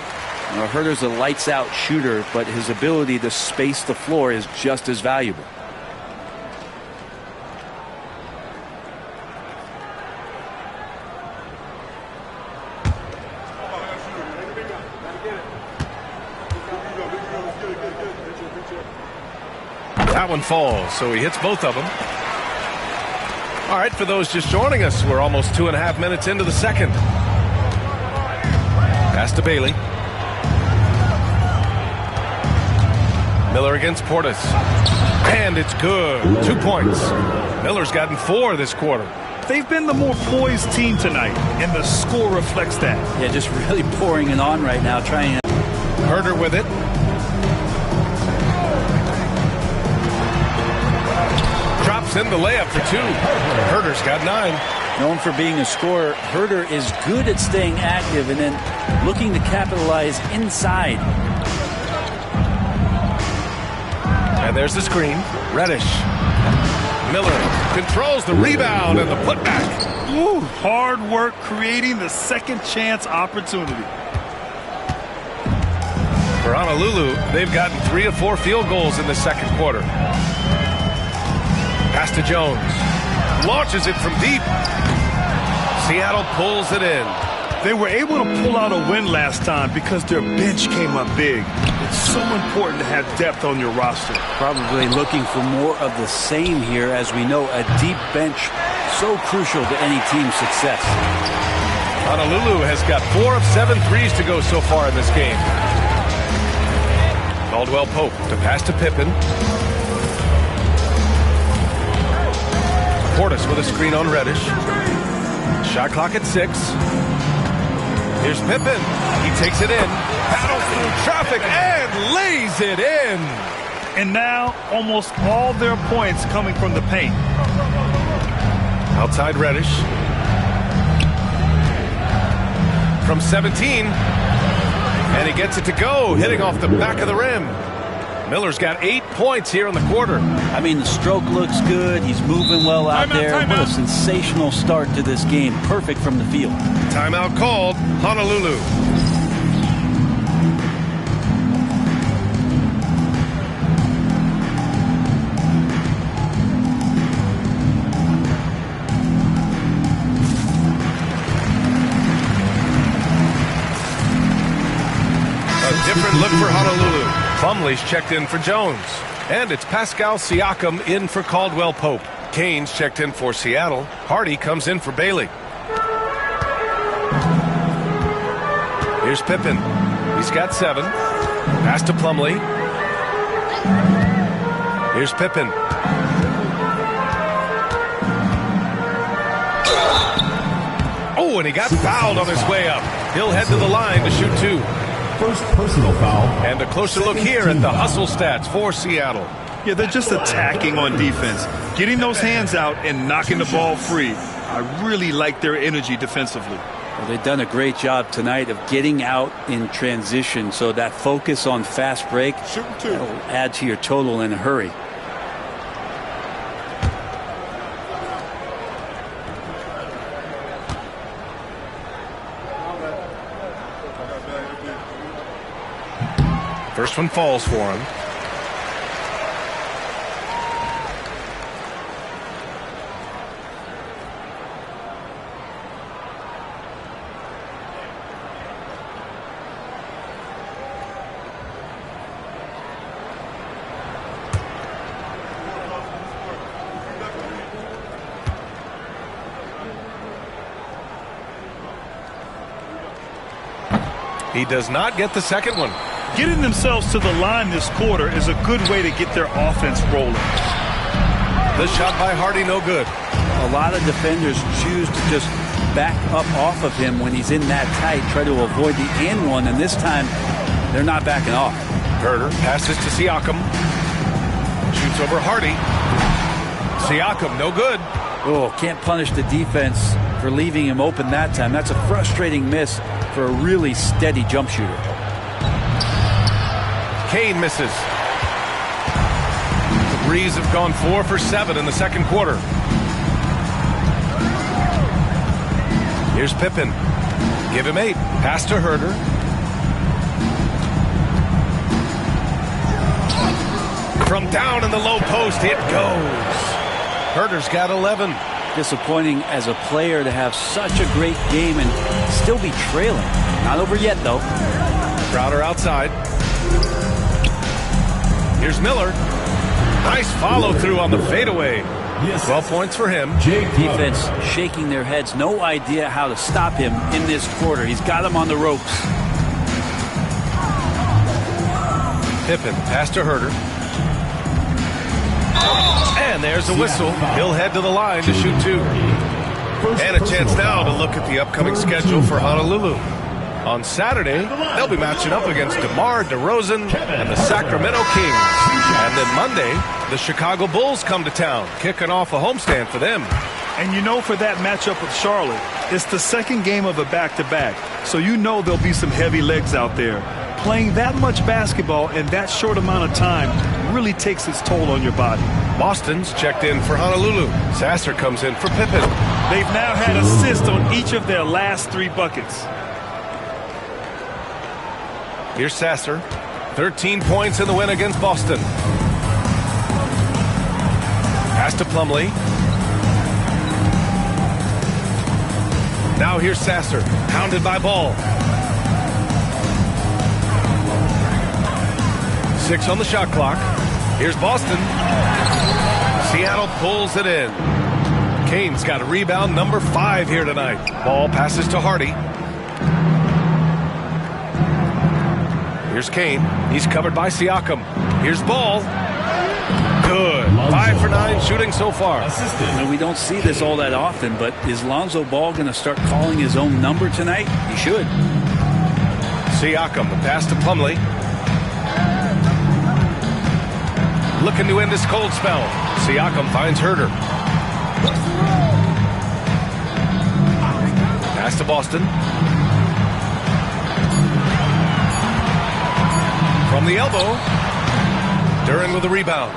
Well, Herter's a lights-out shooter, but his ability to space the floor is just as valuable. That one falls, so he hits both of them. All right, for those just joining us, we're almost 2.5 minutes into the second. Pass to Bailey. Miller against Portis. And it's good. 2 points. Miller's gotten 4 this quarter. They've been the more poised team tonight, and the score reflects that. Yeah, just really pouring it on right now, trying to... Herter with it. Drops in the layup for 2. Herter's got 9. Known for being a scorer, Herter is good at staying active and then looking to capitalize inside. And there's the screen. Reddish. Miller controls the rebound and the putback. Ooh, hard work creating the second chance opportunity. For Honolulu, they've gotten 3 of 4 field goals in the second quarter. Pass to Jones. Launches it from deep. Seattle pulls it in. They were able to pull out a win last time because their bench came up big. It's so important to have depth on your roster. Probably looking for more of the same here, as we know a deep bench so crucial to any team's success. Honolulu has got 4 of 7 threes to go so far in this game. Caldwell Pope to pass to Pippen. Portis with a screen on Reddish. Shot clock at 6. Here's Pippen. He takes it in. Battles through traffic and lays it in. And now almost all their points coming from the paint. Outside Reddish. From 17. And he gets it to go, hitting off the back of the rim. Miller's got 8 points here in the quarter. I mean, the stroke looks good. He's moving well out there. What a sensational start to this game. Perfect from the field. Timeout called. Honolulu. A different look for Honolulu. Plumlee's checked in for Jones. And it's Pascal Siakam in for Caldwell Pope. Kane's checked in for Seattle. Hardy comes in for Bailey. Here's Pippen. He's got 7. Pass to Plumlee. Here's Pippen. Oh, and he got fouled on his way up. He'll head to the line to shoot 2. First personal foul. And a closer look here at the hustle stats for Seattle. Yeah, they're just attacking on defense. Getting those hands out and knocking the ball free. I really like their energy defensively. Well, they've done a great job tonight of getting out in transition, so that focus on fast break will add to your total in a hurry. First one falls for him. He does not get the second one. Getting themselves to the line this quarter is a good way to get their offense rolling. The shot by Hardy, no good. A lot of defenders choose to just back up off of him when he's in that tight, try to avoid the and one, and this time they're not backing off. Herder passes to Siakam. Shoots over Hardy. Siakam, no good. Oh, can't punish the defense for leaving him open that time. That's a frustrating miss for a really steady jump shooter. Kane misses. The Breeze have gone 4 for 7 in the second quarter. Here's Pippen. Give him 8. Pass to Herder. From down in the low post, it goes. Herder's got 11. Disappointing as a player to have such a great game and still be trailing. Not over yet, though. Crowder outside. Here's Miller. Nice follow through on the fadeaway. 12 points for him. Defense shaking their heads. No idea how to stop him in this quarter. He's got him on the ropes. Pippen, pass to Herder. And there's a whistle. He'll head to the line to shoot 2. And a chance now to look at the upcoming schedule for Honolulu. On Saturday, they'll be matching up against DeMar DeRozan and the Sacramento Kings. And then Monday, the Chicago Bulls come to town, kicking off a homestand for them. And you know, for that matchup with Charlotte, it's the second game of a back-to-back. So you know there'll be some heavy legs out there. Playing that much basketball in that short amount of time really takes its toll on your body. Boston's checked in for Honolulu. Sasser comes in for Pippen. They've now had assists on each of their last 3 buckets. Here's Sasser. 13 points in the win against Boston. Pass to Plumlee. Now here's Sasser. Hounded by Ball. 6 on the shot clock. Here's Boston. Seattle pulls it in. Kane's got a rebound, number 5 here tonight. Ball passes to Hardy. Here's Kane. He's covered by Siakam. Here's Ball. Good. 5 for 9 shooting so far. We don't see this all that often, but is Lonzo Ball going to start calling his own number tonight? He should. Siakam, the pass to Plumlee. Looking to end this cold spell. Siakam finds Herder. Pass to Boston. From the elbow. Duran with a rebound.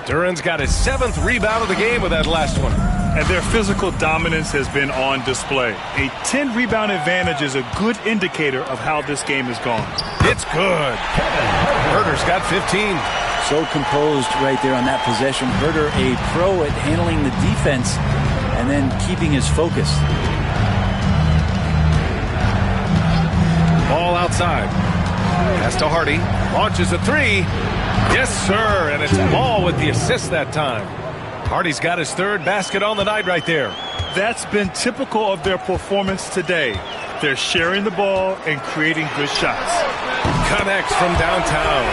Duran's got his 7th rebound of the game with that last one. And their physical dominance has been on display. A 10-rebound advantage is a good indicator of how this game has gone. It's good. Herder's got 15. So composed right there on that possession. Herder, a pro at handling the defense and then keeping his focus. Ball outside. Pass to Hardy. Launches a 3. Yes, sir. And it's Ball with the assist that time. Hardy's got his 3rd basket on the night right there. That's been typical of their performance today. They're sharing the ball and creating good shots. Connects from downtown.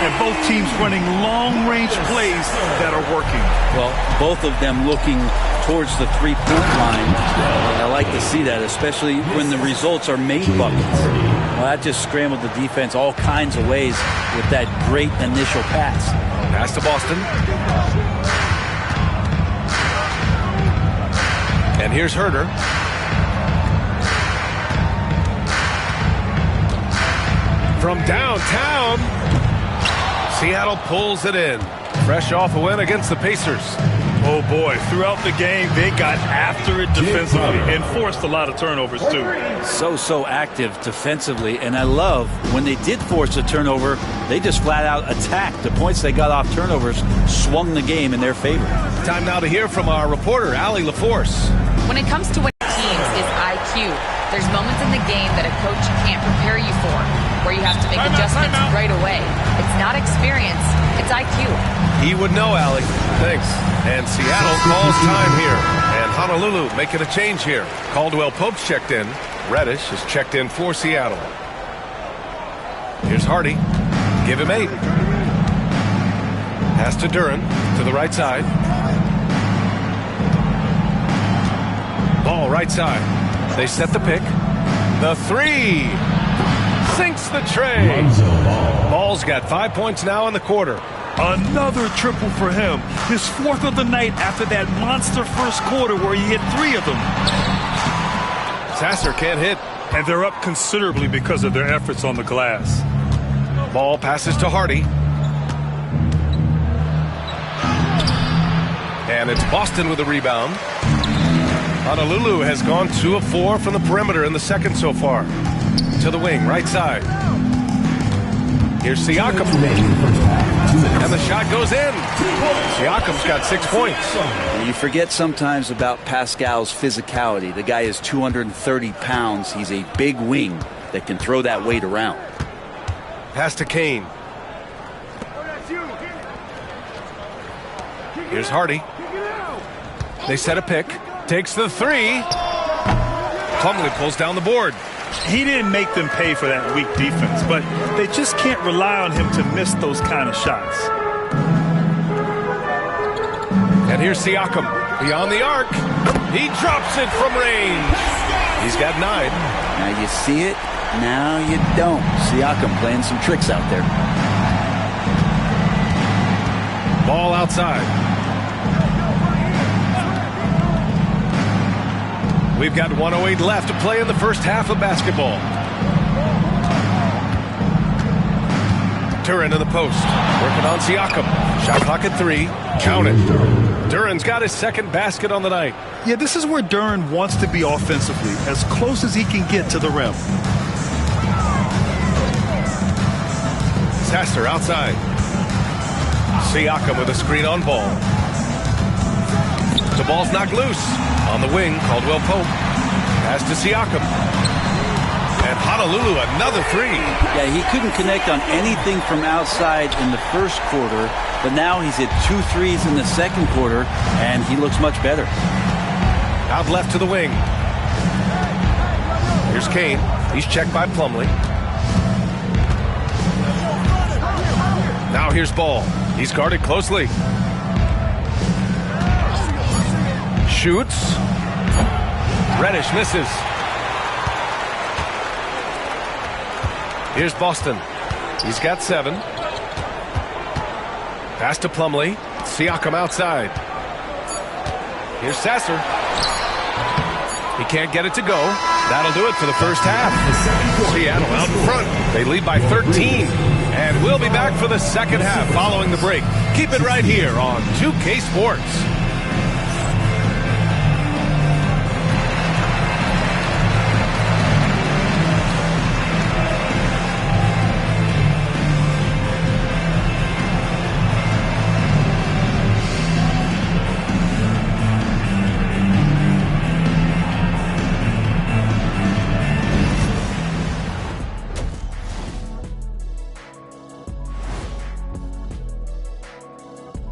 And both teams running long-range plays that are working. Well, both of them looking towards the three-point line. I like to see that, especially when the results are made buckets. Well, that just scrambled the defense all kinds of ways with that great initial pass. Pass to Boston. And here's Herder. From downtown, Seattle pulls it in. Fresh off a win against the Pacers. Oh, boy. Throughout the game, they got after it defensively and forced a lot of turnovers, too. So active defensively. And I love when they did force a turnover, they just flat out attacked. The points they got off turnovers swung the game in their favor. Time now to hear from our reporter, Allie LaForce. When it comes to winning teams, it's IQ. There's moments in the game that a coach can't prepare you for, where you have to make adjustments right away. It's not experience, it's IQ. He would know, Allie. Thanks. And Seattle calls time here. And Honolulu making a change here. Caldwell Pope's checked in. Reddish is checked in for Seattle. Here's Hardy. Give him 8. Pass to Duran to the right side. Ball right side. They set the pick. The 3. Sinks the tray. Ball's got 5 points now in the quarter. Another triple for him. His 4th of the night after that monster first quarter where he hit 3 of them. Sasser can't hit. And they're up considerably because of their efforts on the glass. Ball passes to Hardy. And it's Boston with the rebound. Honolulu has gone 2 of 4 from the perimeter in the second so far. To the wing, right side. Here's Siakam. And the shot goes in. Siakam's got 6 points. You forget sometimes about Pascal's physicality. The guy is 230 pounds. He's a big wing that can throw that weight around. Pass to Kane. Here's Hardy. They set a pick. Takes the 3. Plumlee pulls down the board. He didn't make them pay for that weak defense, but they just can't rely on him to miss those kind of shots. And here's Siakam. Beyond the arc. He drops it from range. He's got 9. Now you see it. Now you don't. Siakam playing some tricks out there. Ball outside. We've got 1:08 left to play in the first half of basketball. Duran in the post. Working on Siakam. Shot clock at 3. Count it. Duran's got his second basket on the night. Yeah, this is where Duran wants to be offensively, as close as he can get to the rim. Sasser outside. Siakam with a screen on Ball. The ball's knocked loose. On the wing, Caldwell Pope. Pass to Siakam. And Honolulu, another 3. Yeah, he couldn't connect on anything from outside in the first quarter, but now he's hit 2 threes in the second quarter, and he looks much better. Out left to the wing. Here's Kane. He's checked by Plumlee. Now here's Ball. He's guarded closely. Shoots. Reddish misses. Here's Boston. He's got 7. Pass to Plumlee. Siakam outside. Here's Sasser. He can't get it to go. That'll do it for the first half. Seattle out in front. They lead by 13. And we'll be back for the second half following the break. Keep it right here on 2K Sports.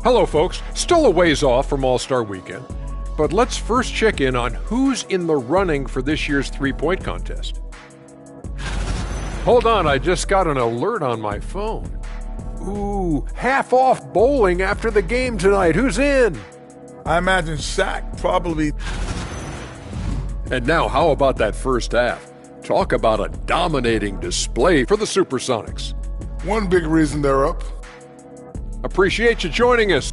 Hello, folks. Still a ways off from All-Star Weekend, but let's first check in on who's in the running for this year's three-point contest. Hold on, I just got an alert on my phone. Ooh, half off bowling after the game tonight. Who's in? I imagine Shaq probably. And now, how about that first half? Talk about a dominating display for the Supersonics. One big reason they're up. Appreciate you joining us.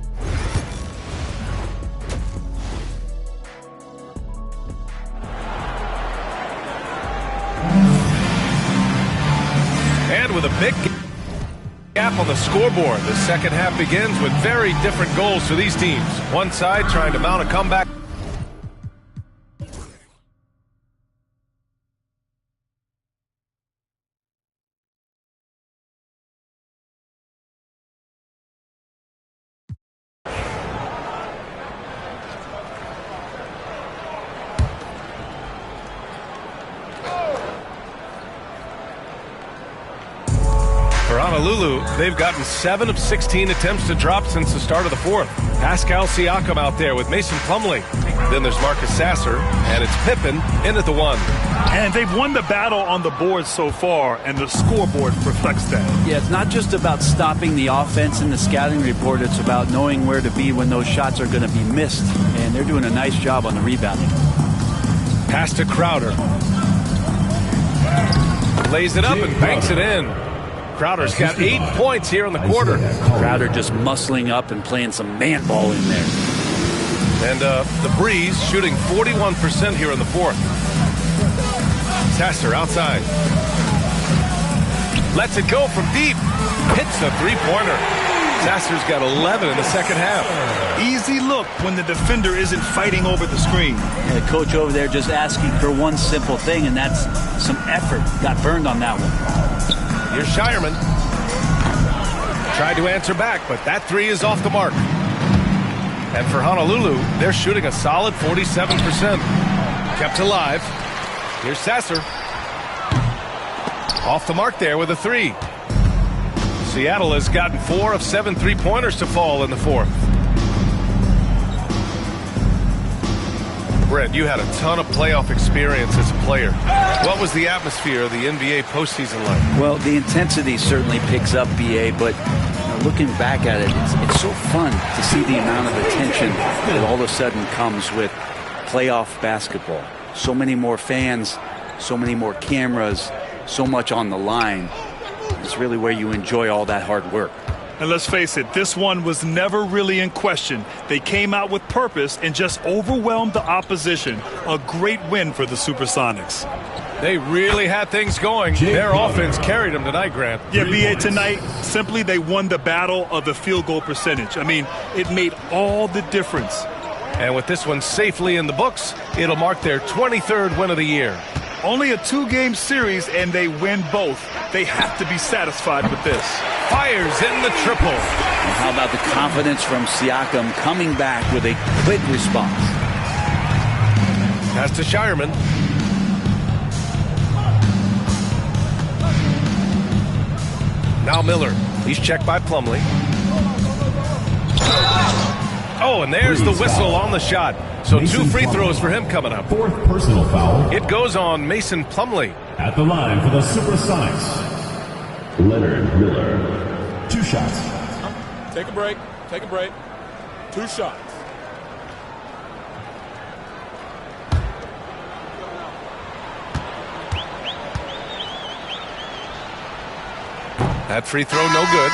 And with a big gap on the scoreboard, the second half begins with very different goals for these teams. One side trying to mount a comeback. For Honolulu, they've gotten 7 of 16 attempts to drop since the start of the fourth. Pascal Siakam out there with Mason Plumlee. Then there's Marcus Sasser, and it's Pippen in at the 1. And they've won the battle on the board so far, and the scoreboard reflects that. Yeah, it's not just about stopping the offense in the scouting report. It's about knowing where to be when those shots are going to be missed. And they're doing a nice job on the rebounding. Pass to Crowder. Lays it up and banks it in. Crowder's got 8 points here in the quarter. Crowder just muscling up and playing some man ball in there. And the Breeze shooting 41% here in the fourth. Sasser outside. Lets it go from deep. Hits the three-pointer. Sasser's got 11 in the second half. Easy look when the defender isn't fighting over the screen. And the coach over there just asking for one simple thing, and that's some effort. Got burned on that one. Here's Shireman. Tried to answer back, but that three is off the mark. And for Honolulu, they're shooting a solid 47%. Kept alive. Here's Sasser. Off the mark there with a three. Seattle has gotten 4 of 7 three-pointers to fall in the fourth. Brent, you had a ton of playoff experience as a player. What was the atmosphere of the NBA postseason like? Well, the intensity certainly picks up, BA, but looking back at it, it's so fun to see the amount of attention that all of a sudden comes with playoff basketball. So many more fans, so many more cameras, so much on the line. It's really where you enjoy all that hard work. And let's face it, this one was never really in question. They came out with purpose and just overwhelmed the opposition. A great win for the Supersonics. They really had things going. Their offense carried them tonight, Grant. Yeah, BA, tonight, simply they won the battle of the field goal percentage. I mean, it made all the difference. And with this one safely in the books, it'll mark their 23rd win of the year. Only a 2-game series, and they win both. They have to be satisfied with this. Fires in the triple. And how about the confidence from Siakam coming back with a quick response? Pass to Shireman. Now Miller. He's checked by Plumlee. Oh, and there's the whistle on the shot. So 2 free throws for him coming up. 4th personal foul. It goes on Mason Plumlee. At the line for the Supersonics, Leonard Miller. 2 shots. Take a break. Take a break. 2 shots. That free throw no good.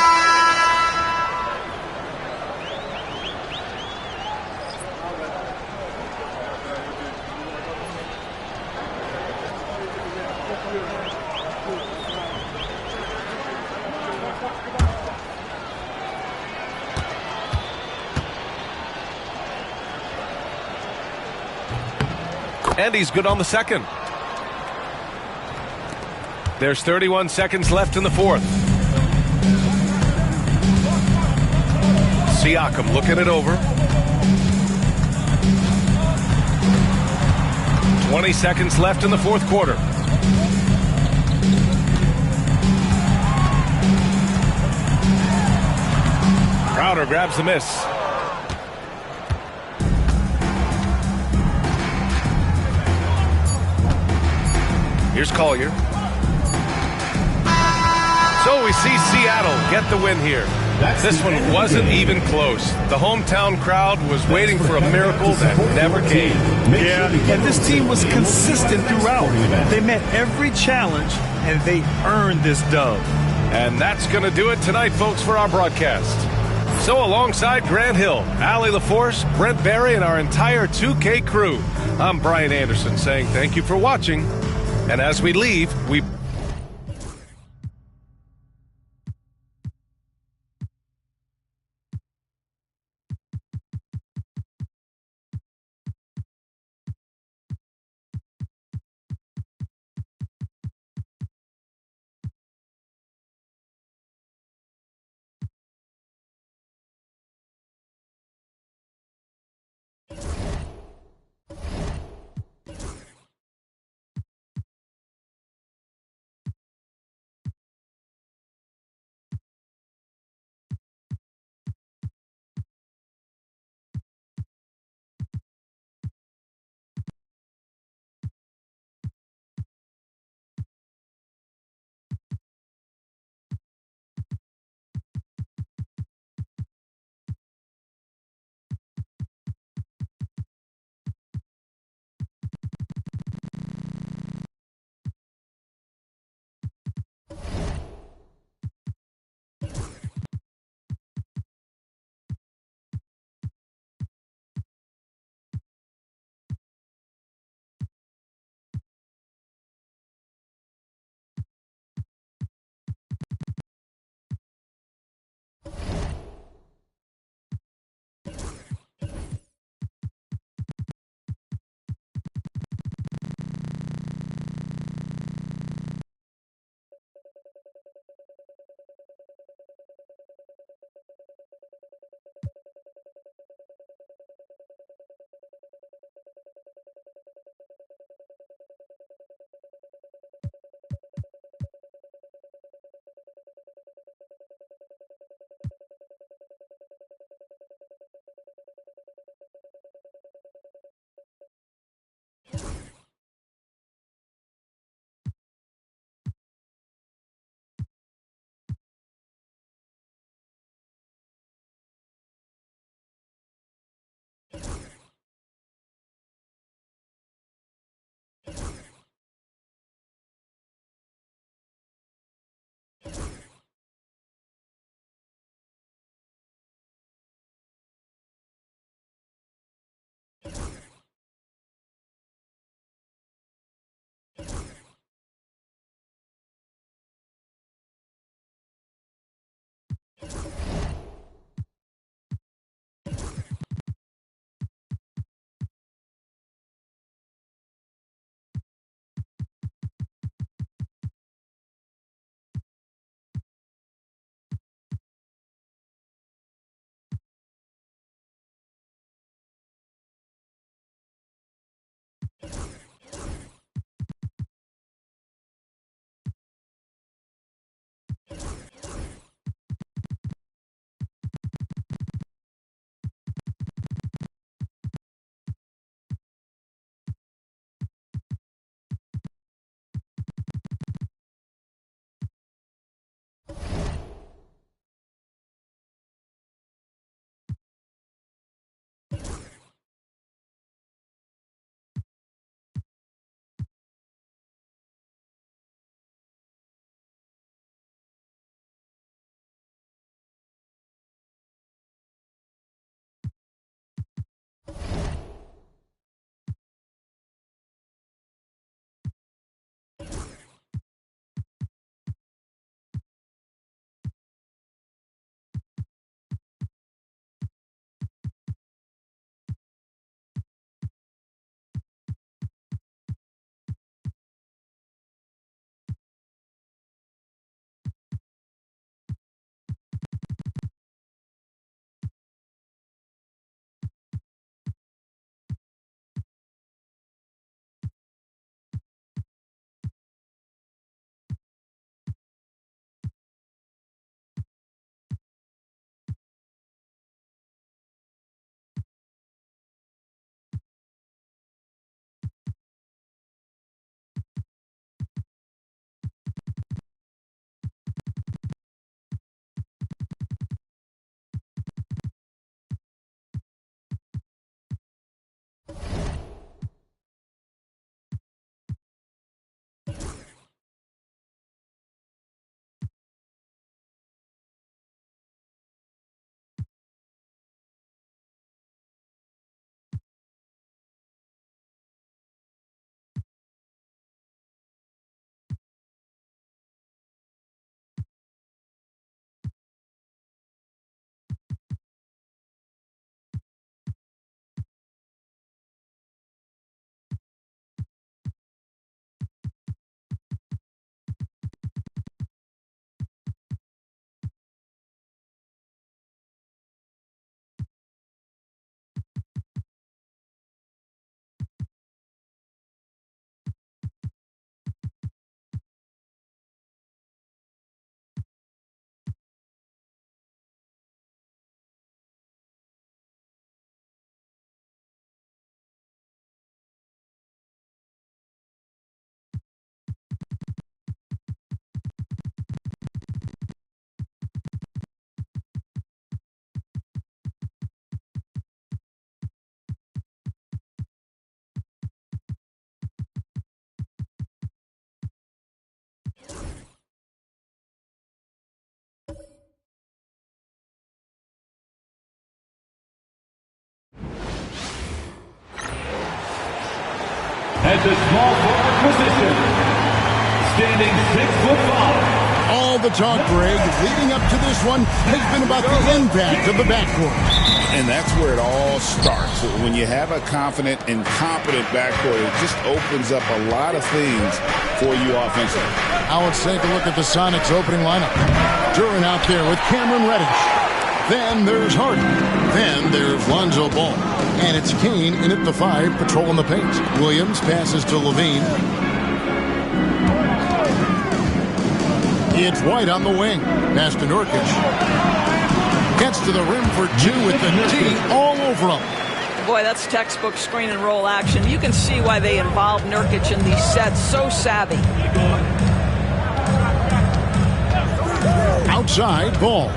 And he's good on the second. There's 31 seconds left in the fourth. Siakam looking it over. 20 seconds left in the fourth quarter. Crowder grabs the miss. Here's Collier. Seattle get the win here. This one wasn't even close. The hometown crowd was waiting for a miracle that never came. Yeah, and this team was consistent throughout. They met every challenge, and they earned this dub. And that's going to do it tonight, folks, for our broadcast. So alongside Grant Hill, Allie LaForce, Brent Barry, and our entire 2K crew, I'm Brian Anderson saying thank you for watching. And as we leave, we... the small forward position, standing 6'5". All the talk, Greg, leading up to this one has been about the impact of the backcourt. And that's where it all starts. When you have a confident and competent backcourt, it just opens up a lot of things for you offensively. Now let's take a look at the Sonics opening lineup. Duran out there with Cameron Reddish. Then there's Hardy. Then there's Lonzo Ball. And it's Kane in at the 5, patrolling the paint. Williams passes to Levine. It's White on the wing. Pass to Nurkic. Gets to the rim for 2 with the D all over him. Boy, that's textbook screen and roll action. You can see why they involve Nurkic in these sets. So savvy. Outside, Ball.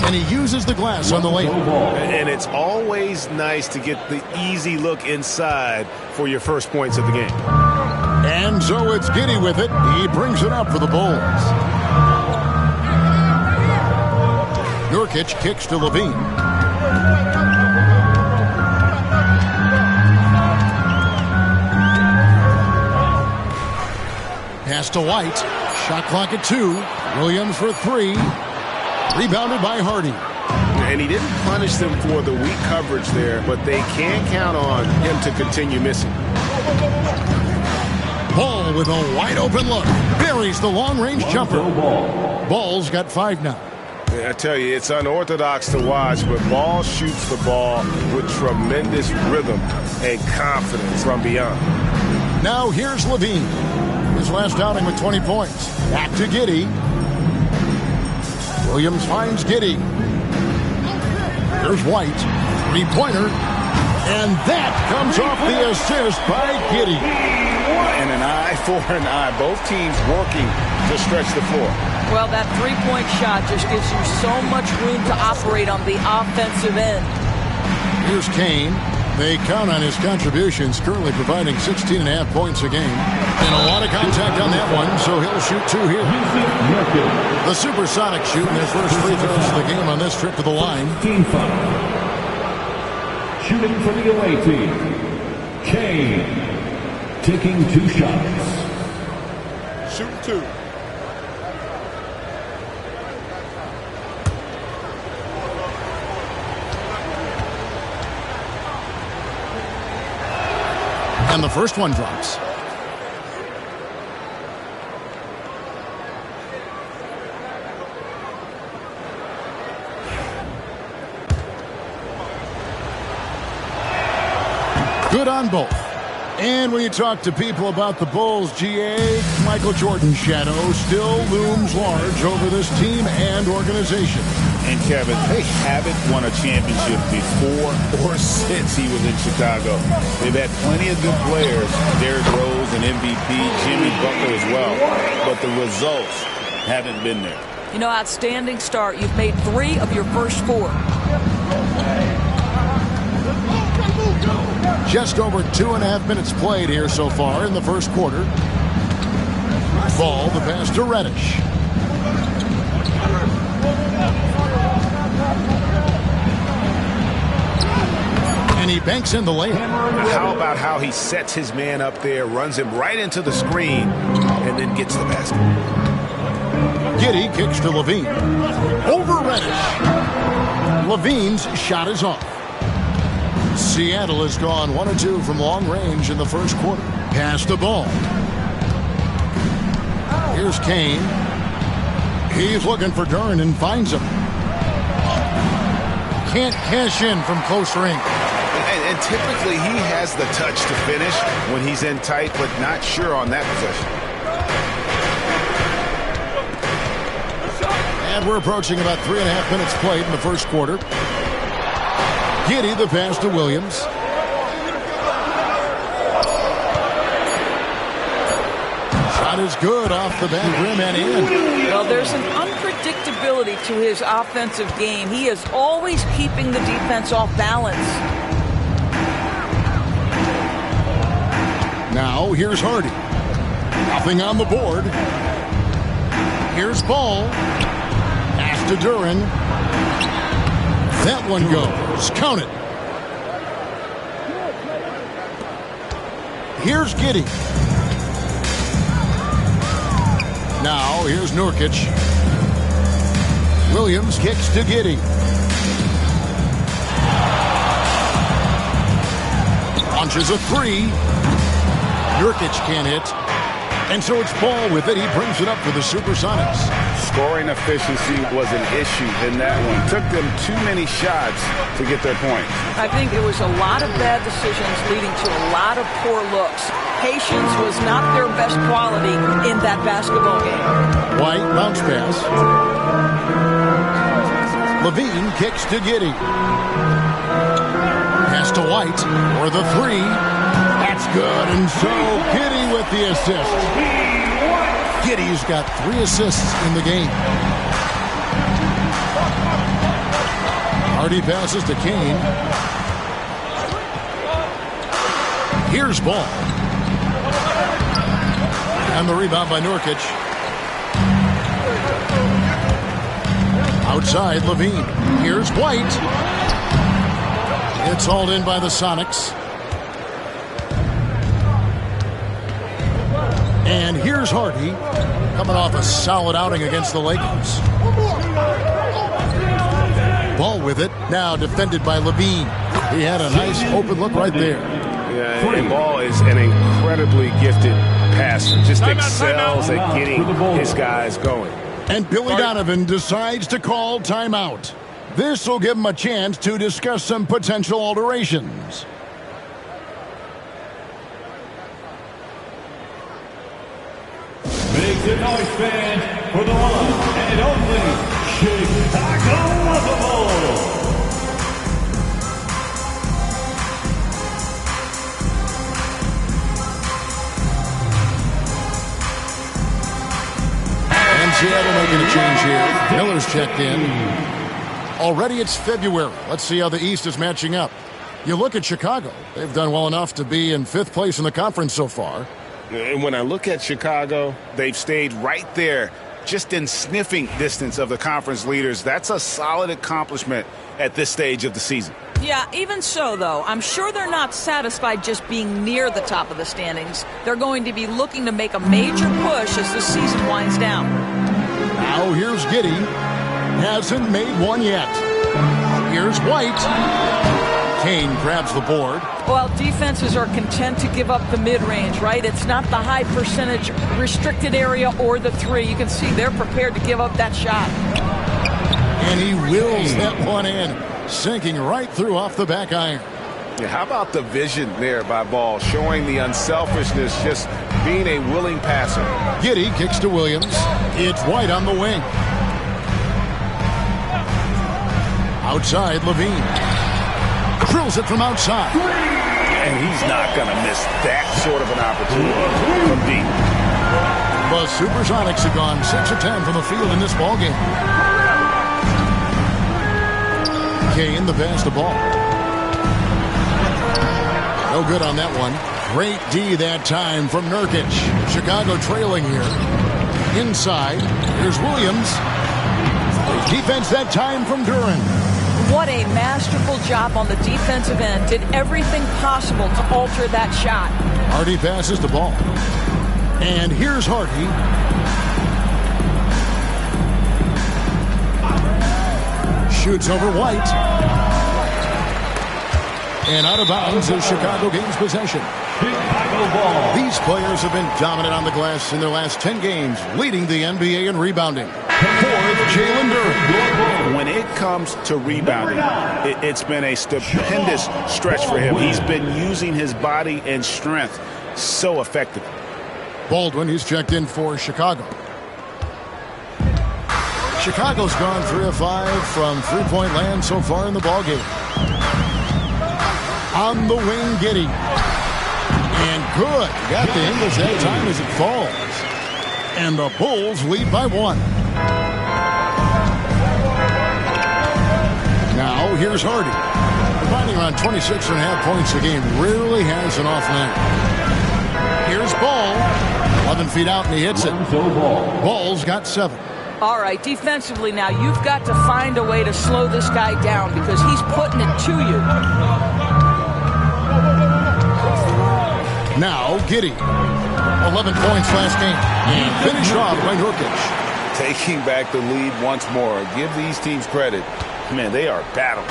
And he uses the glass on the lane. And it's always nice to get the easy look inside for your first points of the game. And so it's Giddey with it. He brings it up for the Bulls. Nurkic kicks to Levine. Pass to White. Shot clock at 2. Williams for 3. Rebounded by Hardy. And he didn't punish them for the weak coverage there, but they can't count on him to continue missing. Ball with a wide open look. Buries the long-range jumper. Ball's got 5 now. I tell you, it's unorthodox to watch, but Ball shoots the ball with tremendous rhythm and confidence from beyond. Now here's Levine. His last outing with 20 points. Back to Giddey. Williams finds Giddey. Here's White. 3-pointer. And that comes off the assist by Giddey. And an eye for an eye. Both teams working to stretch the floor. Well, that three-point shot just gives you so much room to operate on the offensive end. Here's Kane. They count on his contributions, currently providing 16.5 points a game. And a lot of contact on that one, so he'll shoot 2 here. The Supersonics shooting their first free throws of the game on this trip to the line. Shooting for the away team, Kane, taking 2 shots. Shooting 2. And the first one drops. Good on both. And when you talk to people about the Bulls, GA, Michael Jordan's shadow still looms large over this team and organization. And Kevin, they haven't won a championship before or since he was in Chicago. They've had plenty of good players, Derrick Rose and MVP, Jimmy Butler as well, but the results haven't been there. You know, outstanding start. You've made 3 of your first 4. Just over 2.5 minutes played here so far in the first quarter. Ball, the pass to Reddish. And he banks in the layup. How about how he sets his man up there, runs him right into the screen, and then gets the basket. Giddey kicks to Levine. Over Reddish. Levine's shot is off. Seattle has gone 1 of 2 from long range in the first quarter. Pass the ball. Here's Kane. He's looking for Duran and finds him. Can't cash in from close range. And typically he has the touch to finish when he's in tight, but not sure on that possession. And we're approaching about 3.5 minutes played in the first quarter. Giddey, the pass to Williams. Shot is good off the back rim and in. Well, there's an unpredictability to his offensive game. He is always keeping the defense off balance. Now, here's Hardy. Nothing on the board. Here's Ball. Pass to Duran. That one goes. Count it. Here's Giddey. Now, here's Nurkic. Williams kicks to Giddey. Launches a three. Nurkic can't hit. And so it's Ball with it. He brings it up for the Supersonics. Scoring efficiency was an issue in that one. Took them too many shots to get their points. I think it was a lot of bad decisions leading to a lot of poor looks. Patience was not their best quality in that basketball game. White bounce pass. Levine kicks to Giddey. Pass to White for the three. That's good. And so Giddey with the assist. Giddey's got 3 assists in the game. Hardy passes to Kane. Here's Ball. And the rebound by Nurkic. Outside, Levine. Here's White. It's hauled in by the Sonics. And here's Hardy, coming off a solid outing against the Lakers. Ball with it, now defended by Levine. He had a nice open look right there. Yeah, and Ball is an incredibly gifted passer. Just excels at getting his guys going. And Billy Donovan decides to call timeout. This will give him a chance to discuss some potential alterations. Make the noise, fans, for the one and only Chicago Bulls. And Seattle making a change here. Miller's checked in. Already it's February. Let's see how the East is matching up. You look at Chicago. They've done well enough to be in 5th place in the conference so far. And when I look at Chicago, they've stayed right there, just in sniffing distance of the conference leaders. That's a solid accomplishment at this stage of the season. Yeah, even so, though, I'm sure they're not satisfied just being near the top of the standings. They're going to be looking to make a major push as the season winds down. Now here's Giddey. Hasn't made one yet. Here's White. Kane grabs the board. Well, defenses are content to give up the mid-range, right? It's not the high percentage restricted area or the three. You can see they're prepared to give up that shot. And he wills that one in, sinking right through off the back iron. Yeah, how about the vision there by Ball, showing the unselfishness, just being a willing passer. Giddey kicks to Williams. It's White on the wing. Outside, Levine. Drills it from outside. And he's not going to miss that sort of an opportunity from deep. The Supersonics have gone 6 of 10 from the field in this ballgame. Kane, the pass to Ball. No good on that one. Great D that time from Nurkic. Chicago trailing here. Inside, here's Williams. Defense that time from Duren. What a masterful job on the defensive end. Did everything possible to alter that shot. Hardy passes the ball. And here's Hardy. Shoots over White. And out of bounds as Chicago gains possession. These players have been dominant on the glass in their last 10 games, leading the NBA in rebounding. Fourth, Jalen Duren. When it comes to rebounding, it's been a stupendous stretch for him. He's been using his body and strength so effectively. Baldwin, he's checked in for Chicago. Chicago's gone 3 of 5 from three-point land so far in the ballgame. On the wing, Giddey. And good. Got the English that time as it falls. And the Bulls lead by 1. Now, here's Hardy. Providing around 26.5 points a game. Rarely has an off night. Here's Ball. 11 feet out, and he hits it. Ball's got 7. All right, defensively now, you've got to find a way to slow this guy down because he's putting it to you. Now Giddey. 11 points last game. And finished off by Nurkic. Taking back the lead once more. Give these teams credit. Man, they are battling.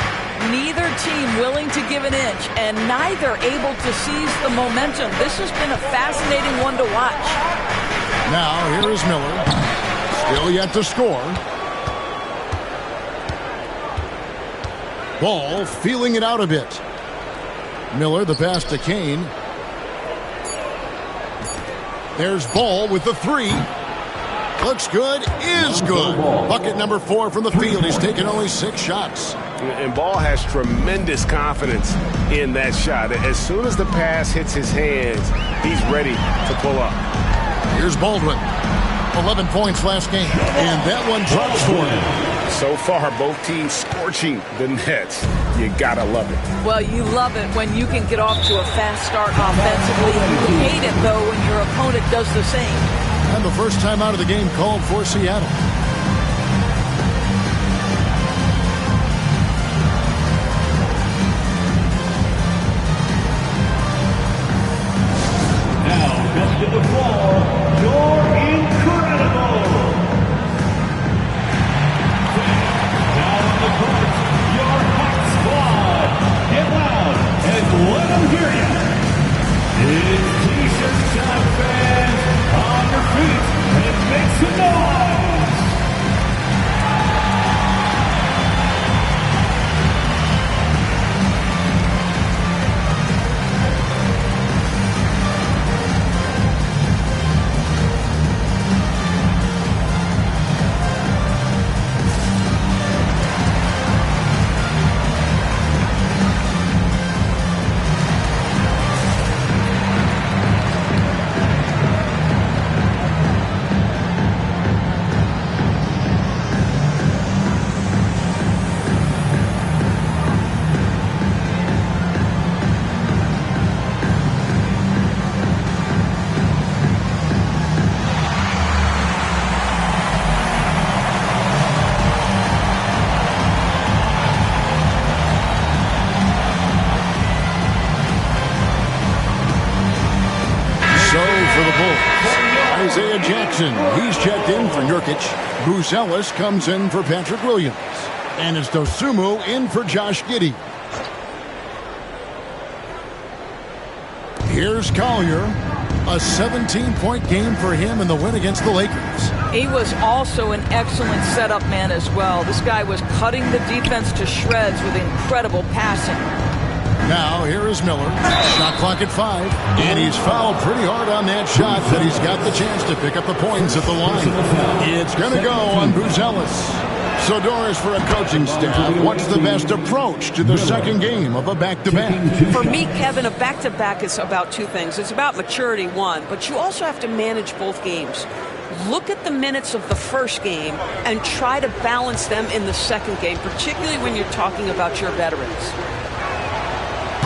Neither team willing to give an inch, and neither able to seize the momentum. This has been a fascinating one to watch. Now here is Miller. Still yet to score. Ball feeling it out a bit. Miller, the pass to Kane. There's Ball with the three. Looks good, is good. Bucket number 4 from the field. He's taken only 6 shots. And Ball has tremendous confidence in that shot. As soon as the pass hits his hands, he's ready to pull up. Here's Baldwin. 11 points last game. And that one drops for him. So far, both teams scorching the nets. You gotta love it. Well, you love it when you can get off to a fast start offensively. You hate it, though, when your opponent does the same. And the first time out of the game called for Seattle. Now comes to the floor, you're incredible. Now on the court, your hot squad. Get loud and let them hear you. It's T-shirt time fans on your feet and make some noise. He's checked in for Nurkic. Buzelis comes in for Patrick Williams. And it's Dosunmu in for Josh Giddey. Here's Collier. A 17-point game for him in the win against the Lakers. He was also an excellent setup man as well. This guy was cutting the defense to shreds with incredible passing. Now, here is Miller. Shot clock at 5. And he's fouled pretty hard on that shot, but he's got the chance to pick up the points at the line. It's going to go on Buzelis. So, Doris, for a coaching staff, what's the best approach to the second game of a back-to-back? For me, Kevin, a back-to-back is about 2 things. It's about maturity, 1, but you also have to manage both games. Look at the minutes of the first game and try to balance them in the second game, particularly when you're talking about your veterans.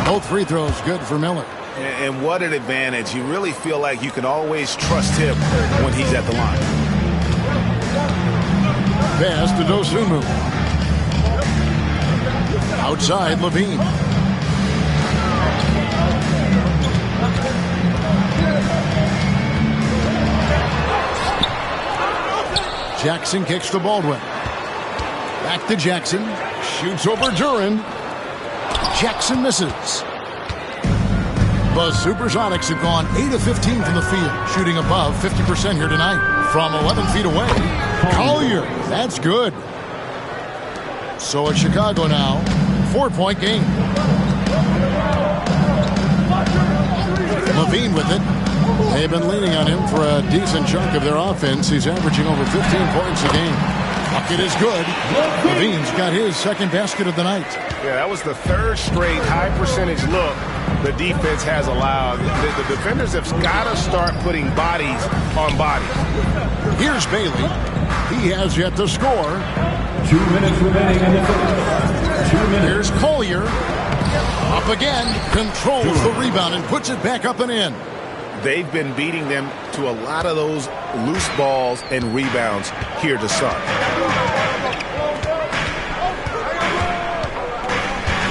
Both free throws good for Miller. And what an advantage. You really feel like you can always trust him when he's at the line. Pass to Dosunmu. Outside, Levine. Jackson kicks to Baldwin. Back to Jackson. Shoots over Duran. Jackson misses. The Supersonics have gone 8 of 15 from the field, shooting above 50% here tonight. From 11 feet away, Collier, that's good. So it's Chicago now, 4-point game. Levine with it. They've been leaning on him for a decent chunk of their offense. He's averaging over 15 points a game. Bucket is good. Levine's got his second basket of the night. Yeah, that was the 3rd straight high percentage look the defense has allowed. The defenders have got to start putting bodies on bodies. Here's Bailey. He has yet to score. 2 minutes remaining in the first. 2 minutes. Here's Collier. Up again. Controls the rebound and puts it back up and in. They've been beating them to a lot of those loose balls and rebounds here to start.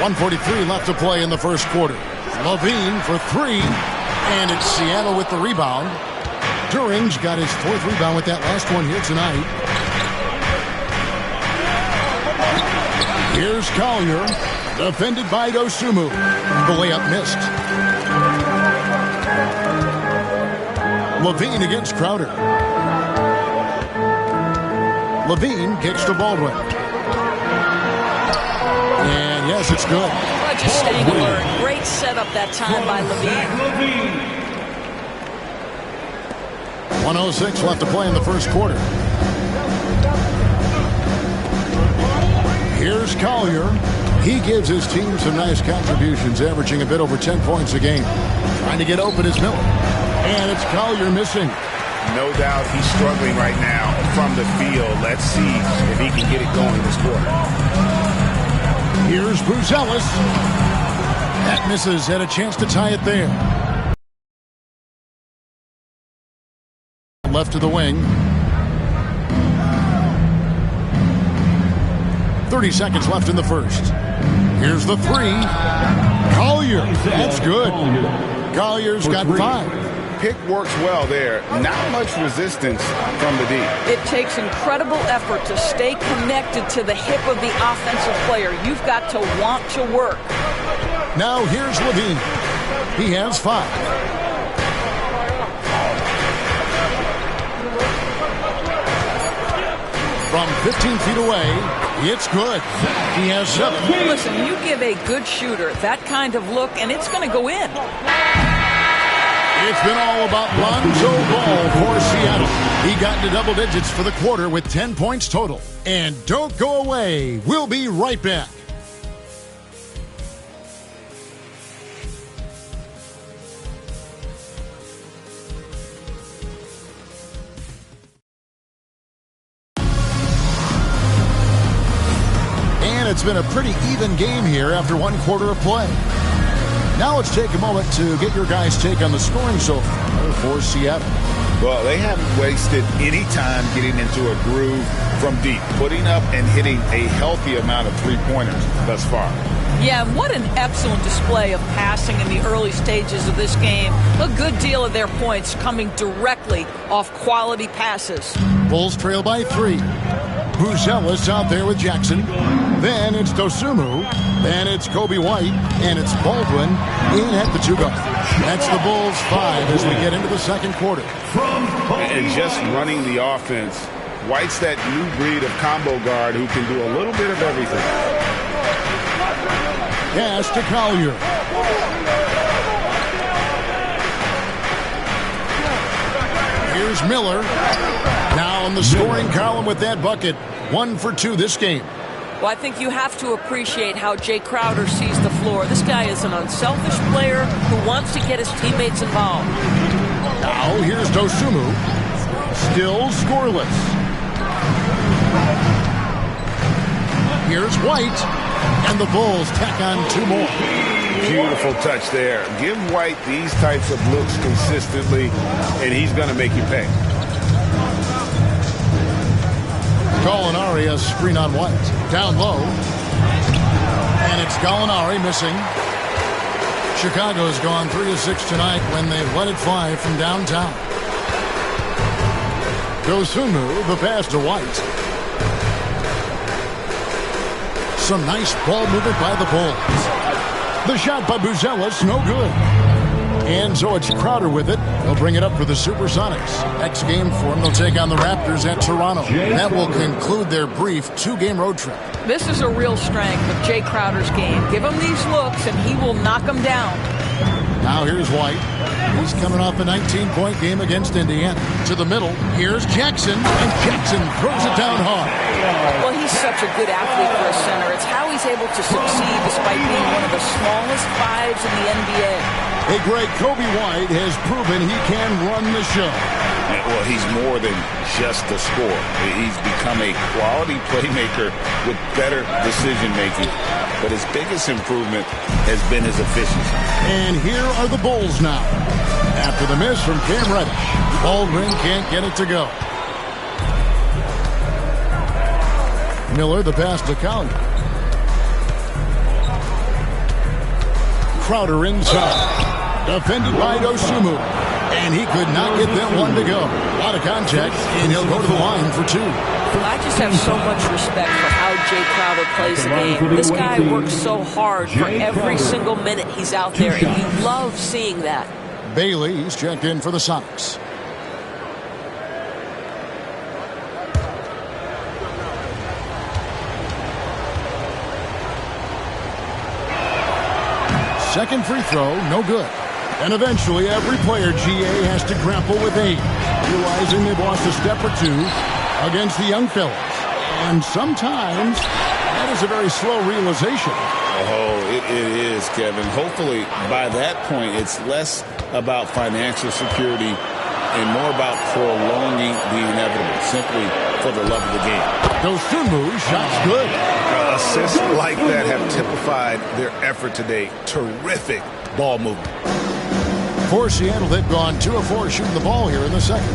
1:43 left to play in the first quarter. Levine for 3. And it's Seattle with the rebound. During's got his 4th rebound with that last one here tonight. Here's Collier, defended by Dosunmu. The layup missed. Levine against Crowder. Levine kicks to Baldwin. And yes, it's good. Just staying alert. Great setup that time by Levine. 1:06 left to play in the first quarter. Here's Collier. He gives his team some nice contributions, averaging a bit over 10 points a game. Trying to get open is Miller. And it's Collier missing. No doubt he's struggling right now from the field. Let's see if he can get it going this quarter. Here's Buzelis. That misses. Had a chance to tie it there. Left to the wing. 30 seconds left in the first. Here's the 3. Collier. That's good. Collier's got 5. Pick works well there. Not much resistance from the deep. It takes incredible effort to stay connected to the hip of the offensive player. You've got to want to work. Now here's Levine. He has 5. From 15 feet away, it's good. He has 7. Listen, you give a good shooter that kind of look, and it's going to go in. It's been all about Lonzo Ball for Seattle. He got into double digits for the quarter with 10 points total. And don't go away. We'll be right back. And it's been a pretty even game here after 1 quarter of play. Now let's take a moment to get your guys' take on the scoring so far for Seattle. Well, they haven't wasted any time getting into a groove from deep, putting up and hitting a healthy amount of three-pointers thus far. Yeah, what an excellent display of passing in the early stages of this game. A good deal of their points coming directly off quality passes. Bulls trail by 3. Buzelis out there with Jackson. Then it's Dosunmu. Then it's Kobe White. And it's Baldwin in at the 2 guard. That's the Bulls 5 as we get into the second quarter. And just running the offense, White's that new breed of combo guard who can do a little bit of everything. Pass to Collier. Here's Miller. Now in the scoring column with that bucket. 1 for 2 this game. Well, I think you have to appreciate how Jay Crowder sees the floor. This guy is an unselfish player who wants to get his teammates involved. Now here's Dosunmu. Still scoreless. Here's White. And the Bulls tack on 2 more. Beautiful touch there. Give White these types of looks consistently, and he's going to make you pay. Gallinari a screen on White. Down low. And it's Gallinari missing. Chicago's gone 3 of 6 tonight when they've let it fly from downtown. Dosunmu, the pass to White. Some nice ball movement by the Bulls. The shot by Buzelis, no good. And so it's Crowder with it. They'll bring it up for the Supersonics. Next game for them, they'll take on the Raptors at Toronto. That will conclude their brief 2-game road trip. This is a real strength of Jay Crowder's game. Give him these looks, and he will knock them down. Now here's White. He's coming off a 19-point game against Indiana. To the middle, here's Jackson, and Jackson throws it down hard. Well, he's such a good athlete for a center. It's how he's able to succeed despite being one of the smallest 5s in the NBA. Hey, Greg, Kobe White has proven he can run the show. Well, he's more than just a scorer. He's become a quality playmaker with better decision-making. But his biggest improvement has been his efficiency. And here are the Bulls now. After the miss from Cam Reddish, Baldwin can't get it to go. Miller, the pass to Collier. Crowder inside. Defended by Dosunmu. And he could not get that one to go. A lot of contact, and he'll go to the line for 2. I just have so much respect for how Jay Crowder plays the game. This guy works so hard for every single minute he's out there, and you love seeing that. Bailey's checked in for the Sonics. Second free throw, no good. And eventually, every player GA has to grapple with age, realizing they've lost a step or two against the young fellas. And sometimes, that is a very slow realization. Oh, it is, Kevin. Hopefully, by that point, it's less about financial security and more about prolonging the inevitable, simply for the love of the game. Dosunmu, shots good. Assists like that have typified their effort today. Terrific ball movement. For Seattle, they've gone 2 of 4 shooting the ball here in the second.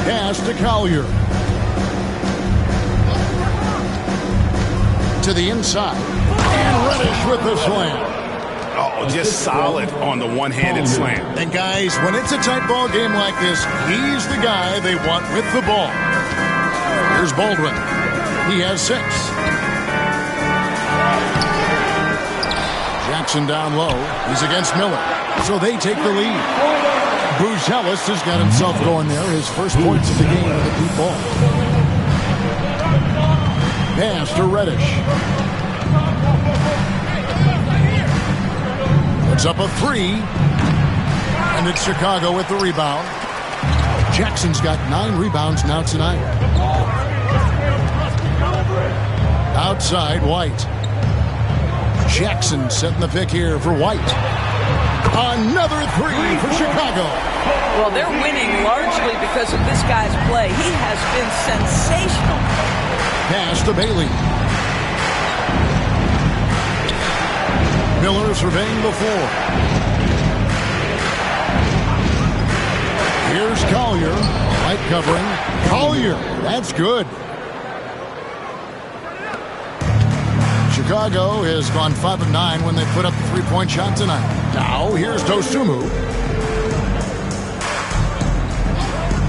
Pass to Collier. To the inside. And Reddish with the slam. Oh, just solid on the one-handed slam. And guys, when it's a tight ball game like this, he's the guy they want with the ball. Here's Baldwin. He has 6. Jackson down low. He's against Miller. So they take the lead. Buzelis has got himself going there. His first points of the game with a deep ball. Pass to Reddish. It's up a 3. And it's Chicago with the rebound. Jackson's got 9 rebounds now tonight. Outside, White. Jackson setting the pick here for White. Another 3 for Chicago. Well, they're winning largely because of this guy's play. He has been sensational. Pass to Bailey. Miller surveying the floor. Here's Collier. Light covering. Collier. That's good. Chicago has gone 5 of 9 when they put up the 3-point shot tonight. Now, here's Dosunmu.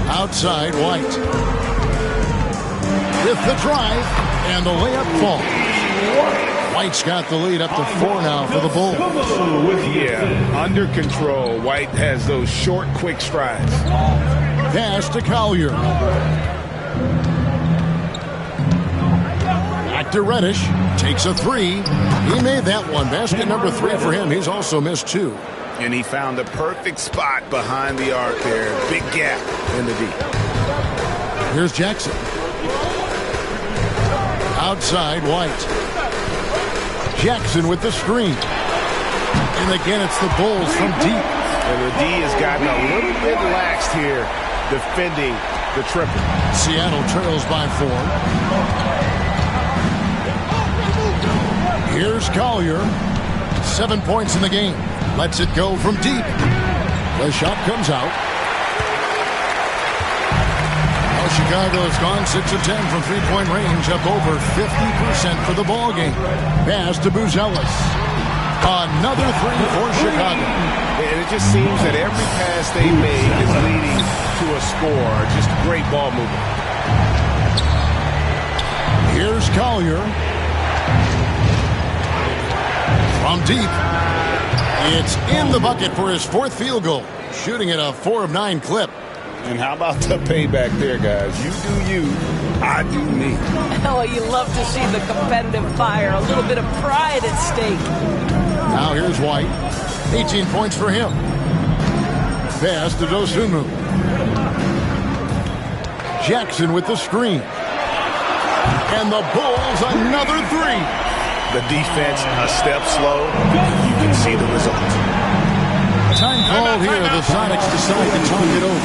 Outside, White. With the drive, and the layup falls. White's got the lead up to 4 now for the Bulls. Yeah, under control. White has those short, quick strides. Pass to Collier. Back to Reddish. Takes a 3. He made that one. Basket number 3 for him. He's also missed 2. And he found the perfect spot behind the arc there. Big gap in the deep. Here's Jackson. Outside, White. Jackson with the screen. And again, it's the Bulls from deep. And the D has gotten a little bit laxed here defending the triple. Seattle trails by 4. Here's Collier. 7 points in the game. Lets it go from deep. The shot comes out. Well, Chicago has gone 6 of 10 from three-point range, up over 50% for the ball game. Pass to Buzelis. Another 3 for Chicago. And it just seems that every pass they make is leading to a score. Just great ball movement. Here's Collier. From deep. It's in the bucket for his 4th field goal. Shooting at a 4 of 9 clip. And how about the payback there, guys? You do you, I do me. Oh, you love to see the competitive fire. A little bit of pride at stake. Now here's White. 18 points for him. Pass to Dosunmu. Jackson with the screen. And the Bulls another 3. The defense a step slow. You can see the result. Time called here. The Sonics decide to talk it over.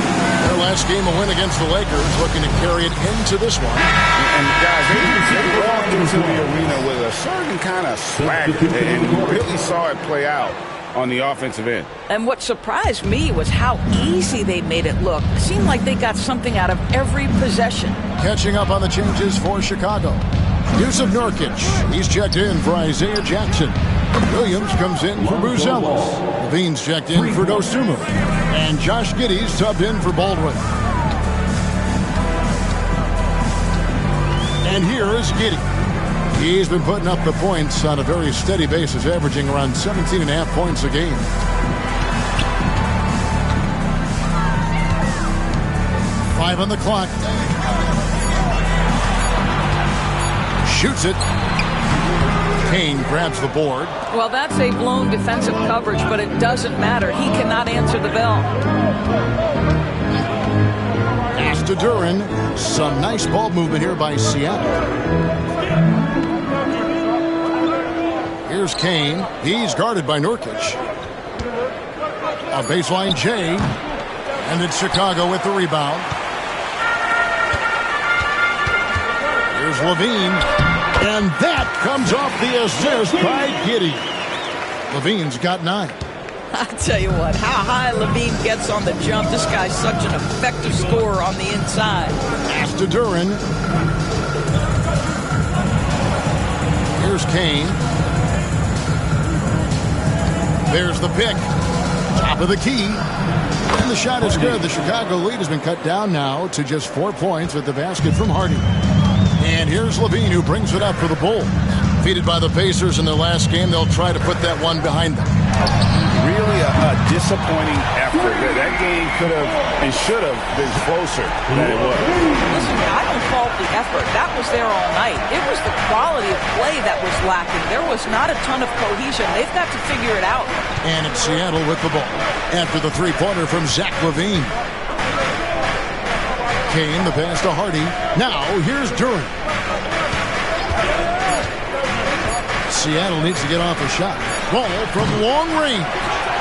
Their last game, a win against the Lakers, looking to carry it into this one. And guys, they walked into the arena with a certain kind of swagger, and you really saw it play out on the offensive end. And what surprised me was how easy they made it look. It seemed like they got something out of every possession. Catching up on the changes for Chicago. Use of Nurkic. He's checked in for Isaiah Jackson. Williams comes in for Buzelis. Levine's checked in for Dosunmu. And Josh Giddey's subbed in for Baldwin. And here is Giddey. He's been putting up the points on a very steady basis, averaging around 17.5 points a game. Five on the clock. Shoots it. Kane grabs the board. Well, that's a blown defensive coverage, but it doesn't matter. He cannot answer the bell. Pass to Duren. Some nice ball movement here by Seattle. Here's Kane. He's guarded by Nurkic. A baseline J. And then Chicago with the rebound. Here's Levine. And that comes off the assist by Giddey. Levine's got 9. I tell you what, how high Levine gets on the jump. This guy's such an effective scorer on the inside. Pass to Duren. Here's Kane. There's the pick. Top of the key. And the shot is good. The Chicago lead has been cut down now to just 4 points with the basket from Hardy. And here's Levine, who brings it up for the Bulls. Defeated by the Pacers in their last game, they'll try to put that one behind them. Really a disappointing effort. That game could have and should have been closer than it was. Listen, I don't fault the effort. That was there all night. It was the quality of play that was lacking. There was not a ton of cohesion. They've got to figure it out. And it's Seattle with the ball after the three-pointer from Zach LaVine. Kane, the pass to Hardy. Now, here's Duren. Seattle needs to get off a shot. Ball from long range.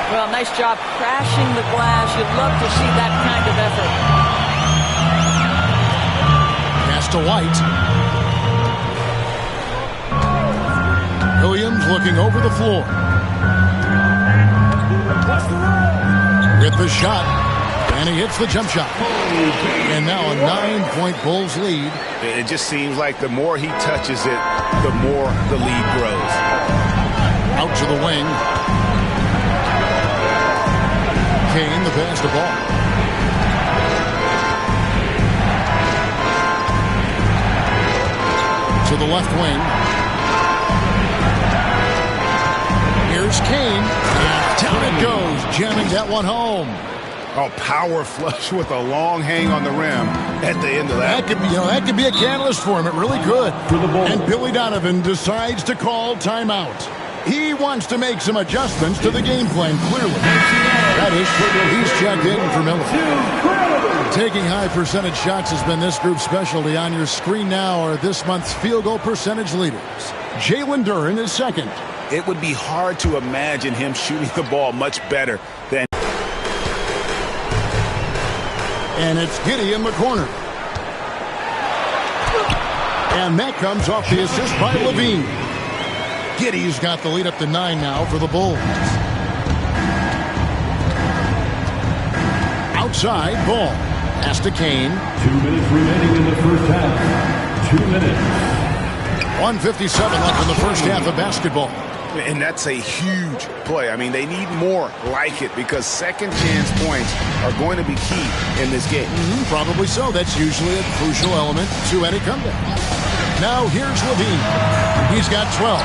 Well, nice job crashing the glass. You'd love to see that kind of effort. Pass to White. Williams looking over the floor. With the shot. And he hits the jump shot. And now a 9-point Bulls lead. It just seems like the more he touches it, the more the lead grows. Out to the wing. Kane, the pass to Ball. To the left wing. Here's Kane. And down it goes, jamming that one home. Oh, power flush with a long hang on the rim at the end of that. That could be a catalyst for him. It really could. And Billy Donovan decides to call timeout. He wants to make some adjustments to the game plan, clearly. That is, he's checked in for Miller. Taking high percentage shots has been this group's specialty. On your screen now are this month's field goal percentage leaders. Jalen Duren is second. It would be hard to imagine him shooting the ball much better than. And it's Giddey in the corner. And that comes off the assist by Levine. Giddey's got the lead up to 9 now for the Bulls. Outside, Ball. Pass to Kane. 2 minutes remaining in the first half. 2 minutes. 1:57 left in the first half of basketball. And that's a huge play. I mean, they need more like it because second chance points are going to be key in this game. Probably so. That's usually a crucial element to any comeback. Now here's Levine. He's got 12.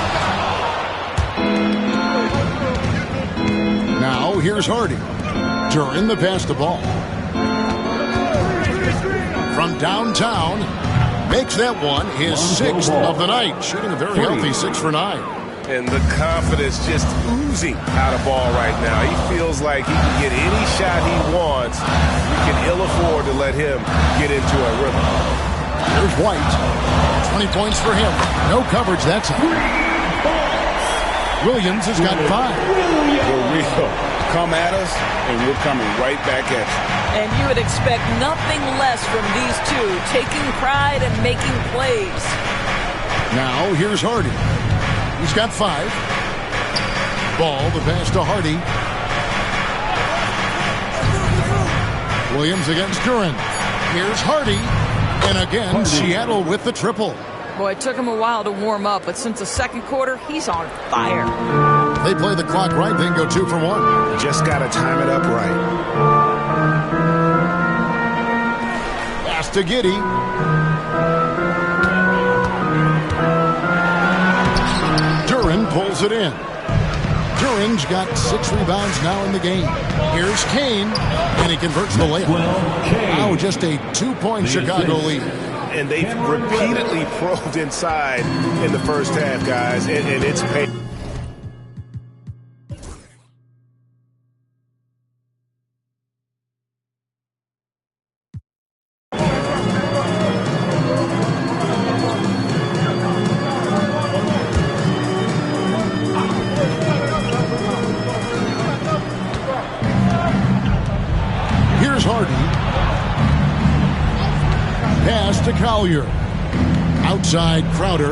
Now here's Hardy. Duren, the pass to Ball. From downtown, makes that one his 6th of the night. Shooting a very healthy 6 for 9. And the confidence just oozing out of Ball right now. He feels like he can get any shot he wants. We can ill afford to let him get into a rhythm. There's White. 20 points for him. No coverage that time. Williams has got 5. For real. Come at us, and we're coming right back at you. And you would expect nothing less from these two, taking pride and making plays. Now here's Hardy. He's got 5. Ball, the pass to Hardy. Williams against Duren. Here's Hardy. And again, Seattle with the triple. Boy, it took him a while to warm up, but since the second quarter, he's on fire. They play the clock right, then go 2 for 1. Just got to time it up right. Pass to Giddey. Duran pulls it in. Duran's got 6 rebounds now in the game. Here's Kane, and he converts the layup. Now just a 2-point Chicago lead. And they've repeatedly probed inside in the first half, guys, and it's paid. Here's Hardy. Pass to Collier. Outside Crowder.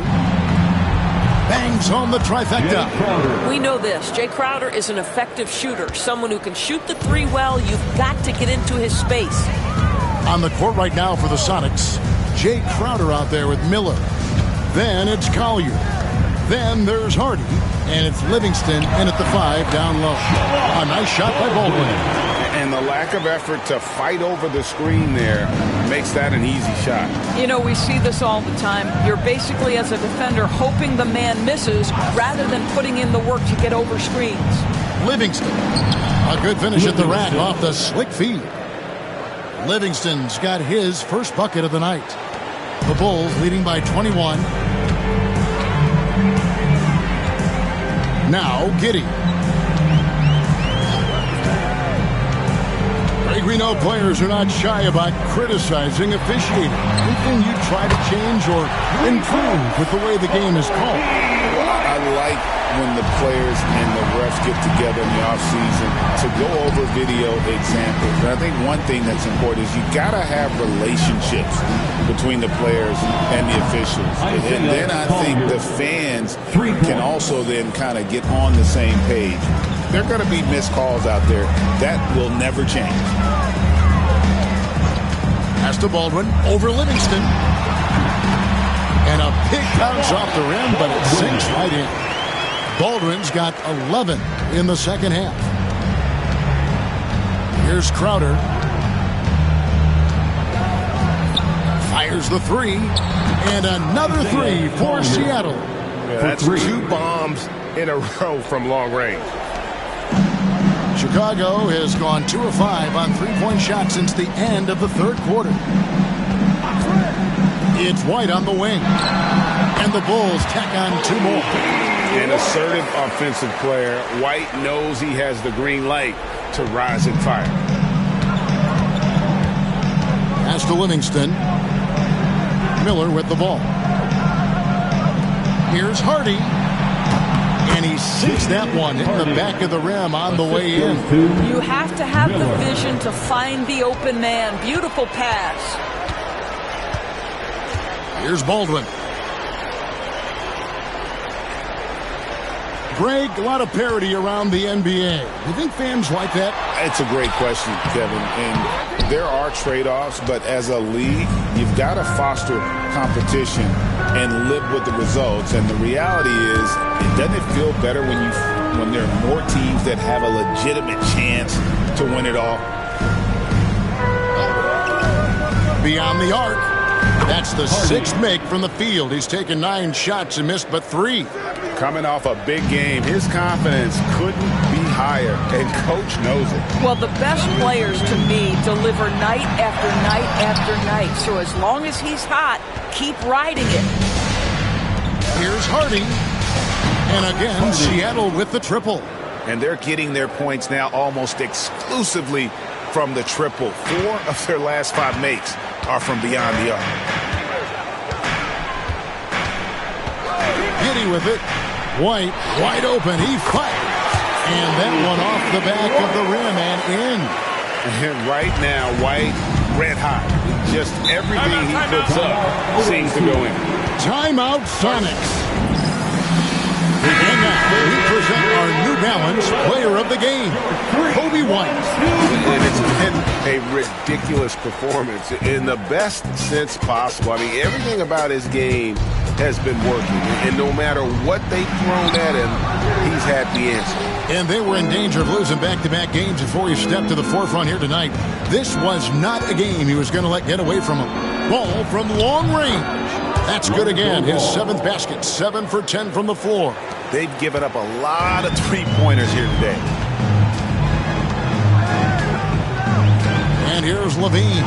Bangs home the trifecta. We know this. Jay Crowder is an effective shooter. Someone who can shoot the three well. You've got to get into his space. On the court right now for the Sonics, Jay Crowder out there with Miller. Then it's Collier. Then there's Hardy. And it's Livingston in at the 5 down low. A nice shot by Baldwin. And the lack of effort to fight over the screen there makes that an easy shot. You know, we see this all the time. You're basically, as a defender, hoping the man misses rather than putting in the work to get over screens. Livingston. A good finish at the rack off the slick feed. Livingston's got his first bucket of the night. The Bulls leading by 21. Now Giddey. We know players are not shy about criticizing officiating. Anything you try to change or improve with the way the game is called? I like when the players and the refs get together in the offseason to go over video examples. And I think one thing that's important is you got to have relationships between the players and the officials. And then I think the fans can also then kind of get on the same page. There are going to be missed calls out there. That will never change. Pass to Baldwin over Livingston. And a big bounce off the rim, but it sinks right in. Baldwin's got 11 in the second half. Here's Crowder. Fires the 3. And another 3 for Seattle. Yeah, that's 2 bombs in a row from long range. Chicago has gone 2 of 5 on 3-point shots since the end of the third quarter. It's White on the wing. And the Bulls tack on 2 more. An assertive offensive player. White knows he has the green light to rise and fire. Pass to Livingston. Miller with the ball. Here's Hardy. And he sinks that one in the back of the rim on the way in. You have to have the vision to find the open man. Beautiful pass. Here's Baldwin. Greg, a lot of parity around the NBA. You think fans like that? It's a great question, Kevin. And there are trade-offs, but as a league, you've got to foster competition and live with the results. And the reality is, doesn't it feel better when there are more teams that have a legitimate chance to win it all? Beyond the arc. That's the 6th make from the field. He's taken 9 shots and missed but 3. Coming off a big game, his confidence couldn't be higher, and Coach knows it. Well, the best players, to me, deliver night after night after night. So as long as he's hot, keep riding it. Here's Hardy. And again, Seattle with the triple. And they're getting their points now almost exclusively from the triple. 4 of their last 5 makes are from beyond the arc. Giddey with it. White, wide open. He fires. And that one off the back of the rim and in. And right now, White, red hot. Just everything he puts up seems to go in. Timeout, Sonics. And now we present our New Balance Player of the Game, Kobe White. And it's been a ridiculous performance in the best sense possible. I mean, everything about his game has been working, and no matter what they've thrown at him, he's had the answer. And they were in danger of losing back-to-back games before he stepped to the forefront here tonight. This was not a game he was going to let get away from him. Ball from long range. That's good again. His 7th basket, 7 for 10 from the floor. They've given up a lot of three-pointers here today. And here's Levine.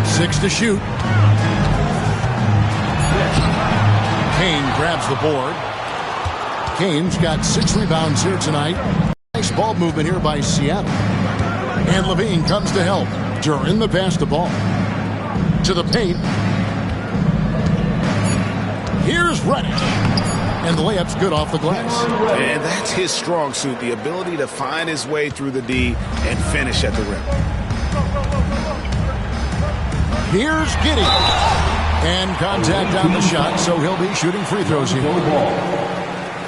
Six to shoot. Kane grabs the board. Kane's got 6 rebounds here tonight. Nice ball movement here by Seattle. And Levine comes to help. Duran the pass the ball. To the paint. Here's Reddish. And the layup's good off the glass. And that's his strong suit, the ability to find his way through the D and finish at the rim. Here's Giddey. And contact on the shot, so he'll be shooting free throws here.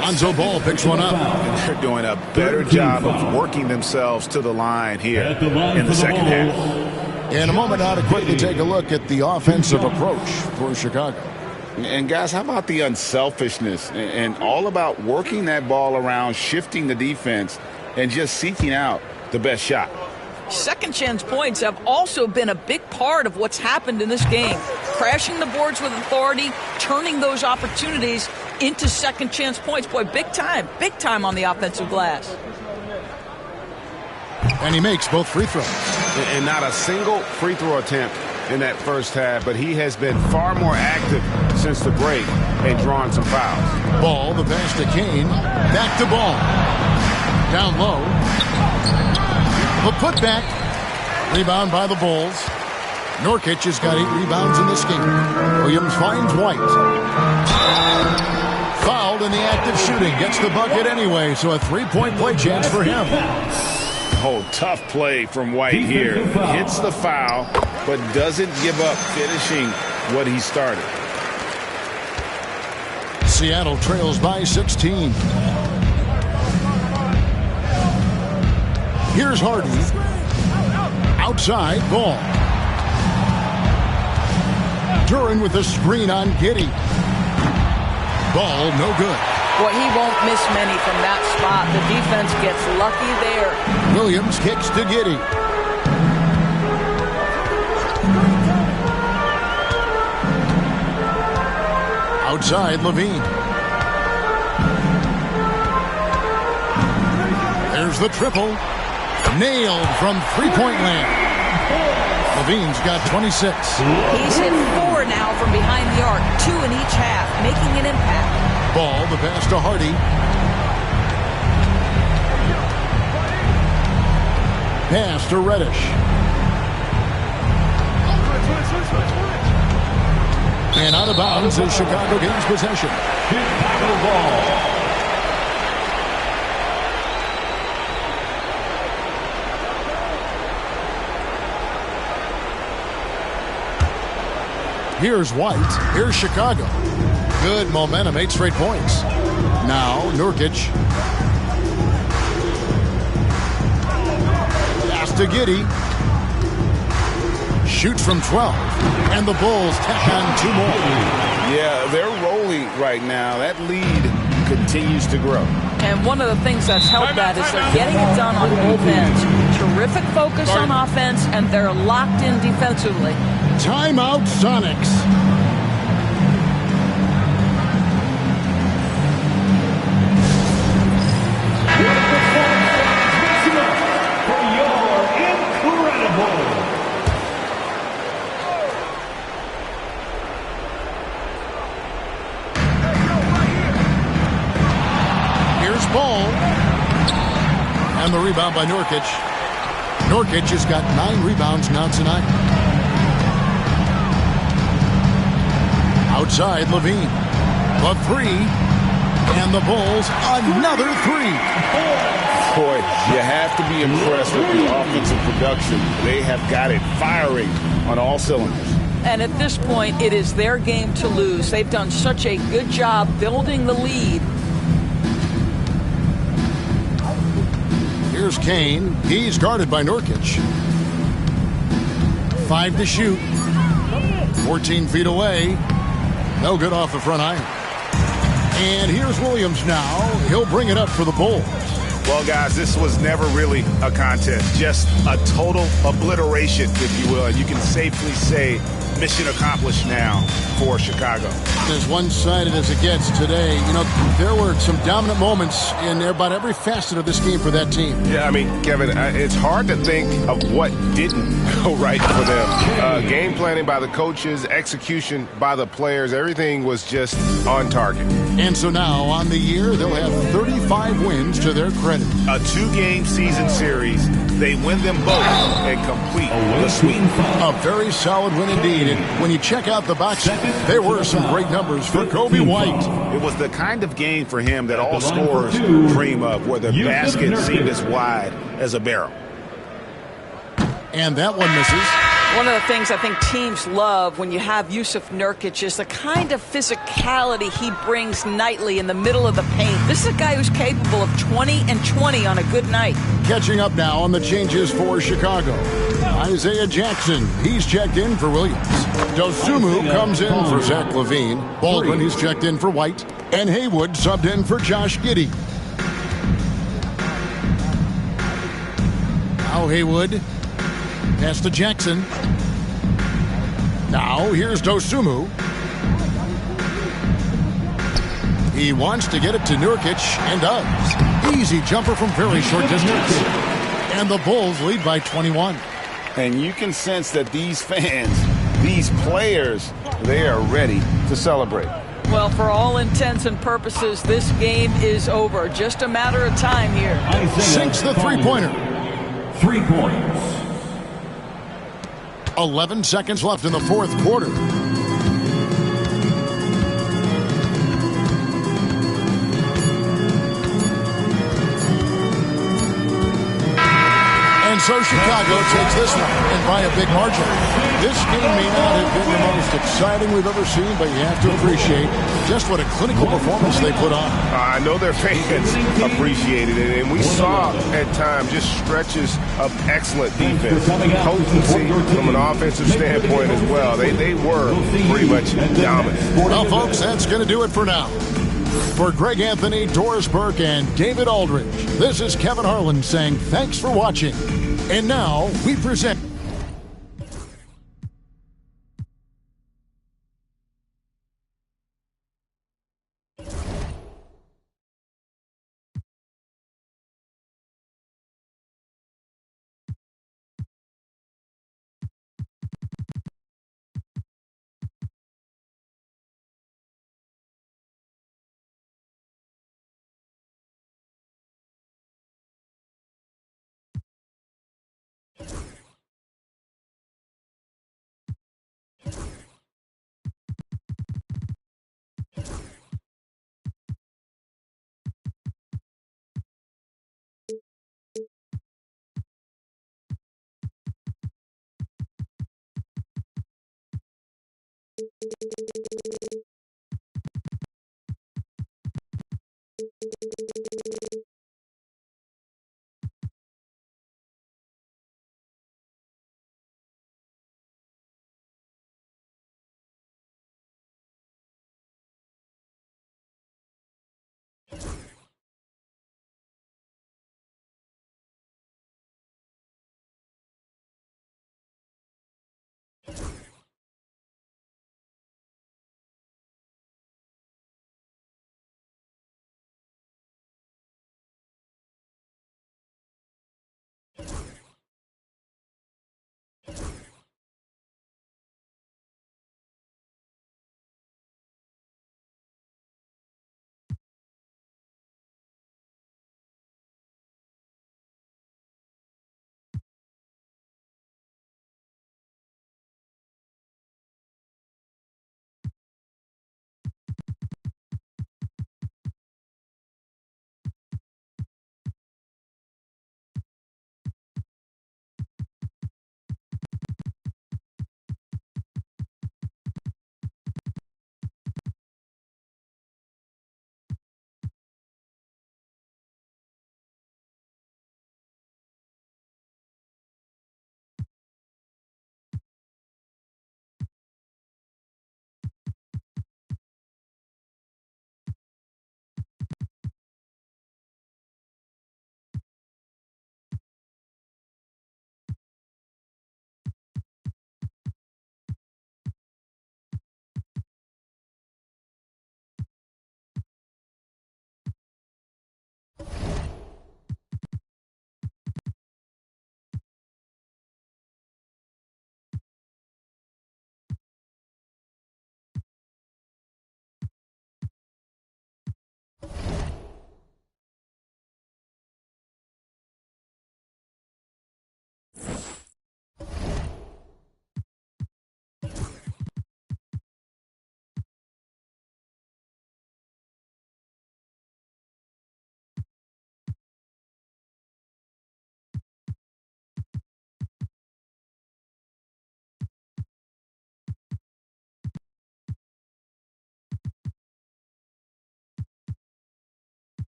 Lonzo Ball picks one up. And they're doing a better job of working themselves to the line here in the second half. In a moment now to quickly take a look at the offensive approach for Chicago. And guys, how about the unselfishness and all about working that ball around, shifting the defense, and just seeking out the best shot. Second chance points have also been a big part of what's happened in this game. Crashing the boards with authority, turning those opportunities into second chance points. Boy, big time on the offensive glass. And he makes both free throws. And not a single free throw attempt in that first half, but he has been far more active since the break and drawing some fouls. Ball, the pass to Kane. Back to Ball. Down low. The putback. Rebound by the Bulls. Nurkic has got 8 rebounds in this game. Williams finds White. Fouled in the act of shooting. Gets the bucket anyway, so a 3-point play chance for him. Oh, tough play from White here. Hits the foul, but doesn't give up finishing what he started. Seattle trails by 16. Here's Harden. Outside, Ball. Duran with a screen on Giddey. Ball, no good. Boy, he won't miss many from that spot. The defense gets lucky there. Williams kicks to Giddey. Outside, Levine. There's the triple. Nailed from three-point land. Levine's got 26. He's hit 4 now from behind the arc, 2 in each half, making an impact. Ball, the pass to Hardy. Pass to Reddish. And out of bounds as Chicago gains possession. Chicago ball. Here's White. Here's Chicago. Good momentum, 8 straight points. Now, Nurkic. Pass to Giddey. Shoots from 12. And the Bulls tack on 2 more. Yeah, they're rolling right now. That lead continues to grow. And one of the things that's helped that is they're getting it done on both ends. Terrific focus on offense, and they're locked in defensively. Timeout, Sonics. Here's Ball. And the rebound by Nurkic. Nurkic has got 9 rebounds now tonight. Outside, Levine. The 3. And the Bulls, another 3. Boy, you have to be impressed with the offensive production. They have got it firing on all cylinders. And at this point, it is their game to lose. They've done such a good job building the lead. Here's Kane. He's guarded by Nurkic. 5 to shoot. 14 feet away. No good off the front iron. And here's Williams now. He'll bring it up for the Bulls. Well, guys, this was never really a contest. Just a total obliteration, if you will. And you can safely say mission accomplished now for Chicago. As one-sided as it gets today, you know, there were some dominant moments in about every facet of this game for that team. Yeah, I mean, Kevin, it's hard to think of what didn't go right for them. Game planning by the coaches, execution by the players, everything was just on target. And so now, on the year, they'll have 35 wins to their credit. A 2-game season series. They win them both and complete the sweep. A very solid win indeed. And when you check out the box, there were some great numbers for Kobe White. It was the kind of game for him that all scorers dream of, where the basket seemed as wide as a barrel. And that one misses. One of the things I think teams love when you have Yusuf Nurkic is the kind of physicality he brings nightly in the middle of the paint. This is a guy who's capable of 20 and 20 on a good night. Catching up now on the changes for Chicago. Isaiah Jackson, he's checked in for Williams. Dosumu comes in for Zach LaVine. Baldwin, he's checked in for White. And Haywood subbed in for Josh Giddey. Now Haywood. Pass to Jackson. Now here's Dosumu. He wants to get it to Nurkic and does. Easy jumper from very short distance. And the Bulls lead by 21. And you can sense that these fans, these players, they are ready to celebrate. Well, for all intents and purposes, this game is over. Just a matter of time here. Sinks the three-pointer. 3 points. 11 seconds left in the fourth quarter. And so Chicago takes this one, and by a big margin. This game may not have been the most exciting we've ever seen, but you have to appreciate just what a clinical performance they put on. I know their fans appreciated it, and we saw at times just stretches of excellent defense, potency from an offensive standpoint as well. They were pretty much dominant. Well, folks, that's going to do it for now. For Greg Anthony, Doris Burke, and David Aldridge, this is Kevin Harlan saying thanks for watching. And now we present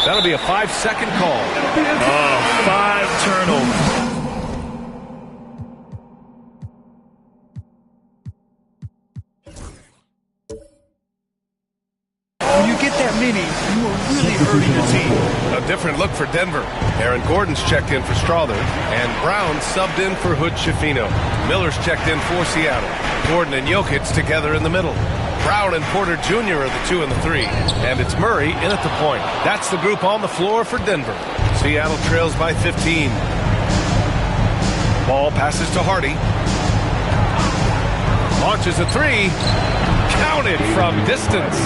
That'll be a 5-second call. 5 turnovers. When you get that many, you are really hurting the team. A different look for Denver. Aaron Gordon's checked in for Strother, and Brown subbed in for Hood-Schifino. Miller's checked in for Seattle. Gordon and Jokic together in the middle. Brown and Porter Jr. are the 2 and the 3. And it's Murray in at the point. That's the group on the floor for Denver. Seattle trails by 15. Ball passes to Hardy. Launches a 3. Counted from distance.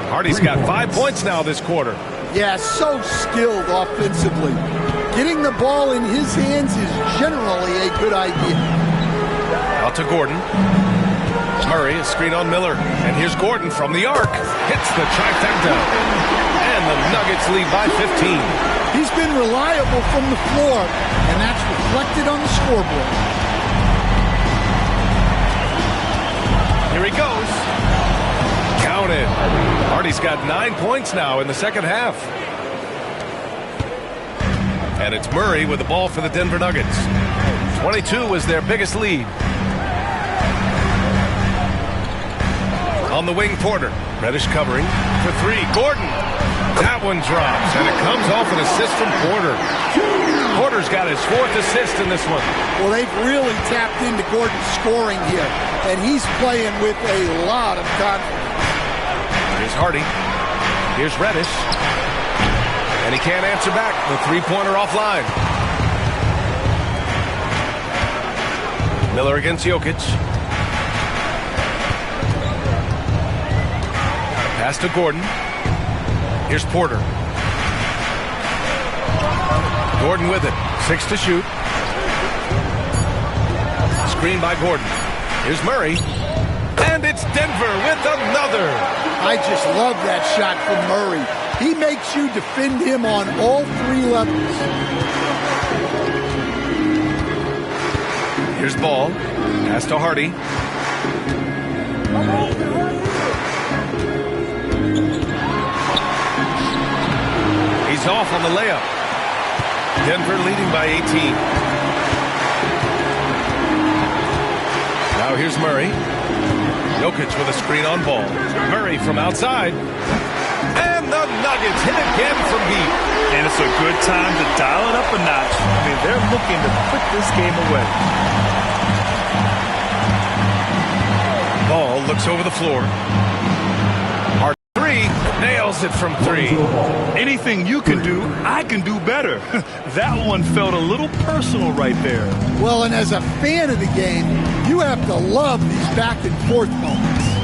Hardy's got 5 points now this quarter. Yeah, so skilled offensively. Getting the ball in his hands is generally a good idea. Out to Gordon. Murray, a screen on Miller. And here's Gordon from the arc. Hits the trifecta. And the Nuggets lead by 15. He's been reliable from the floor, and that's reflected on the scoreboard. Here he goes. Counted. Hardy's got 9 points now in the second half. And it's Murray with the ball for the Denver Nuggets. 22 was their biggest lead. On the wing, Porter. Reddish covering for 3. Gordon. That one drops, and it comes off an assist from Porter. Porter's got his 4th assist in this one. Well, they've really tapped into Gordon's scoring here, and he's playing with a lot of confidence. Here's Hardy. Here's Reddish. And he can't answer back. The 3-pointer offline. Miller against Jokic. Pass to Gordon. Here's Porter. Gordon with it. 6 to shoot. Screen by Gordon. Here's Murray. And it's Denver with another. I just love that shot from Murray. He makes you defend him on all 3 levels. Here's Ball. Pass to Hardy. He's off on the layup. Denver leading by 18. Now here's Murray. Jokic with a screen on Ball. Murray from outside. And the Nuggets hit again from deep. And it's a good time to dial it up a notch. I mean, they're looking to put this game away. Ball looks over the floor. Hard 3. Nails it from 3. Anything you can do, I can do better. That one felt a little personal right there. Well, and as a fan of the game, you have to love these back and forth moments.